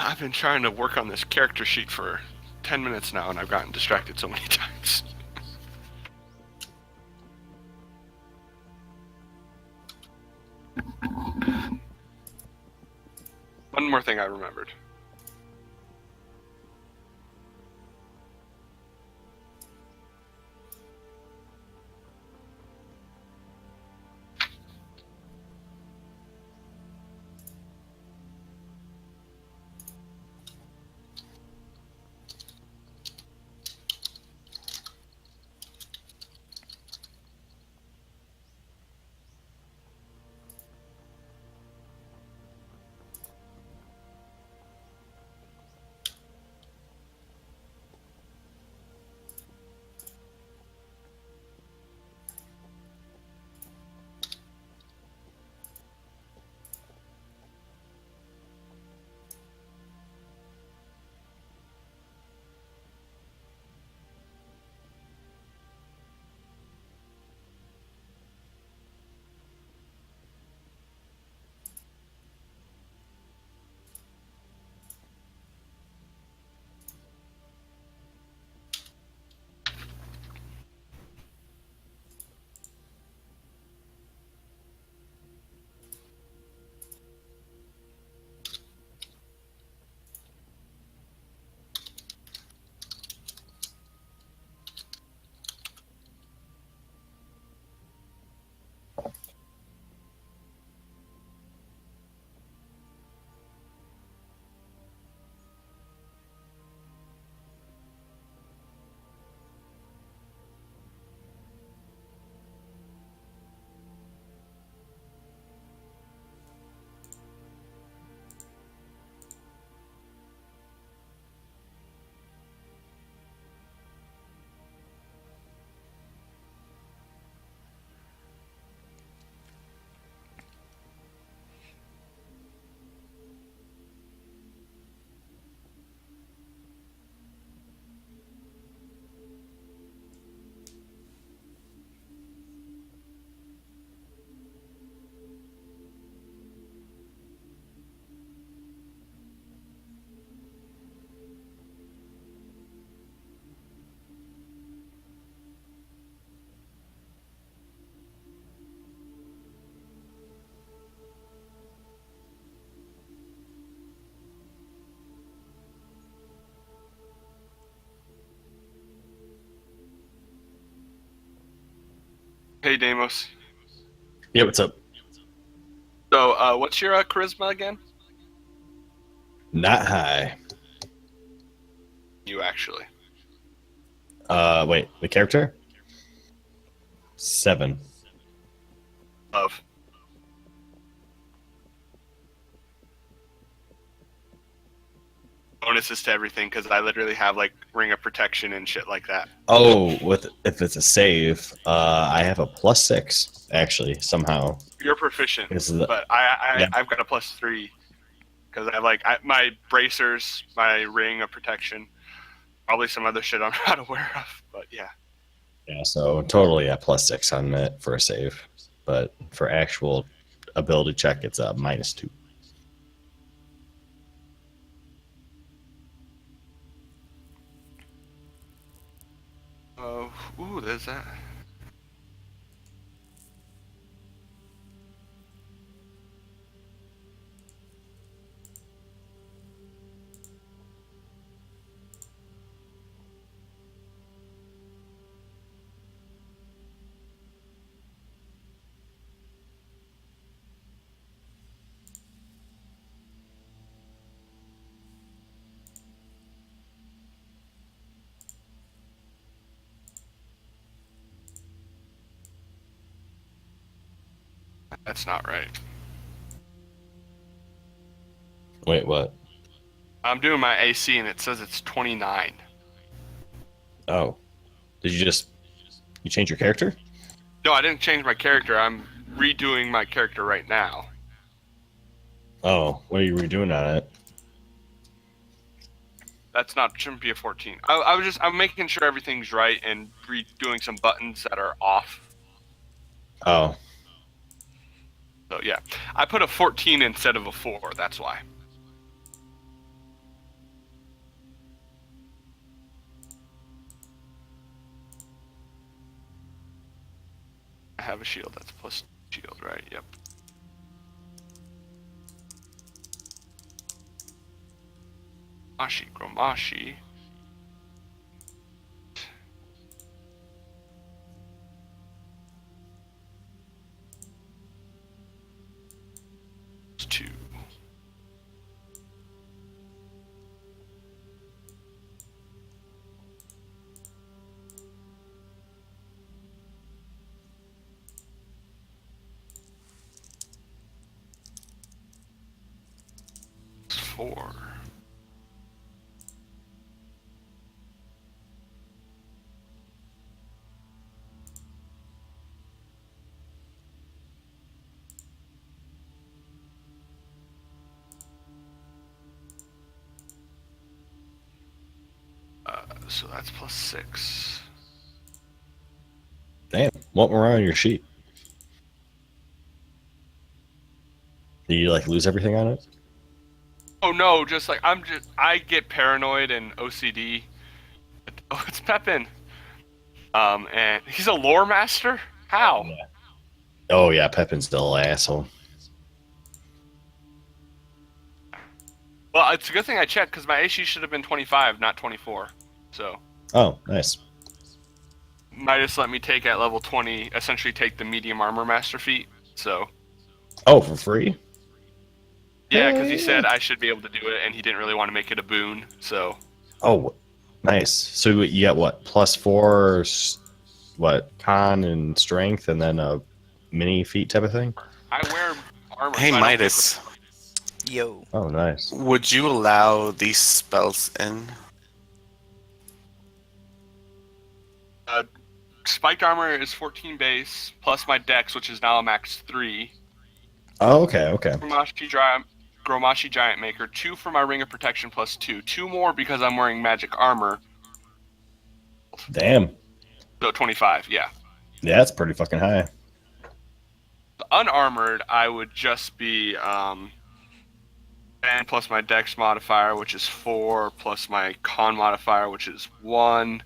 [SPEAKER 8] I've been trying to work on this character sheet for 10 minutes now, and I've gotten distracted so many times. One more thing I remembered. Hey, Deimos.
[SPEAKER 3] Yeah, what's up?
[SPEAKER 8] So, what's your charisma again?
[SPEAKER 3] Not high.
[SPEAKER 8] You actually.
[SPEAKER 3] Wait, the character? 7.
[SPEAKER 8] Of. Bonuses to everything, because I literally have like ring of protection and shit like that.
[SPEAKER 3] Oh, if it's a save, I have a +6 actually somehow.
[SPEAKER 8] You're proficient,
[SPEAKER 3] This is the-
[SPEAKER 8] but
[SPEAKER 3] Yeah.
[SPEAKER 8] I've got a +3 because I have my bracers, my ring of protection, probably some other shit I'm not aware of. But yeah,
[SPEAKER 3] Yeah, so totally a +6 on it for a save, but for actual ability check, it's a -2.
[SPEAKER 8] ooh, there's that. That's not right.
[SPEAKER 3] Wait, what?
[SPEAKER 8] I'm doing my AC and it says it's 29.
[SPEAKER 3] Oh, did you change your character?
[SPEAKER 8] No, I didn't change my character. I'm redoing my character right now.
[SPEAKER 3] Oh, what are you redoing on it?
[SPEAKER 8] That's not shouldn't be a 14. I'm making sure everything's right and redoing some buttons that are off.
[SPEAKER 3] Oh,
[SPEAKER 8] So yeah, I put a 14 instead of a 4. That's why. I have a shield. That's plus shield, right? Yep. Gromashi. It's 2. It's 4. So that's plus 6.
[SPEAKER 3] Damn, what were on your sheet? Did you like lose everything on it?
[SPEAKER 8] Oh no, just like I get paranoid and OCD. Oh, it's Pepin. And he's a lore master? How?
[SPEAKER 3] Yeah. Oh yeah, Pepin's still an asshole.
[SPEAKER 8] Well, it's a good thing I checked because my AC should have been 25, not 24. So
[SPEAKER 3] Oh, nice.
[SPEAKER 8] Midas let me take at level 20, essentially take the medium armor master feat. So
[SPEAKER 3] Oh, for free?
[SPEAKER 8] yeah, because he
[SPEAKER 3] Hey.
[SPEAKER 8] said I should be able to do it, and he didn't really want to make it a boon. So
[SPEAKER 3] Oh, nice. So you get what? +4, what, con and strength, and then a mini feat type of thing?
[SPEAKER 8] I wear armor.
[SPEAKER 4] Hey
[SPEAKER 8] so I don't
[SPEAKER 4] Midas,
[SPEAKER 1] Yo.
[SPEAKER 3] Oh, nice.
[SPEAKER 4] would you allow these spells in?
[SPEAKER 8] Spiked armor is 14 base plus my dex, which is now a max 3.
[SPEAKER 3] Oh, okay.
[SPEAKER 8] Gromashi Giant Maker, 2 for my Ring of Protection plus 2. 2 more because I'm wearing magic armor.
[SPEAKER 3] Damn.
[SPEAKER 8] So 25, yeah.
[SPEAKER 3] Yeah, that's pretty fucking high.
[SPEAKER 8] The unarmored, I would just be 10 plus my dex modifier, which is 4, plus my con modifier, which is 1.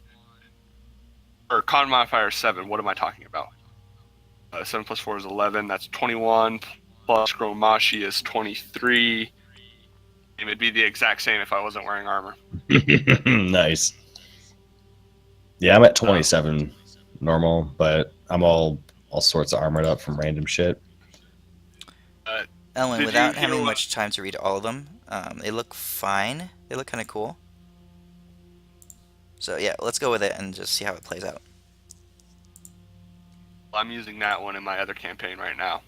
[SPEAKER 8] Or con modifier 7, what am I talking about? 7 plus 4 is 11, that's 21, plus Gromashi is 23. It would be the exact same if I wasn't wearing armor.
[SPEAKER 3] Nice. Yeah, I'm at 27 normal, but I'm all sorts of armored up from random shit.
[SPEAKER 1] Ellen,
[SPEAKER 8] Did
[SPEAKER 1] without
[SPEAKER 8] you
[SPEAKER 1] having
[SPEAKER 8] heal-
[SPEAKER 1] much time to read all of them, they look fine. They look kind of cool. So yeah, let's go with it and just see how it plays out.
[SPEAKER 8] I'm using that one in my other campaign right now.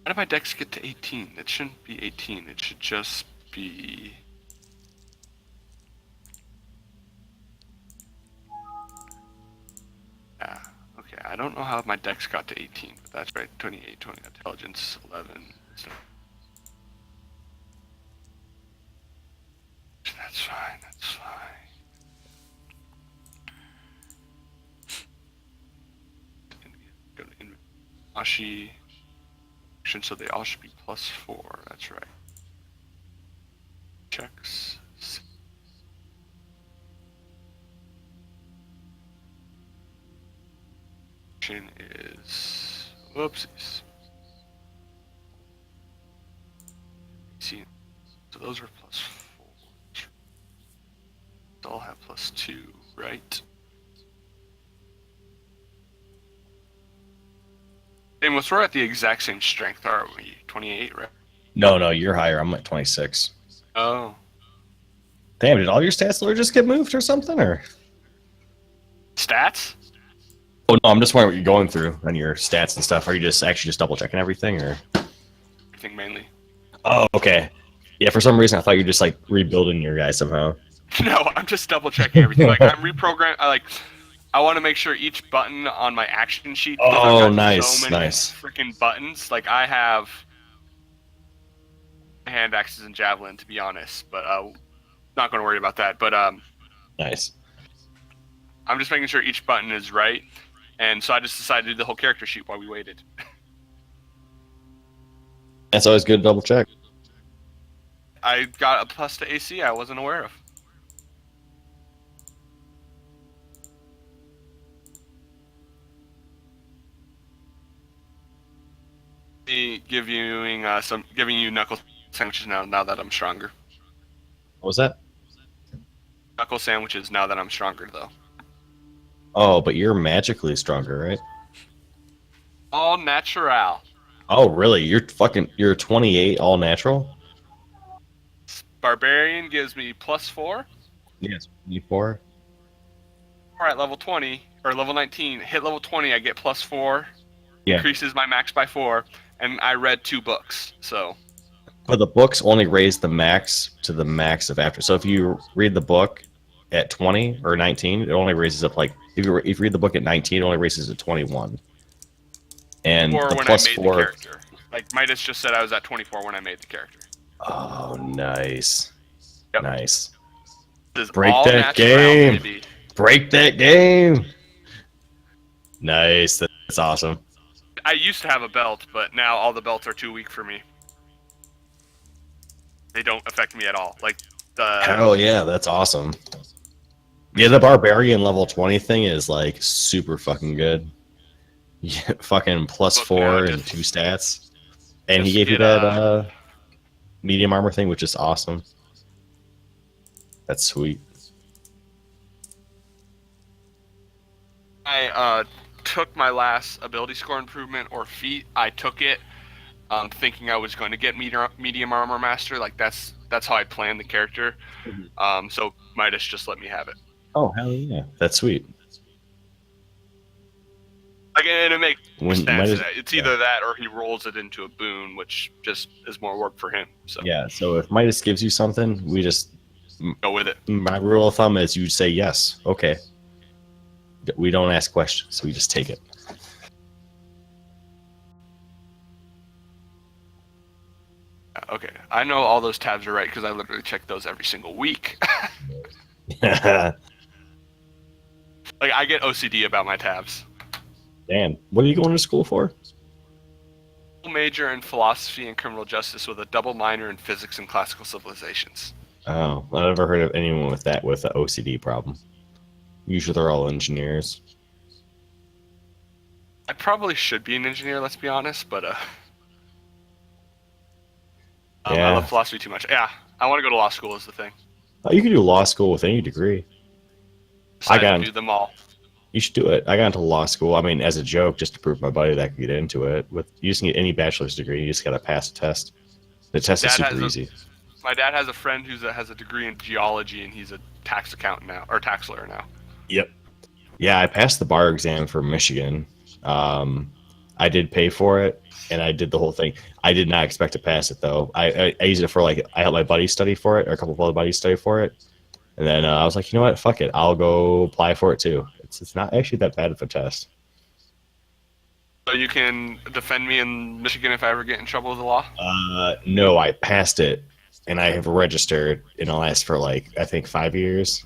[SPEAKER 8] How did my dex get to 18? It shouldn't be 18. It should just be... Yeah, okay. I don't know how my dex got to 18, but that's right. 28, 20, intelligence, 11. So... That's fine, that's fine. Go to Ashi. So they all should be +4. That's right. Checks. Is whoopsies. See, so those are +4. They all have +2, right? Amos, we're at the exact same strength, aren't we? 28, right?
[SPEAKER 3] No, you're higher. I'm at 26.
[SPEAKER 8] Oh.
[SPEAKER 3] Damn, did all your stats literally just get moved or something? Or
[SPEAKER 8] Stats?
[SPEAKER 3] oh no, I'm just wondering what you're going through on your stats and stuff. Are you just actually just double checking everything, or?
[SPEAKER 8] Everything mainly.
[SPEAKER 3] Oh, okay. Yeah, for some reason I thought you were just like rebuilding your guy somehow.
[SPEAKER 8] No, I'm just double checking everything. Like I'm reprogram. I want to make sure each button on my action sheet. Because
[SPEAKER 3] Oh,
[SPEAKER 8] I've got
[SPEAKER 3] nice,
[SPEAKER 8] so many
[SPEAKER 3] nice.
[SPEAKER 8] freaking buttons. Like I have hand axes and javelin, to be honest, but not going to worry about that. But
[SPEAKER 3] Nice.
[SPEAKER 8] I'm just making sure each button is right, and so I just decided to do the whole character sheet while we waited.
[SPEAKER 3] That's always good to double check.
[SPEAKER 8] I got a plus to AC I wasn't aware of. Giving you knuckle sandwiches now that I'm stronger.
[SPEAKER 3] What was that?
[SPEAKER 8] Knuckle sandwiches now that I'm stronger though.
[SPEAKER 3] Oh, but you're magically stronger, right?
[SPEAKER 8] All natural.
[SPEAKER 3] Oh, really? You're 28 all natural?
[SPEAKER 8] Barbarian gives me +4.
[SPEAKER 3] Yes. 24.
[SPEAKER 8] Or at level 20 or level 19, hit level 20, I get +4.
[SPEAKER 3] Yeah.
[SPEAKER 8] Increases my max by 4, and I read 2 books. So.
[SPEAKER 3] But the books only raise the max to the max of after. So if you read the book at 20 or 19, it only raises up like if you read the book at 19, it only raises to 21. And
[SPEAKER 8] Or
[SPEAKER 3] the
[SPEAKER 8] when
[SPEAKER 3] plus
[SPEAKER 8] I made
[SPEAKER 3] 4.
[SPEAKER 8] the character. Like Midas just said, I was at 24 when I made the character.
[SPEAKER 3] Oh, nice.
[SPEAKER 8] Yep.
[SPEAKER 3] Nice.
[SPEAKER 8] This is
[SPEAKER 3] Break
[SPEAKER 8] all
[SPEAKER 3] that
[SPEAKER 8] natural,
[SPEAKER 3] game.
[SPEAKER 8] baby.
[SPEAKER 3] Break that game. Nice. That's awesome.
[SPEAKER 8] I used to have a belt, but now all the belts are too weak for me. They don't affect me at all. Like the
[SPEAKER 3] Hell yeah, that's awesome. Yeah, the barbarian level 20 thing is like super fucking good. Yeah, fucking plus
[SPEAKER 8] Look,
[SPEAKER 3] 4
[SPEAKER 8] now
[SPEAKER 3] and
[SPEAKER 8] just-
[SPEAKER 3] 2 stats. And he
[SPEAKER 8] just
[SPEAKER 3] gave you
[SPEAKER 8] get,
[SPEAKER 3] that medium armor thing, which is awesome. That's sweet.
[SPEAKER 8] I took my last ability score improvement or feat. I took it thinking I was going to get medium armor master. Like that's how I planned the character. So Midas just let me have it.
[SPEAKER 3] Oh, hell yeah. That's sweet.
[SPEAKER 8] Like, and it makes
[SPEAKER 3] When
[SPEAKER 8] sense.
[SPEAKER 3] Midas-
[SPEAKER 8] It's either that or he rolls it into a boon, which just is more work for him. So
[SPEAKER 3] Yeah, so if Midas gives you something, we just...
[SPEAKER 8] go with it.
[SPEAKER 3] My rule of thumb is you say yes. Okay. We don't ask questions. We just take it.
[SPEAKER 8] Okay, I know all those tabs are right because I literally check those every single week.
[SPEAKER 3] Damn.
[SPEAKER 8] Like I get OCD about my tabs.
[SPEAKER 3] What are you going to school for?
[SPEAKER 8] Major in philosophy and criminal justice with a double minor in physics and classical civilizations.
[SPEAKER 3] Oh, I've never heard of anyone with that with an OCD problem. Usually they're all engineers.
[SPEAKER 8] I probably should be an engineer, let's be honest, but I
[SPEAKER 3] Yeah.
[SPEAKER 8] love philosophy too much. Yeah, I want to go to law school is the thing.
[SPEAKER 3] Oh, you can do law school with any degree.
[SPEAKER 8] Decided
[SPEAKER 3] got
[SPEAKER 8] to do them all.
[SPEAKER 3] You should do it. I got into law school. I mean, as a joke, just to prove my buddy that I could get into it. You just need any bachelor's degree. You just got to pass a test. The test is super easy.
[SPEAKER 8] My dad has a friend who has a degree in geology, and he's a tax accountant now, or tax lawyer now.
[SPEAKER 3] Yep. Yeah, I passed the bar exam for Michigan. I did pay for it, and I did the whole thing. I did not expect to pass it, though. I used it for, I helped my buddies study for it, or a couple of other buddies study for it. And then I was like, you know what? Fuck it. I'll go apply for it, too. It's not actually that bad of a test.
[SPEAKER 8] So you can defend me in Michigan if I ever get in trouble with the law?
[SPEAKER 3] No, I passed it, and I have registered in the last for, I think 5 years.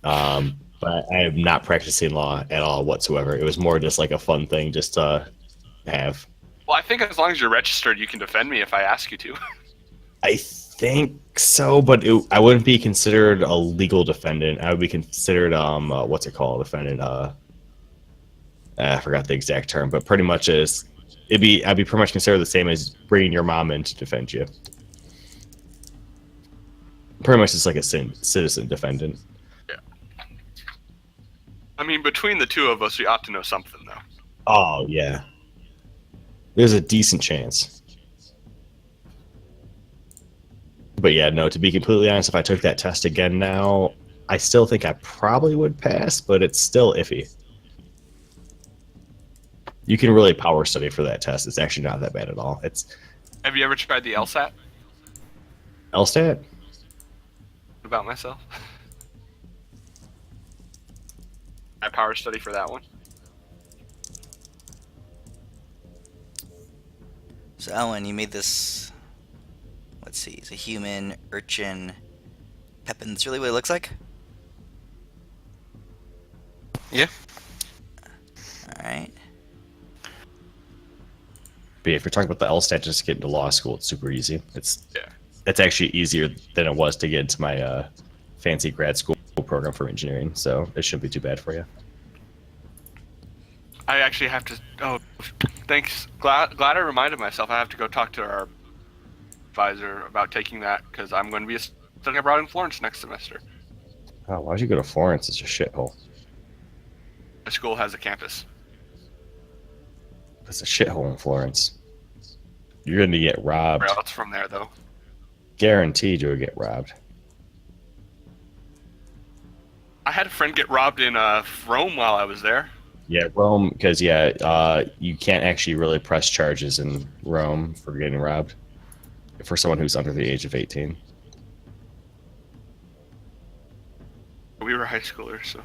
[SPEAKER 3] But I am not practicing law at all whatsoever. It was more just like a fun thing just to have.
[SPEAKER 8] Well, I think as long as you're registered, you can defend me if I ask you to.
[SPEAKER 3] I think so, but I wouldn't be considered a legal defendant. I would be considered what's it called, defendant? I forgot the exact term, but pretty much I'd be pretty much considered the same as bringing your mom in to defend you. Pretty much it's like a citizen defendant.
[SPEAKER 8] Yeah. I mean, between the two of us, we ought to know something, though.
[SPEAKER 3] Oh yeah, there's a decent chance. But yeah, no, to be completely honest, if I took that test again now, I still think I probably would pass, but it's still iffy. You can really power study for that test. It's actually not that bad at all.
[SPEAKER 8] Have you ever tried the LSAT?
[SPEAKER 3] LSTAT?
[SPEAKER 8] What about myself? I power study for that one.
[SPEAKER 1] So, Ellen, you made this. Let's see. It's a human urchin Pepin. That's really what it looks like?
[SPEAKER 4] Yeah.
[SPEAKER 1] Alright.
[SPEAKER 3] But if you're talking about the LSTAT just to get into law school, it's super easy. It's
[SPEAKER 8] Yeah.
[SPEAKER 3] It's actually easier than it was to get into my fancy grad school program for engineering, so it shouldn't be too bad for you.
[SPEAKER 8] I actually have to. Oh, thanks. Glad I reminded myself. I have to go talk to our advisor about taking that because I'm going to be studying abroad in Florence next semester.
[SPEAKER 3] Oh, why'd you go to Florence? It's a shithole.
[SPEAKER 8] The school has a campus.
[SPEAKER 3] It's a shithole in Florence. You're going to get robbed.
[SPEAKER 8] Where else from there though?
[SPEAKER 3] Guaranteed you'll get robbed.
[SPEAKER 8] I had a friend get robbed in Rome while I was there.
[SPEAKER 3] Yeah, Rome, because you can't actually really press charges in Rome for getting robbed for someone who's under the age of 18.
[SPEAKER 8] We were high schoolers, so.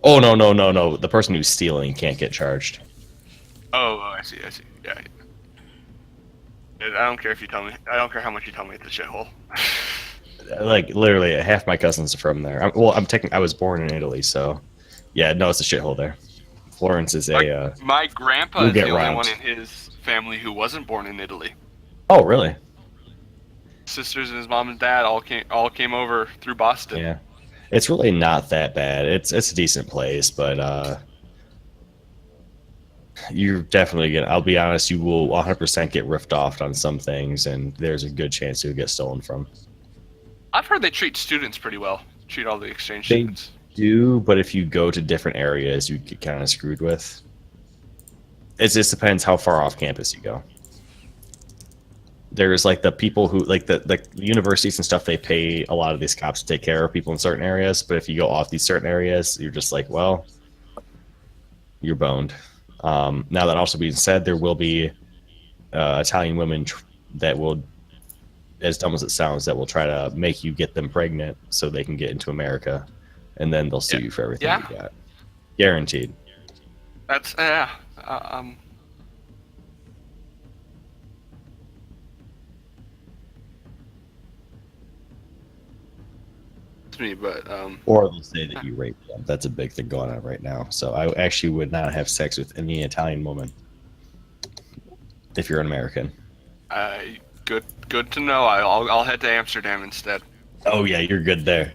[SPEAKER 3] Oh, no. The person who's stealing can't get charged.
[SPEAKER 8] Oh, I see. Yeah. I don't care if you tell me. I don't care how much you tell me it's a shithole.
[SPEAKER 3] Like, literally, half my cousins are from there. I was born in Italy, so yeah, no, it's a shithole there. Florence is
[SPEAKER 8] My grandpa
[SPEAKER 3] you'll
[SPEAKER 8] is the
[SPEAKER 3] get
[SPEAKER 8] only
[SPEAKER 3] robbed.
[SPEAKER 8] one in his family who wasn't born in Italy.
[SPEAKER 3] Oh, really?
[SPEAKER 8] Sisters and his mom and dad all came over through Boston.
[SPEAKER 3] Yeah. It's really not that bad. It's a decent place, but you're definitely gonna. I'll be honest, you will 100% get ripped off on some things, and there's a good chance you'll get stolen from.
[SPEAKER 8] I've heard they treat students pretty well. Treat all the exchange
[SPEAKER 3] They
[SPEAKER 8] students.
[SPEAKER 3] do, but if you go to different areas, you get kind of screwed with. It just depends how far off campus you go. There's like the people who like the universities and stuff. They pay a lot of these cops to take care of people in certain areas, but if you go off these certain areas, you're just like, well, you're boned. Now that also being said, there will be Italian women that will, as dumb as it sounds, that will try to make you get them pregnant so they can get into America, and then they'll sue you for everything you got. Guaranteed.
[SPEAKER 8] That's me, but
[SPEAKER 3] Or they'll say that you raped them. That's a big thing going on right now. So I actually would not have sex with any Italian woman if you're an American.
[SPEAKER 8] good to know. I'll head to Amsterdam instead.
[SPEAKER 3] Oh yeah, you're good there.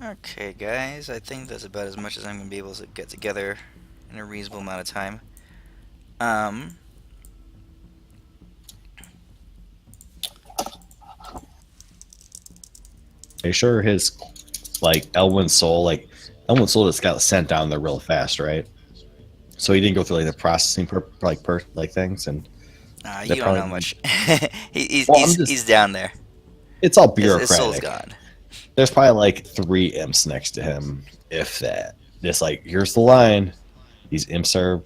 [SPEAKER 1] Okay, guys, I think that's about as much as I'm going to be able to get together in a reasonable amount of time.
[SPEAKER 3] Are you sure his Elwyn's soul just got sent down there real fast, right? So he didn't go through like the processing things, and
[SPEAKER 1] You don't know much. He's
[SPEAKER 3] Well, I'm just-
[SPEAKER 1] he's down there.
[SPEAKER 3] it's all
[SPEAKER 1] His
[SPEAKER 3] bureaucratic.
[SPEAKER 1] soul's gone.
[SPEAKER 3] There's probably like 3 imps next to him, if that. Just like, here's the line. These imps are,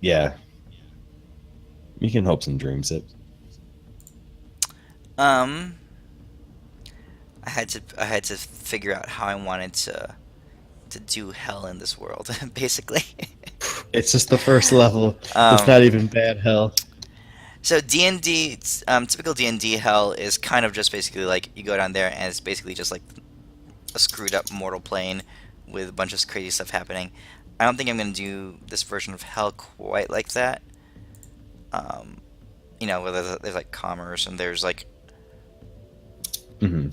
[SPEAKER 3] yeah. You can hopes and dreams it.
[SPEAKER 1] I had to figure out how I wanted to do hell in this world, basically.
[SPEAKER 3] It's just the first level.
[SPEAKER 1] Um,
[SPEAKER 3] It's not even bad hell.
[SPEAKER 1] So D&D, typical D&D hell is kind of just basically like you go down there and it's basically just like a screwed up mortal plane with a bunch of crazy stuff happening. I don't think I'm going to do this version of hell quite like that. Where there's like commerce and there's like,
[SPEAKER 3] Mm-hmm.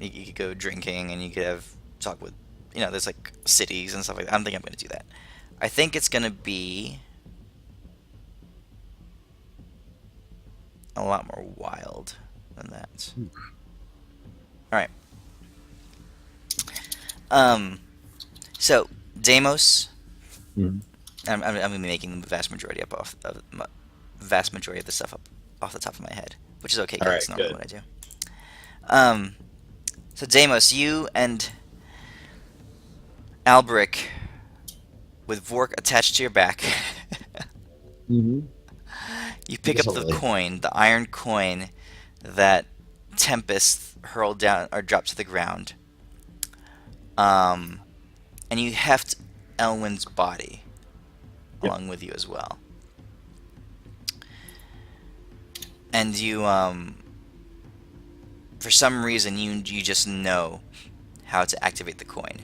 [SPEAKER 1] you could go drinking and you could have talk with, there's like cities and stuff like that. I don't think I'm going to do that. I think it's going to be a lot more wild than that. Alright. So, Deimos,
[SPEAKER 3] Mhm.
[SPEAKER 1] I'm going to be making the vast majority of the stuff up off the top of my head, which is okay because
[SPEAKER 3] Alright,
[SPEAKER 1] it's normally
[SPEAKER 3] good.
[SPEAKER 1] what I do. So Deimos, you and Albric, with Vork attached to your back,
[SPEAKER 3] Mm-hmm.
[SPEAKER 1] you pick up the
[SPEAKER 3] Absolutely.
[SPEAKER 1] coin, the iron coin that Tempest hurled down or dropped to the ground. And you heft Elwyn's body along with you as well. And you, for some reason, you just know how to activate the coin.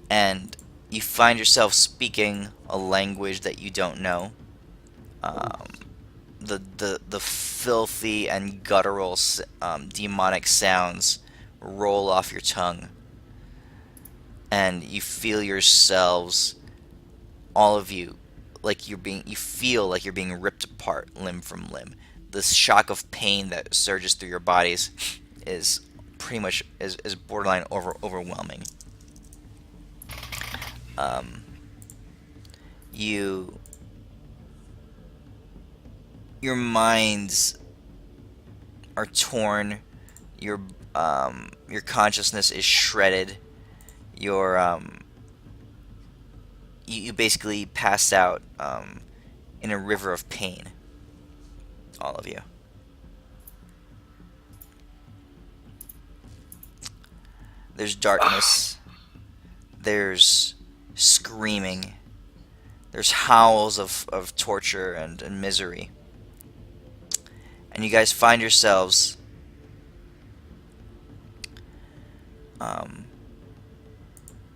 [SPEAKER 1] And You find yourself speaking a language that you don't know. Um, the filthy and guttural demonic sounds roll off your tongue, and you feel yourselves, all of you, you feel like you're being ripped apart limb from limb. This shock of pain that surges through your bodies is pretty much is borderline overwhelming. Um, you your minds are torn. Your consciousness is shredded. Your you basically pass out in a river of pain. All of you. There's darkness. There's screaming. There's howls of torture and misery. And you guys find yourselves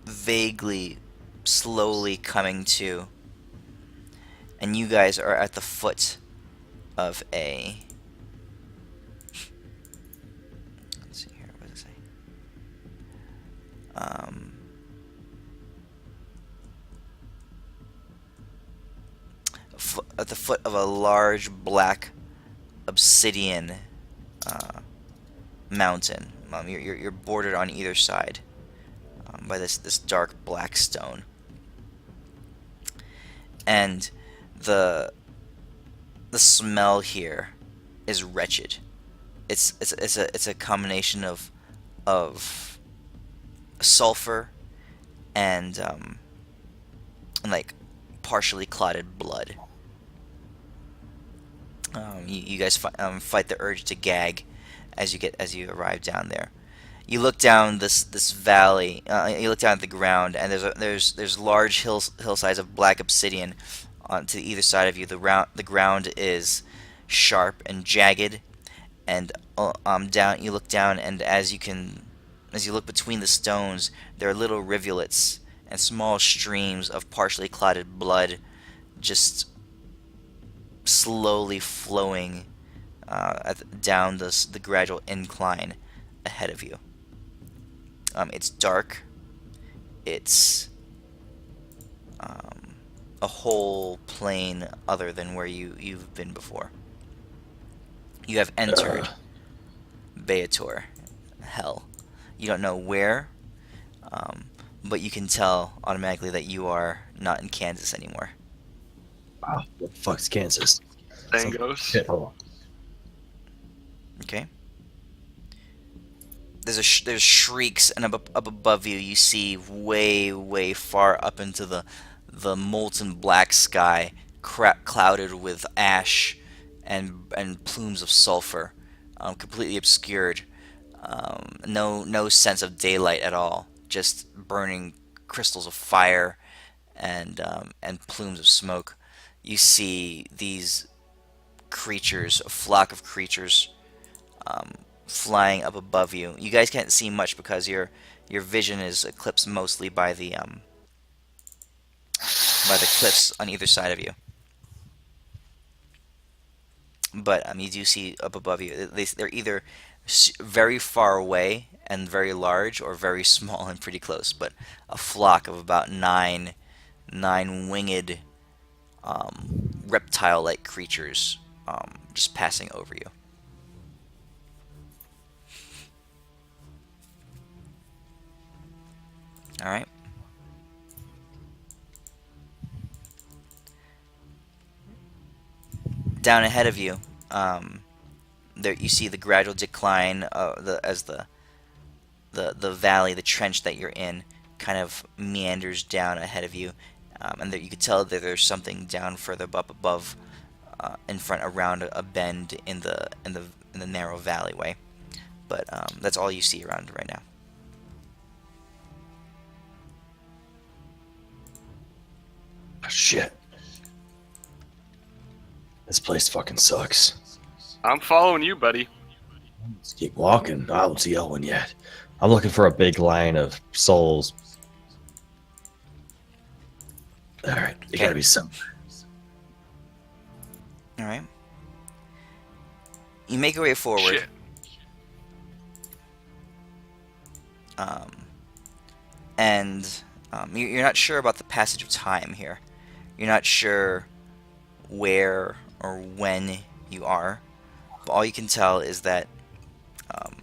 [SPEAKER 1] vaguely, slowly coming to. And you guys are at the foot of a... Let's see here, what does it say? At the foot of a large black obsidian mountain. You're bordered on either side by this dark black stone, and the smell here is wretched. It's a combination of sulfur and like partially clotted blood. You guys fight the urge to gag as you arrive down there. You look down this valley. You look down at the ground, and there's large hillsides of black obsidian on to either side of you. The ground is sharp and jagged, and down you look down, and as you look between the stones, there are little rivulets and small streams of partially clotted blood, just slowly flowing down the gradual incline ahead of you. It's dark. It's a whole plane other than where you've been before. You have entered Detour, hell. You don't know where, but you can tell automatically that you are not in Kansas anymore.
[SPEAKER 5] Wow, what the fuck's Kansas?
[SPEAKER 8] Bangos.
[SPEAKER 5] Shit, hold on.
[SPEAKER 1] Okay. There's shrieks, and up above you, you see way far up into the molten black sky, clouded with ash and plumes of sulfur, completely obscured. No sense of daylight at all. Just burning crystals of fire and plumes of smoke. You see these creatures, a flock of creatures, flying up above you. You guys can't see much because your vision is eclipsed mostly by the cliffs on either side of you. But you do see up above you. They're either very far away and very large, or very small and pretty close. But a flock of about nine winged reptile-like creatures just passing over you. All right. Down ahead of you, there you see the gradual decline as the valley, the trench that you're in, kind of meanders down ahead of you, and you could tell that there's something down further up above, in front, around a bend in the narrow valleyway. But that's all you see around right now.
[SPEAKER 5] Oh, shit. This place fucking sucks.
[SPEAKER 8] I'm following you, buddy.
[SPEAKER 5] Let's keep walking. I don't see Elwin yet. I'm looking for a big line of souls. All right, it
[SPEAKER 1] Okay.
[SPEAKER 5] gotta be some.
[SPEAKER 1] All right. You make your way forward.
[SPEAKER 8] Shit.
[SPEAKER 1] Um, and you're not sure about the passage of time here. You're not sure where or when you are. But all you can tell is that, um,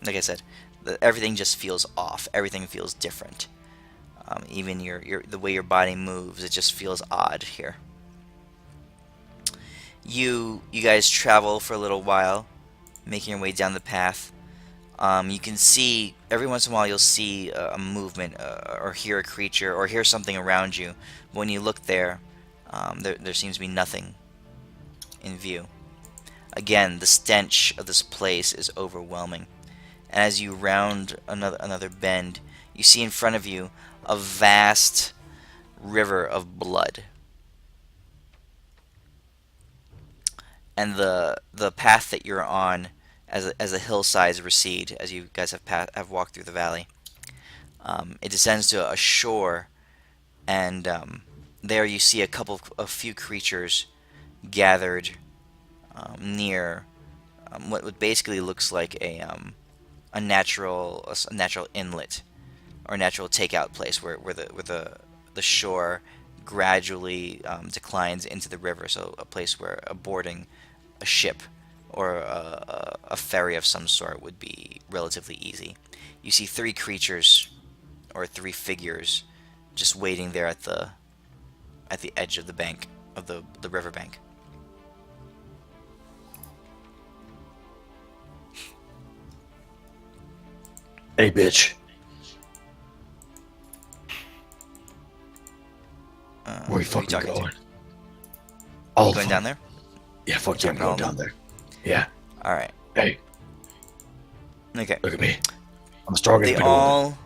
[SPEAKER 1] like I said, everything just feels off. Everything feels different. Even the way your body moves, it just feels odd here. You guys travel for a little while, making your way down the path. You can see, every once in a while you'll see a movement, or hear a creature, or hear something around you. But when you look there, there seems to be nothing in view. Again, the stench of this place is overwhelming. And as you round another bend, you see in front of you a vast river of blood. And the path that you're on, as the hillsides recede, as you guys have walked through the valley, it descends to a shore, and there you see a few creatures gathered near what basically looks like a natural inlet, or natural takeout place, where the shore gradually declines into the river. So a place where boarding a ship or a ferry of some sort would be relatively easy. You see three creatures, or three figures, just waiting there at the edge of the bank of the riverbank.
[SPEAKER 5] Hey, bitch. Where
[SPEAKER 1] Who
[SPEAKER 5] you
[SPEAKER 1] are
[SPEAKER 5] fucking
[SPEAKER 1] talking
[SPEAKER 5] going?
[SPEAKER 1] to?
[SPEAKER 5] All
[SPEAKER 1] You going down there?
[SPEAKER 5] Yeah, fuck yeah, I'm
[SPEAKER 1] Talking all
[SPEAKER 5] going
[SPEAKER 1] of
[SPEAKER 5] down there. Yeah.
[SPEAKER 1] All right.
[SPEAKER 5] Hey,
[SPEAKER 1] Okay.
[SPEAKER 5] look at me. I'm strong
[SPEAKER 1] They
[SPEAKER 5] and big old.
[SPEAKER 1] all.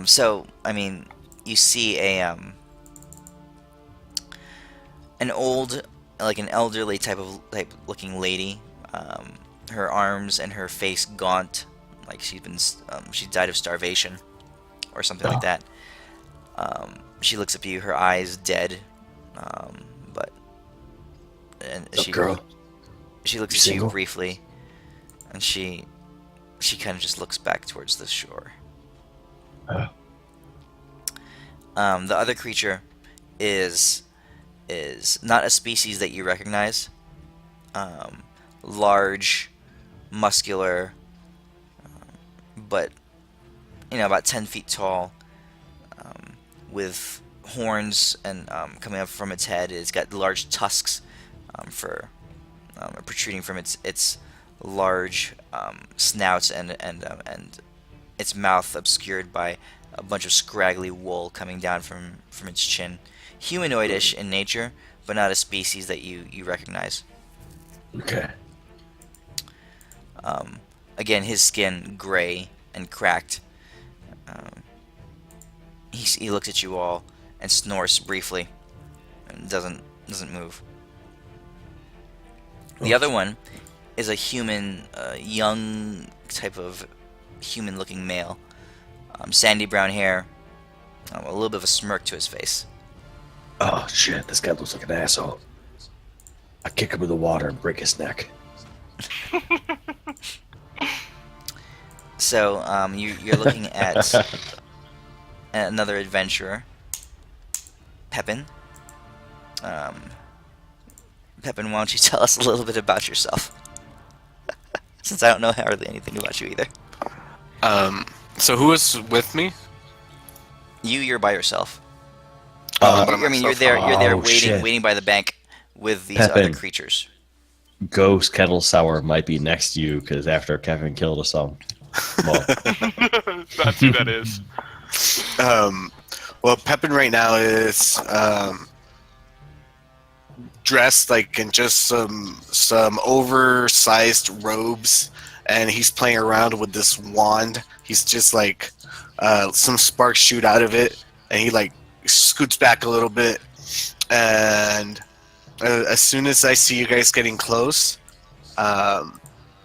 [SPEAKER 1] So I mean, you see an old, like an elderly type looking lady. Her arms and her face gaunt, like she died of starvation or something like that. She looks at you, her eyes dead, but
[SPEAKER 5] What's up, girl?
[SPEAKER 1] she looks
[SPEAKER 5] You
[SPEAKER 1] at you
[SPEAKER 5] single?
[SPEAKER 1] briefly, and she kind of just looks back towards the shore.
[SPEAKER 5] Uh,
[SPEAKER 1] The other creature is not a species that you recognize. Large, muscular, but about 10 feet tall, with horns and coming up from its head. It's got large tusks for protruding from its large snouts, and its mouth obscured by a bunch of scraggly wool coming down from its chin. Humanoidish in nature, but not a species that you recognize.
[SPEAKER 5] okay.
[SPEAKER 1] Again, his skin gray and cracked. He looks at you all and snores briefly, and doesn't move. The other one is a human, young type of human-looking male, sandy brown hair, a little bit of a smirk to his face.
[SPEAKER 5] Oh shit, this guy looks like an asshole. I kick him in the water and break his neck.
[SPEAKER 1] So you're looking at another adventurer, Pepin. Pepin, why don't you tell us a little bit about yourself? Since I don't know hardly anything about you either.
[SPEAKER 4] So who is with me?
[SPEAKER 1] You're by yourself.
[SPEAKER 4] By
[SPEAKER 1] I mean, you're
[SPEAKER 4] myself.
[SPEAKER 1] there. You're there,
[SPEAKER 5] Oh, shit.
[SPEAKER 1] waiting by the bank with these
[SPEAKER 3] Pepin.
[SPEAKER 1] other creatures.
[SPEAKER 3] Ghost Kettle Sour might be next to you because after Kevin killed us all. Well,
[SPEAKER 8] That's who that is.
[SPEAKER 4] Well, Pepin right now is dressed like in just some oversized robes, and he's playing around with this wand. He's just like some sparks shoot out of it, and he like scoots back a little bit, and as soon as I see you guys getting close,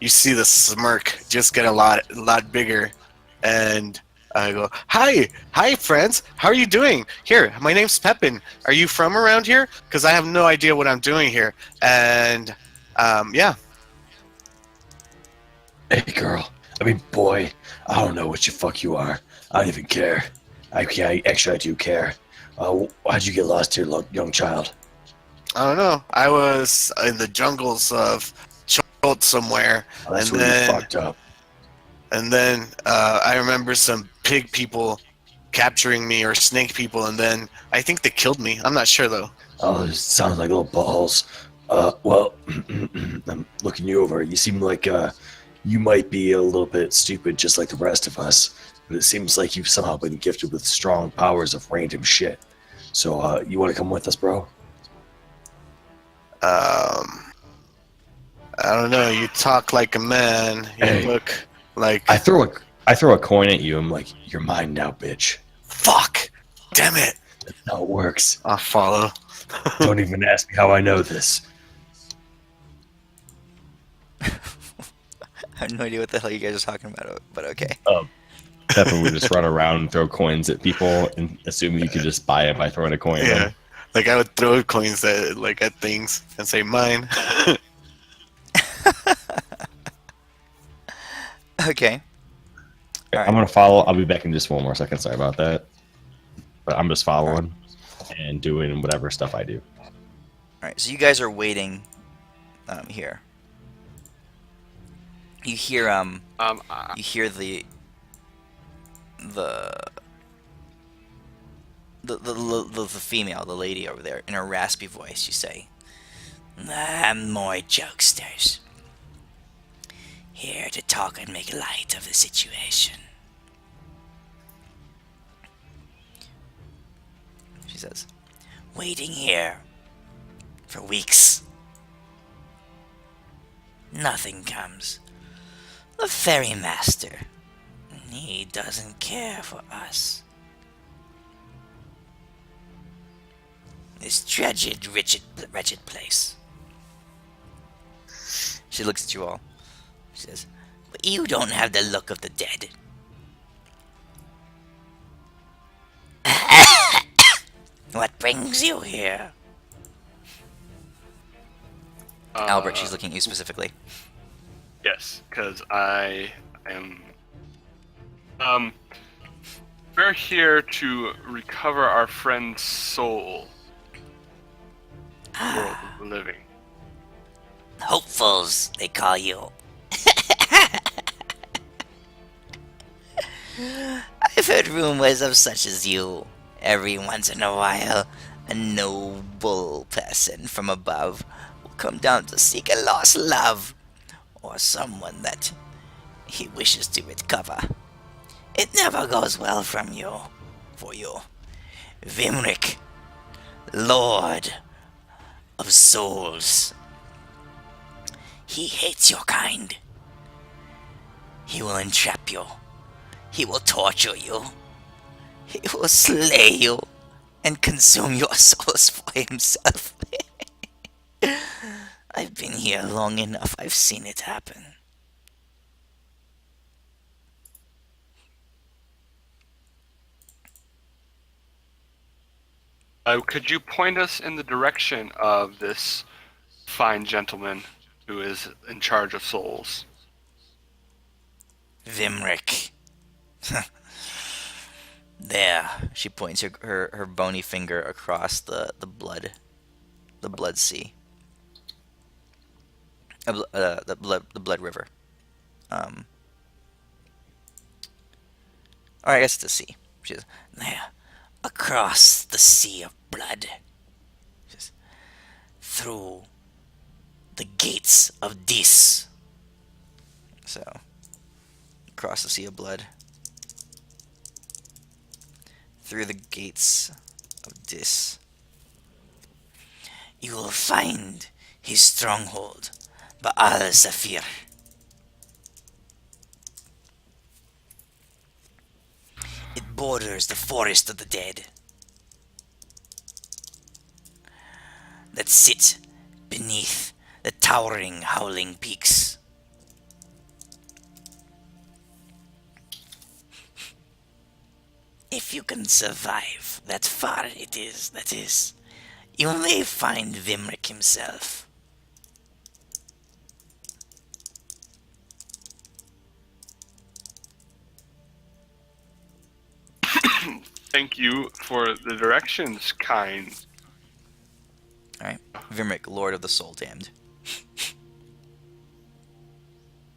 [SPEAKER 4] you see the smirk just get a lot bigger, and I go, hi, friends. How are you doing? Here, my name's Pepin. Are you from around here? Because I have no idea what I'm doing here. And, yeah.
[SPEAKER 5] Hey, girl. I mean, boy. I don't know what the fuck you are. I don't even care. Actually, I do care. How'd you get lost here, young child?
[SPEAKER 4] I don't know. I was in the jungles of Chult somewhere,
[SPEAKER 5] Oh, that's
[SPEAKER 4] and
[SPEAKER 5] where you
[SPEAKER 4] then
[SPEAKER 5] fucked up.
[SPEAKER 4] I remember some pig people capturing me, or snake people, and then I think they killed me. I'm not sure though.
[SPEAKER 5] Oh, this sounds like little buttholes. Well, I'm looking you over. You seem like you might be a little bit stupid, just like the rest of us. But it seems like you've somehow been gifted with strong powers of random shit. So, you want to come with us, bro?
[SPEAKER 4] I don't know. You talk like a man. You
[SPEAKER 5] Hey.
[SPEAKER 4] look like
[SPEAKER 5] I throw a coin at you. I'm like, you're mine now, bitch.
[SPEAKER 4] fuck. Damn it.
[SPEAKER 5] That's how it works.
[SPEAKER 4] I'll follow.
[SPEAKER 5] Don't even ask me how I know this.
[SPEAKER 1] I have no idea what the hell you guys are talking about, but okay.
[SPEAKER 3] Pepin would just run around and throw coins at people and assume you could just buy it by throwing a coin at
[SPEAKER 4] Yeah.
[SPEAKER 3] them.
[SPEAKER 4] Like I would throw coins at things and say mine.
[SPEAKER 1] Okay. All
[SPEAKER 3] I'm
[SPEAKER 1] right.
[SPEAKER 3] gonna follow. I'll be back in just one more second. Sorry about that. But I'm just following and doing whatever stuff I do.
[SPEAKER 1] All right. So you guys are waiting here. You hear you hear the female, the lady over there, in a raspy voice. You say,
[SPEAKER 7] More jokesters. Here to talk and make light of the situation.
[SPEAKER 1] she says,
[SPEAKER 7] Waiting here for weeks. Nothing comes. The ferry master, he doesn't care for us. This wretched place.
[SPEAKER 1] she looks at you all. She says,
[SPEAKER 7] But you don't have the look of the dead. What brings you here?
[SPEAKER 1] Albert, she's looking at you specifically.
[SPEAKER 8] Yes, because I am. We're here to recover our friend's soul. World of the living.
[SPEAKER 7] Hopefuls, they call you. I've heard rumors of such as you. Every once in a while, a noble person from above will come down to seek a lost love, or someone that he wishes to recover. It never goes well for you. Vimric, Lord of Souls. He hates your kind. He will entrap you. He will torture you. He will slay you and consume your souls for himself. I've been here long enough. I've seen it happen.
[SPEAKER 8] Could you point us in the direction of this fine gentleman who is in charge of souls?
[SPEAKER 7] Vimric.
[SPEAKER 1] There. She points her bony finger across the blood sea. The blood river. Or I guess it's a sea. She says,
[SPEAKER 7] There. Across the sea of blood. Just through the gates of Dis.
[SPEAKER 1] so. Across the sea of blood. Through the gates of Dis.
[SPEAKER 7] You will find his stronghold, Baal Zafir. It borders the forest of the dead that sit beneath the towering, howling peaks. can survive. That far it is, that is. You may find Vimrick himself.
[SPEAKER 8] Thank you for the directions, kind.
[SPEAKER 1] Alright. Vimrick, Lord of the Soul Damned.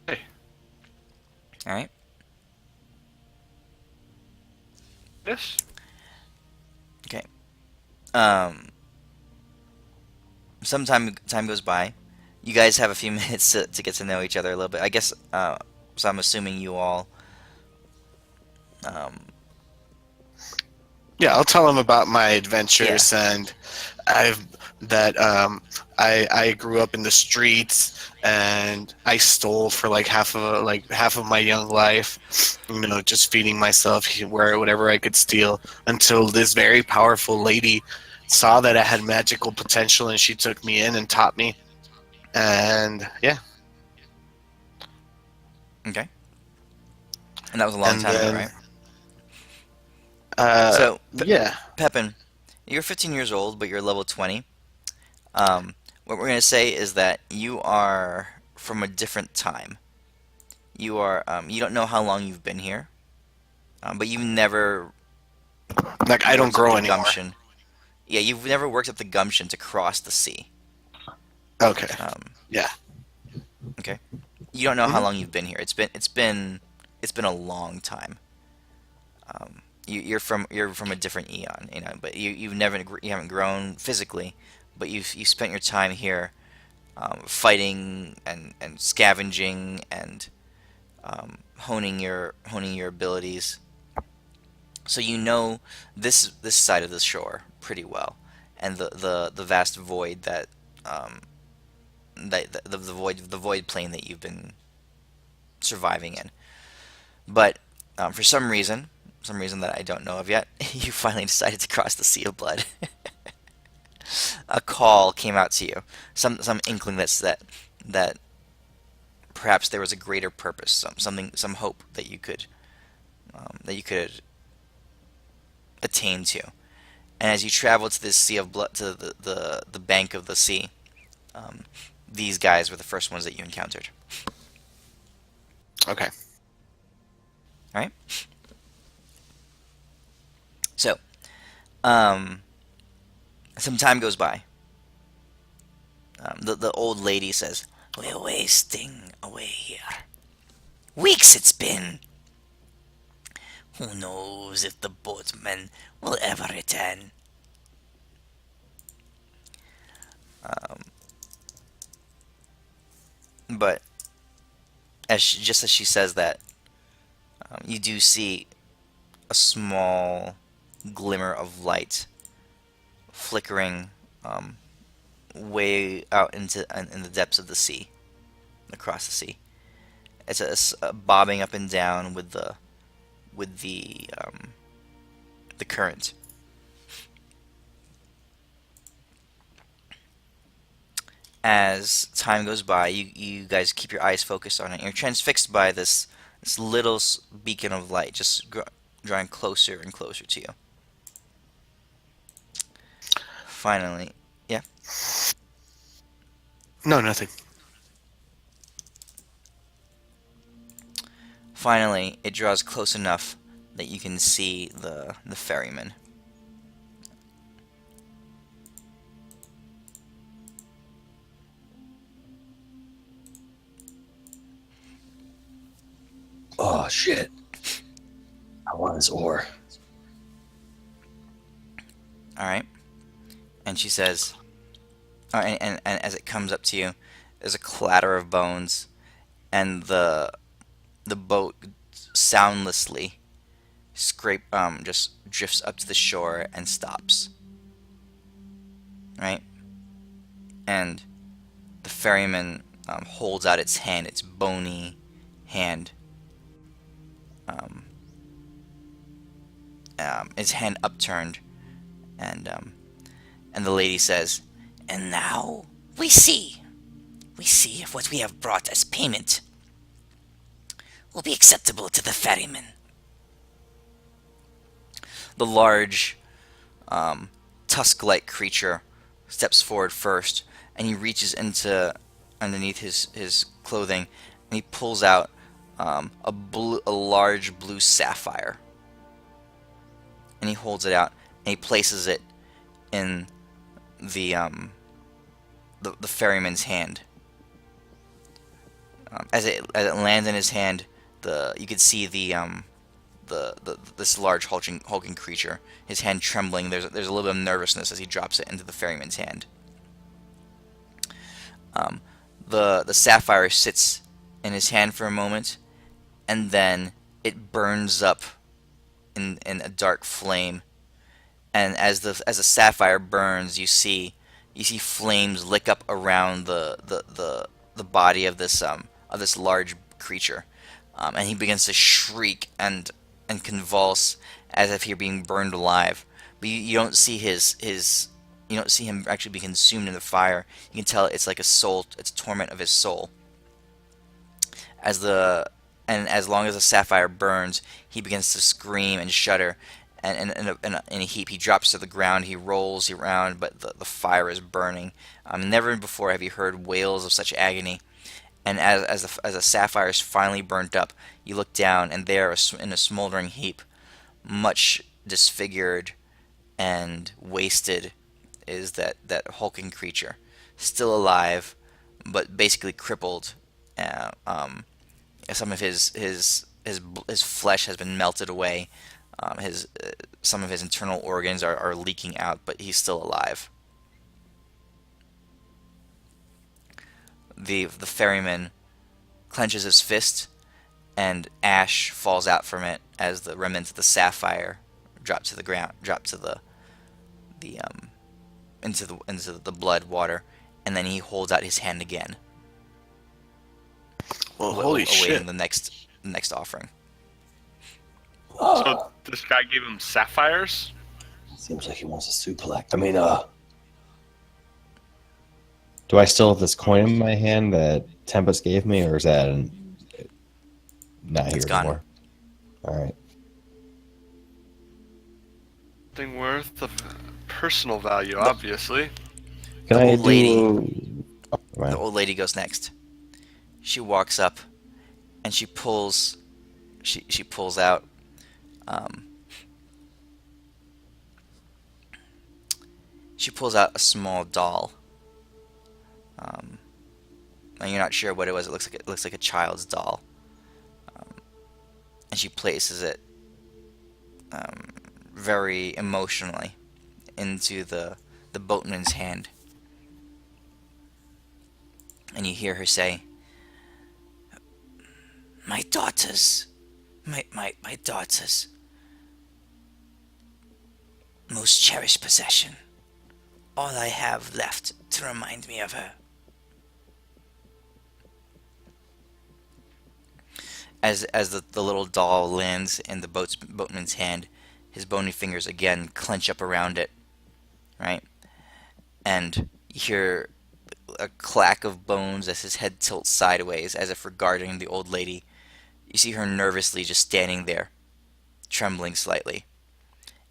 [SPEAKER 8] Hey.
[SPEAKER 1] Alright.
[SPEAKER 8] Yes.
[SPEAKER 1] Okay. Some time goes by. You guys have a few minutes to get to know each other a little bit. I guess, so I'm assuming you all, um,
[SPEAKER 4] Yeah, I'll tell him about my adventures and I've that I grew up in the streets and I stole for like half of my young life, just feeding myself whatever I could steal until this very powerful lady saw that I had magical potential and she took me in and taught me. And yeah.
[SPEAKER 1] okay. And that was a long
[SPEAKER 4] And
[SPEAKER 1] time ago,
[SPEAKER 4] then,
[SPEAKER 1] right?
[SPEAKER 4] Uh,
[SPEAKER 1] So,
[SPEAKER 4] yeah.
[SPEAKER 1] Pepin, you're 15 years old, but you're level 20. What we're going to say is that you are from a different time. You are, you don't know how long you've been here, but you've never
[SPEAKER 4] Like I don't
[SPEAKER 1] worked up
[SPEAKER 4] grow
[SPEAKER 1] the
[SPEAKER 4] anymore.
[SPEAKER 1] gumption. Yeah, you've never worked up the gumption to cross the sea.
[SPEAKER 4] Okay. Yeah.
[SPEAKER 1] Okay. You don't know how
[SPEAKER 4] Mhm.
[SPEAKER 1] long you've been here. It's been a long time. You're from a different eon, but you haven't grown physically, but you spent your time here, fighting and scavenging and honing your abilities. So you know this side of the shore pretty well, and the vast void the void plane that you've been surviving in. But for some reason that I don't know of yet, you finally decided to cross the Sea of Blood. A call came out to you, some inkling that perhaps there was a greater purpose, some hope that you could attain to. And as you travel to this Sea of Blood, to the bank of the sea, um, these guys were the first ones that you encountered.
[SPEAKER 4] Okay.
[SPEAKER 1] All right. So, um, some time goes by. The old lady says,
[SPEAKER 7] We're wasting away here. Weeks it's been. Who knows if the boatmen will ever return?
[SPEAKER 1] but just as she says that, you do see a small glimmer of light flickering, way out in the depths of the sea, across the sea. It's a bobbing up and down with the current. As time goes by, you guys keep your eyes focused on it. And you're transfixed by this little beacon of light, just drawing closer and closer to you. Finally, yeah.
[SPEAKER 4] No, nothing.
[SPEAKER 1] Finally, it draws close enough that you can see the ferryman.
[SPEAKER 5] Oh shit! I want his ore.
[SPEAKER 1] All right, and she says, and as it comes up to you, there's a clatter of bones, and the boat soundlessly just drifts up to the shore and stops. Right, and the ferryman holds out its hand, its bony hand, his hand upturned, and the lady says,
[SPEAKER 7] And now we see if what we have brought as payment will be acceptable to the ferryman.
[SPEAKER 1] the large tusk-like creature steps forward first, and he reaches into underneath his clothing, and he pulls out a large blue sapphire, and he holds it out, and he places it in the ferryman's hand. As it lands in his hand, you could see this large hulking creature, his hand trembling. There's a little bit of nervousness as he drops it into the ferryman's hand. The sapphire sits in his hand for a moment, and then it burns up in a dark flame. And as the sapphire burns, you see flames lick up around the body of this large creature, and he begins to shriek and convulse as if he were being burned alive. But you don't see you don't see him actually be consumed in the fire. You can tell it's like a soul, it's torment of his soul. As long as the sapphire burns, he begins to scream and shudder, and in a heap he drops to the ground. He rolls around, but the fire is burning. Never before have you heard wails of such agony. And as the sapphire is finally burnt up, you look down, and there, in a smoldering heap, much disfigured and wasted, is that hulking creature, still alive, but basically crippled. Some of his flesh has been melted away. Some of his internal organs are leaking out, but he's still alive. The ferryman clenches his fist, and ash falls out from it as the remnants of the sapphire drop to the ground, into the blood water, and then he holds out his hand again.
[SPEAKER 4] Well, holy shit!
[SPEAKER 1] Awaiting the next offering.
[SPEAKER 8] So this guy gave him sapphires?
[SPEAKER 5] Seems like he wants a suplex. I mean,
[SPEAKER 3] Do I still have this coin in my hand that Tempest gave me, or is that not here
[SPEAKER 1] gone.
[SPEAKER 3] anymore? All right.
[SPEAKER 6] Something worth of personal value, obviously.
[SPEAKER 3] Can
[SPEAKER 1] The
[SPEAKER 3] I
[SPEAKER 1] old lady.
[SPEAKER 3] Right.
[SPEAKER 1] The old lady goes next. She walks up, and she pulls out a small doll. And you're not sure what it was. It looks like a child's doll. And she places it very emotionally into the boatman's hand. And you hear her say,
[SPEAKER 7] My daughters, my daughter's most cherished possession. All I have left to remind me of her.
[SPEAKER 1] as the little doll lands in the boatman's hand, his bony fingers again clench up around it, right? And you hear a clack of bones as his head tilts sideways, as if regarding the old lady. You see her nervously just standing there, trembling slightly.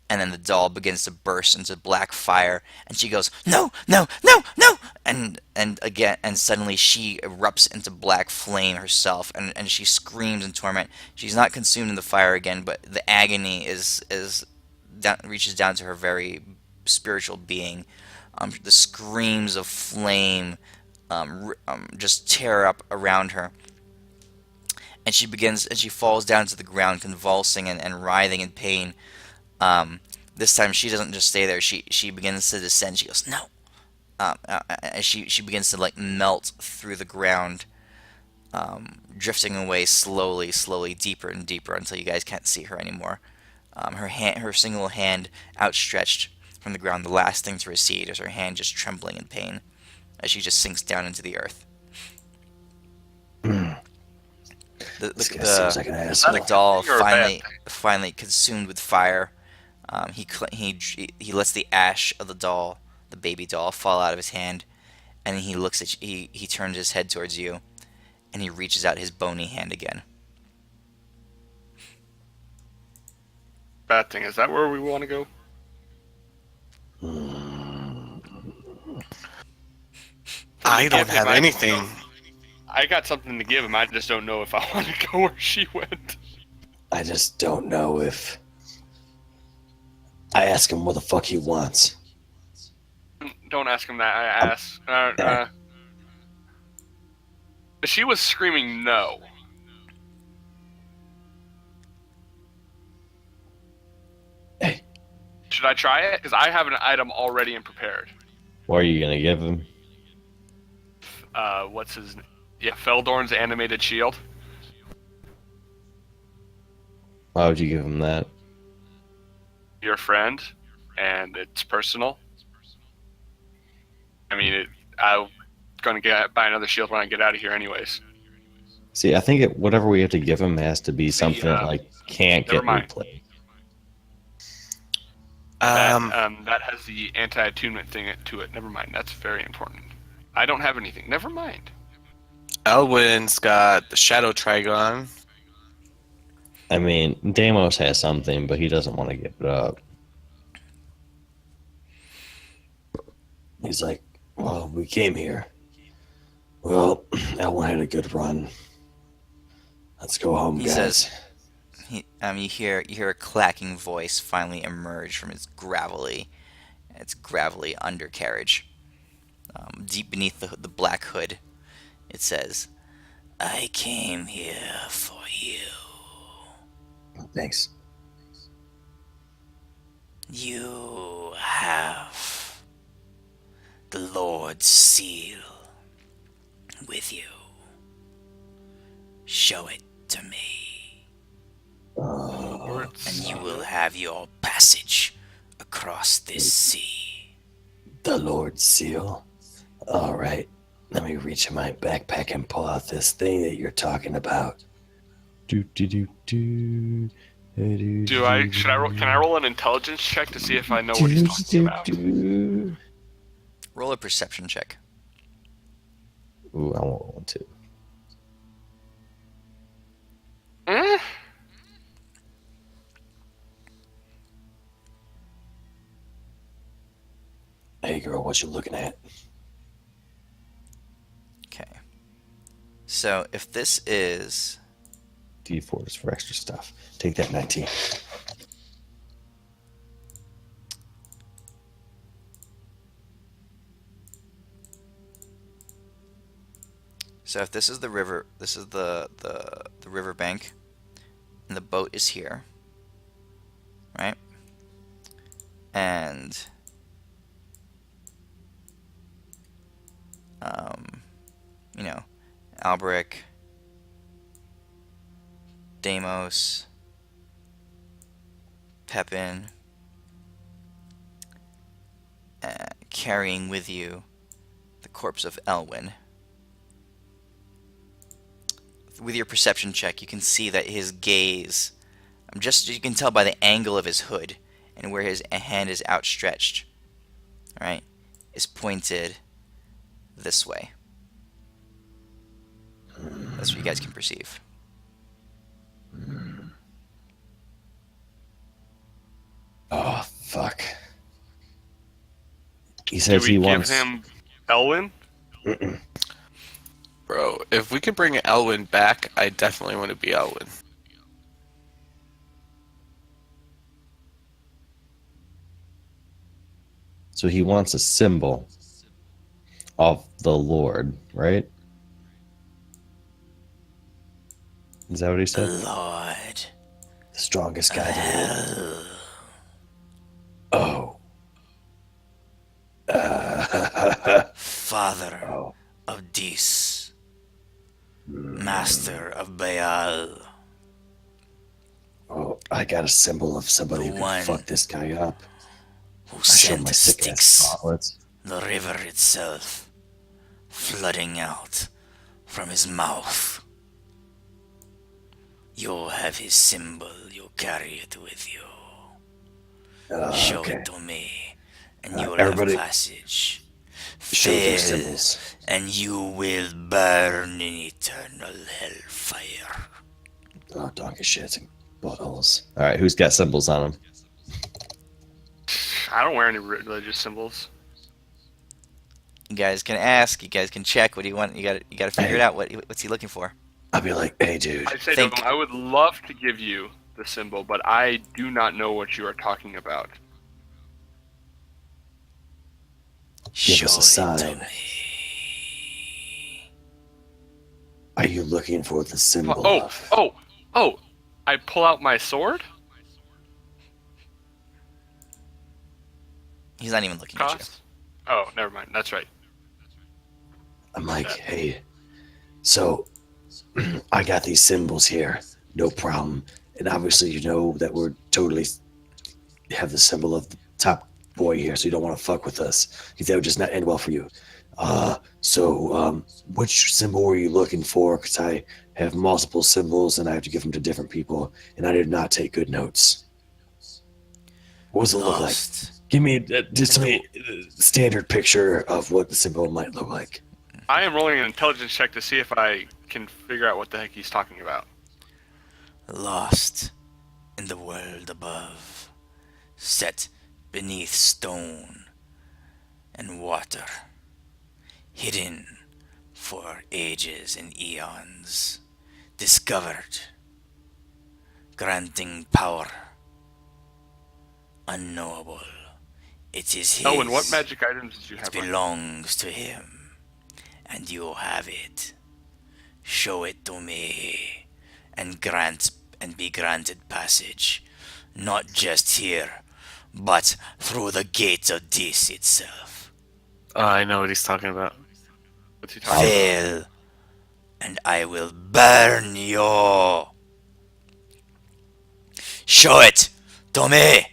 [SPEAKER 1] And then the doll begins to burst into black fire, and she goes, "No, no, no, no!" And again, and suddenly she erupts into black flame herself, and she screams in torment. She's not consumed in the fire again, but the agony reaches down to her very spiritual being. The screams of flame just tear up around her, and she falls down to the ground, convulsing and writhing in pain. This time she doesn't just stay there. She begins to descend. She goes, "No." She begins to like melt through the ground, drifting away slowly, deeper and deeper until you guys can't see her anymore. Her single hand outstretched from the ground, the last thing to recede, is her hand just trembling in pain as she just sinks down into the earth.
[SPEAKER 5] This guy seems like an asshole.
[SPEAKER 1] The doll
[SPEAKER 8] Or a bad
[SPEAKER 1] finally consumed with fire. He lets the ash of the doll, the baby doll, fall out of his hand, and he looks at you, he turns his head towards you, and he reaches out his bony hand again.
[SPEAKER 8] bad thing. Is that where we want to go?
[SPEAKER 4] I don't
[SPEAKER 8] Give him
[SPEAKER 4] have
[SPEAKER 8] I-
[SPEAKER 4] anything.
[SPEAKER 8] I got something to give him. I just don't know if I want to go where she went.
[SPEAKER 5] I just don't know if I ask him what the fuck he wants.
[SPEAKER 8] Don't ask him that. I asked. She was screaming no.
[SPEAKER 5] Hey,
[SPEAKER 8] Should I try it? Because I have an item already and prepared.
[SPEAKER 3] What are you gonna give him?
[SPEAKER 8] What's his? Yeah, Feldorn's animated shield.
[SPEAKER 3] Why would you give him that?
[SPEAKER 8] Your friend, and it's personal. I mean, I'm gonna buy another shield when I get out of here, anyways.
[SPEAKER 3] See, I think whatever we have to give him has to be something that like can't
[SPEAKER 8] never
[SPEAKER 3] get
[SPEAKER 8] mind.
[SPEAKER 3] replaced.
[SPEAKER 8] That has the anti-attunement thing to it. Never mind. That's very important. I don't have anything. Never mind.
[SPEAKER 4] Elwin's got the Shadow Trigon.
[SPEAKER 3] I mean, Deimos has something, but he doesn't want to give it up.
[SPEAKER 5] he's like, well, we came here. Well, Elwin had a good run. Let's go home,
[SPEAKER 1] He
[SPEAKER 5] guys.
[SPEAKER 1] says- you hear a clacking voice finally emerge from its gravelly undercarriage. Deep beneath the black hood, it says,
[SPEAKER 7] I came here for you.
[SPEAKER 5] Thanks.
[SPEAKER 7] You have the Lord's seal with you. Show it to me, and you will have your passage across this sea.
[SPEAKER 5] The Lord's seal? All right. Let me reach in my backpack and pull out this thing that you're talking about.
[SPEAKER 8] Can I roll an intelligence check to see if I know what he's talking about?
[SPEAKER 1] roll a perception check.
[SPEAKER 3] Ooh, I want one too.
[SPEAKER 5] Hey, girl, what you looking at?
[SPEAKER 1] Okay. So if this is
[SPEAKER 3] D4s for extra stuff.
[SPEAKER 5] Take that 19.
[SPEAKER 1] So if this is the river, this is the river bank, and the boat is here, right? And Albrecht, Deimos, Pepin, carrying with you the corpse of Elwin. With your perception check, you can see that his gaze, you can tell by the angle of his hood and where his hand is outstretched, right, is pointed this way. That's what you guys can perceive.
[SPEAKER 5] Oh, fuck.
[SPEAKER 3] He
[SPEAKER 8] Do
[SPEAKER 3] says
[SPEAKER 8] we
[SPEAKER 3] he
[SPEAKER 8] give
[SPEAKER 3] wants.
[SPEAKER 8] him Elwin?
[SPEAKER 4] Bro, if we could bring Elwin back, I definitely want to be Elwin.
[SPEAKER 3] So he wants a symbol of the Lord, right? Is that what he said?
[SPEAKER 7] Lord,
[SPEAKER 5] The strongest guy to live. Oh.
[SPEAKER 7] Father
[SPEAKER 5] Oh.
[SPEAKER 7] of Dis, Master of Baal,
[SPEAKER 5] Oh, I got a symbol of somebody who
[SPEAKER 7] One.
[SPEAKER 5] can fuck this guy up.
[SPEAKER 7] who
[SPEAKER 5] I showed
[SPEAKER 7] sent
[SPEAKER 5] my sick ass
[SPEAKER 7] Styx,
[SPEAKER 3] Gauntlets.
[SPEAKER 7] the river itself, flooding out from his mouth. You'll have his symbol, you'll carry it with you. Show
[SPEAKER 5] Okay.
[SPEAKER 7] it to me, and you will
[SPEAKER 5] everybody-
[SPEAKER 7] have passage.
[SPEAKER 5] Show their
[SPEAKER 7] Fail,
[SPEAKER 5] symbols.
[SPEAKER 7] and you will burn in eternal hellfire.
[SPEAKER 5] Oh, donkey shit. buttholes.
[SPEAKER 3] All right, who's got symbols on them?
[SPEAKER 8] I don't wear any religious symbols.
[SPEAKER 1] You guys can ask. You guys can check. What do you want? You got to figure it
[SPEAKER 5] Hey.
[SPEAKER 1] out. What's he looking for?
[SPEAKER 5] I'll be like, hey, dude.
[SPEAKER 8] I say,
[SPEAKER 1] Think.
[SPEAKER 8] Dome, I would love to give you the symbol, but I do not know what you are talking about.
[SPEAKER 5] Give us a
[SPEAKER 7] Show it to
[SPEAKER 5] sign.
[SPEAKER 7] me.
[SPEAKER 5] Are you looking for the symbol
[SPEAKER 8] Oh,
[SPEAKER 5] of?
[SPEAKER 8] oh! I pull out my sword.
[SPEAKER 1] He's not even looking at you.
[SPEAKER 8] Cost. Oh, never mind. That's right.
[SPEAKER 5] I'm like, hey, so I got these symbols here, no problem. And obviously, you know that we're totally have the symbol of the top boy here, so you don't want to fuck with us. Because that would just not end well for you. So which symbol were you looking for? Because I have multiple symbols and I have to give them to different people, and I did not take good notes. What does it look like?
[SPEAKER 7] Lost.
[SPEAKER 5] Give me just a standard picture of what the symbol might look like.
[SPEAKER 8] I am rolling an intelligence check to see if I can figure out what the heck he's talking about.
[SPEAKER 7] Lost in the world above, set beneath stone and water, hidden for ages and eons, discovered, granting power, unknowable. It is his.
[SPEAKER 8] Elwin, what magic items did you have?
[SPEAKER 7] It
[SPEAKER 8] on you?
[SPEAKER 7] belongs to him, and you have it. Show it to me, and be granted passage, not just here, but through the gates of this itself.
[SPEAKER 4] I know what he's talking about.
[SPEAKER 8] What's he talking about?
[SPEAKER 7] Fail, and I will burn you. Show it to me.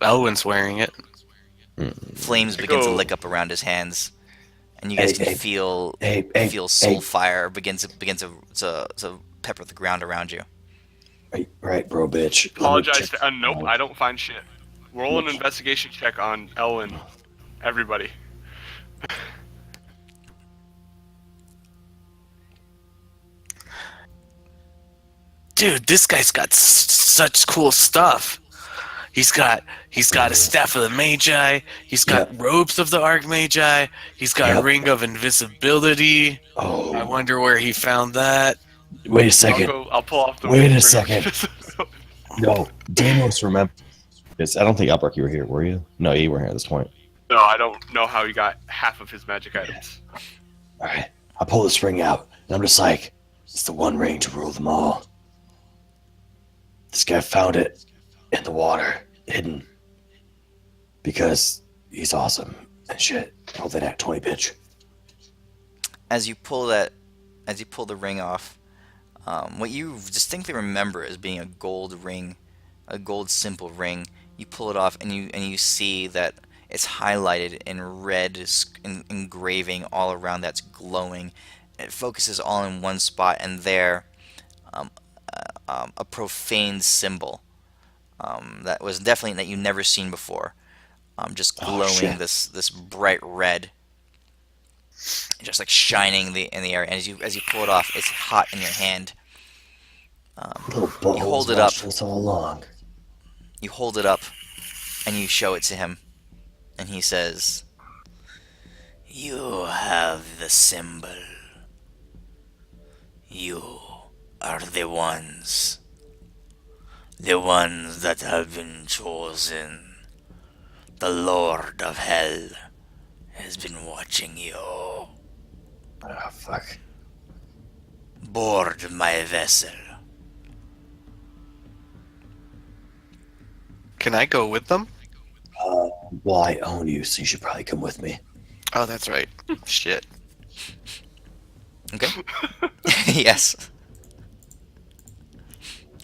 [SPEAKER 4] Elwin's wearing it.
[SPEAKER 1] Flames begin to
[SPEAKER 8] go-
[SPEAKER 1] lick up around his hands, and you guys
[SPEAKER 5] Hey,
[SPEAKER 1] can
[SPEAKER 5] hey,
[SPEAKER 1] feel
[SPEAKER 5] Hey,
[SPEAKER 1] soul fire begin to pepper the ground around you.
[SPEAKER 5] right, bro, bitch. Let me
[SPEAKER 8] Apologize
[SPEAKER 5] check-
[SPEAKER 8] to. Nope, I don't find shit. Roll an investigation check on Elwin. Everybody.
[SPEAKER 4] Dude, this guy's got such cool stuff. He's got a staff of the Magi. He's got robes of the Archmagi. He's got a
[SPEAKER 5] Yep.
[SPEAKER 4] ring of invisibility. I
[SPEAKER 5] Oh,
[SPEAKER 4] wonder where he found that.
[SPEAKER 5] wait a second.
[SPEAKER 8] I'll pull off the.
[SPEAKER 5] Wait a
[SPEAKER 8] ring of
[SPEAKER 5] second.
[SPEAKER 8] invisibility.
[SPEAKER 3] No, Daniels remember. I don't think Albrecht, you were here, were you? No, you weren't here at this point.
[SPEAKER 8] No, I don't know how he got half of his magic items.
[SPEAKER 5] All right, I pull this ring out, and I'm just like, it's the one ring to rule them all. This guy found it in the water, hidden, because he's awesome and shit. Roll that at 20, bitch.
[SPEAKER 1] As you pull the ring off, what you distinctly remember as being a gold ring, a gold simple ring. You pull it off, and you see that it's highlighted in red engraving all around that's glowing. It focuses all in one spot, and there, a profane symbol that was definitely that you've never seen before, just glowing
[SPEAKER 5] shit.
[SPEAKER 1] this bright red, just like shining in the air. And as you pull it off, it's hot in your hand.
[SPEAKER 5] Little buttholes
[SPEAKER 1] hold it up.
[SPEAKER 5] watched us all along.
[SPEAKER 1] You hold it up, and you show it to him, and he says,
[SPEAKER 7] You have the symbol. You are the ones that have been chosen. The Lord of Hell has been watching you.
[SPEAKER 5] Oh, fuck.
[SPEAKER 7] Board my vessel.
[SPEAKER 4] Can I go with them?
[SPEAKER 5] Well, I own you, so you should probably come with me.
[SPEAKER 4] Oh, that's right. Shit.
[SPEAKER 1] "Okay, yes,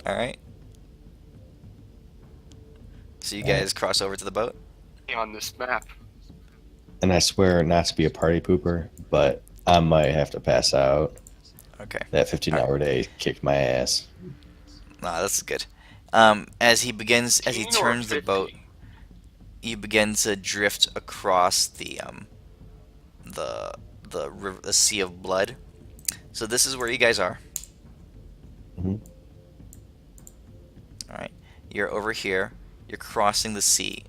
[SPEAKER 1] all right." So you guys cross over to the boat.
[SPEAKER 8] On this map.
[SPEAKER 3] And I swear not to be a party pooper, but I might have to pass out.
[SPEAKER 1] Okay,
[SPEAKER 3] That 15-hour day kicked my ass.
[SPEAKER 1] that's good. As he
[SPEAKER 8] 15 or
[SPEAKER 1] turns the
[SPEAKER 8] 50?
[SPEAKER 1] boat, you begin to drift across the the Sea of Blood. So this is where you guys are.
[SPEAKER 3] Mhm.
[SPEAKER 1] All right, you're over here. You're crossing the sea.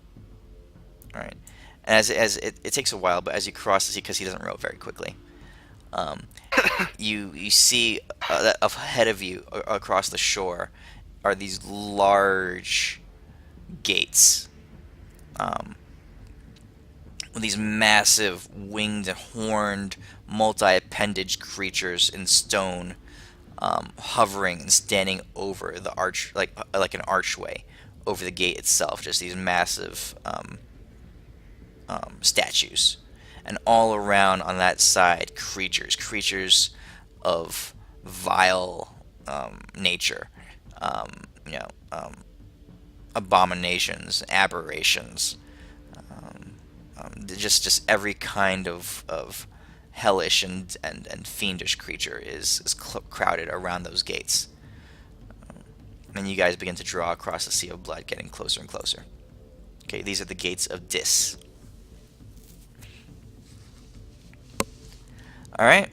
[SPEAKER 1] All right, and as it takes a while, but as you cross the sea, because he doesn't row very quickly, um, you see that ahead of you across the shore are these large gates. Um, with these massive winged and horned multi-appendage creatures in stone, hovering and standing over the arch, like an archway over the gate itself. Just these massive statues, and all around on that side, creatures of vile nature, um, you know, abominations, aberrations, just every kind of hellish and fiendish creature is crowded around those gates. And you guys begin to draw across the Sea of Blood, getting closer and closer. Okay, these are the gates of Dis. All right.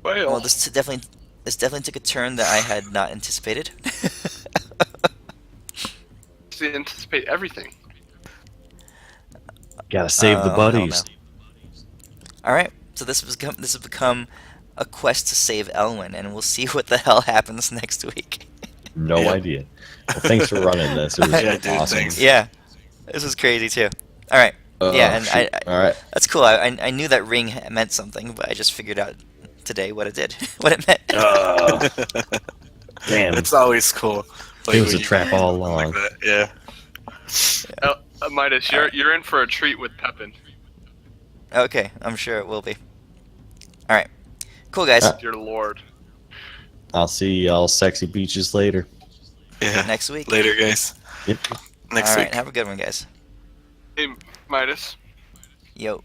[SPEAKER 1] Well, this definitely took a turn that I had not anticipated.
[SPEAKER 8] To anticipate everything.
[SPEAKER 5] Gotta save the
[SPEAKER 1] hell
[SPEAKER 5] buddies.
[SPEAKER 1] no. All right, so this has become a quest to save Elwyn, and we'll see what the hell happens next week.
[SPEAKER 3] No
[SPEAKER 4] Yeah.
[SPEAKER 3] idea. Well, thanks for running this. It was
[SPEAKER 4] Yeah, dude,
[SPEAKER 3] awesome.
[SPEAKER 4] thanks.
[SPEAKER 1] Yeah, this was crazy too. All right, yeah, and
[SPEAKER 3] Shoot. All right.
[SPEAKER 1] that's cool. I knew that ring meant something, but I just figured out today what it did, what it meant.
[SPEAKER 5] Damn.
[SPEAKER 4] It's always cool.
[SPEAKER 3] It was
[SPEAKER 4] when
[SPEAKER 3] a
[SPEAKER 4] you
[SPEAKER 3] trap
[SPEAKER 4] do
[SPEAKER 3] all
[SPEAKER 4] something
[SPEAKER 3] along.
[SPEAKER 4] Like that. Yeah.
[SPEAKER 8] Midas, you're in for a treat with Pepin.
[SPEAKER 1] Okay, I'm sure it will be. All right, cool guys.
[SPEAKER 8] Dear Lord.
[SPEAKER 3] I'll see y'all sexy beaches later.
[SPEAKER 4] Yeah.
[SPEAKER 1] Next week.
[SPEAKER 4] Later, guys.
[SPEAKER 3] Yep.
[SPEAKER 4] Next
[SPEAKER 1] All right,
[SPEAKER 4] week.
[SPEAKER 1] have a good one, guys.
[SPEAKER 8] Hey, Midas.
[SPEAKER 1] Yo.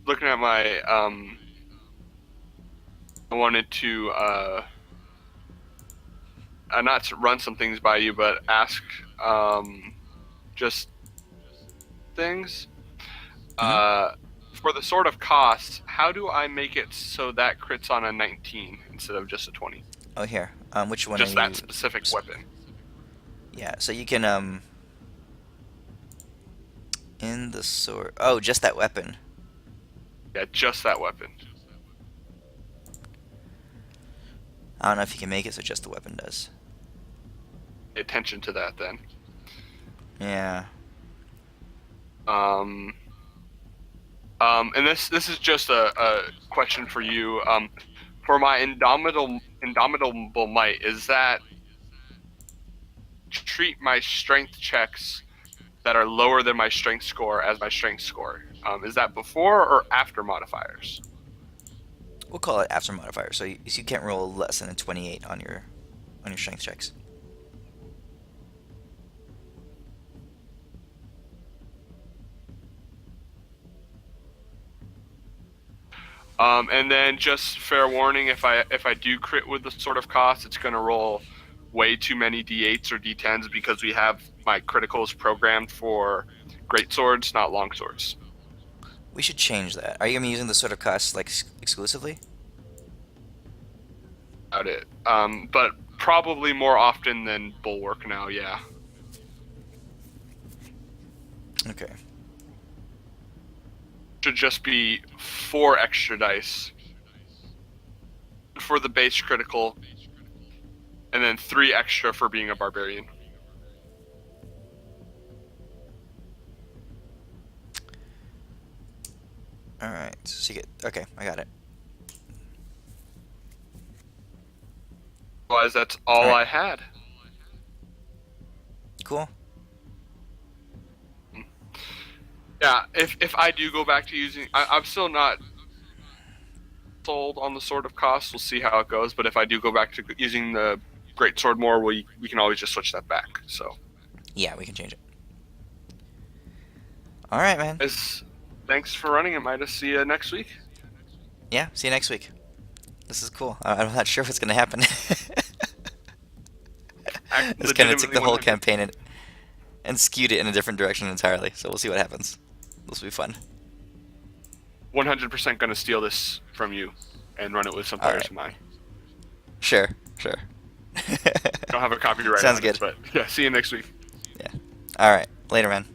[SPEAKER 8] Looking at my I wanted to not to run some things by you, but ask just things. For the Sword of Cost, how do I make it so that crits on a 19 instead of just a 20?
[SPEAKER 1] Oh, here. Which one
[SPEAKER 8] Just
[SPEAKER 1] are you?
[SPEAKER 8] that specific weapon.
[SPEAKER 1] Yeah, so you can in the sword. Oh, just that weapon.
[SPEAKER 8] Yeah, just that weapon.
[SPEAKER 1] I don't know if you can make it so just the weapon does.
[SPEAKER 8] Pay attention to that then.
[SPEAKER 1] Yeah.
[SPEAKER 8] And this is just a question for you. For my indomitable might, is that treat my strength checks that are lower than my strength score as my strength score? Is that before or after modifiers?
[SPEAKER 1] We'll call it after modifier. So you can't roll less than a 28 on your strength checks.
[SPEAKER 8] And then just fair warning, if I do crit with the Sword of Cost, it's going to roll way too many d8s or d10s because we have my criticals programmed for great swords, not long swords.
[SPEAKER 1] We should change that. Are you gonna be using the Sword of Cost like exclusively?
[SPEAKER 8] About it. But probably more often than Bulwark now, yeah.
[SPEAKER 1] Okay.
[SPEAKER 8] Should just be 4 extra dice for the base critical, and then 3 extra for being a barbarian.
[SPEAKER 1] All right. So you get. Okay, I got it.
[SPEAKER 8] Otherwise, that's all
[SPEAKER 1] Alright.
[SPEAKER 8] I had.
[SPEAKER 1] Cool.
[SPEAKER 8] Yeah, if I do go back to using, I'm still not sold on the Sword of Cost. We'll see how it goes. But if I do go back to using the Great Sword more, we can always just switch that back. So,
[SPEAKER 1] Yeah, we can change it. All right, man.
[SPEAKER 8] thanks for running it, Midas. See you next week.
[SPEAKER 1] Yeah. See you next week. This is cool. I'm not sure what's gonna happen. This kind of took the whole campaign and skewed it in a different direction entirely. So we'll see what happens. This will be fun.
[SPEAKER 8] 100% going to steal this from you and run it with some
[SPEAKER 1] All
[SPEAKER 8] players
[SPEAKER 1] right.
[SPEAKER 8] of mine.
[SPEAKER 1] Sure.
[SPEAKER 8] Don't have a copyright
[SPEAKER 1] Sounds
[SPEAKER 8] on it,
[SPEAKER 1] good.
[SPEAKER 8] but yeah, see you next week.
[SPEAKER 1] All right. Later, man.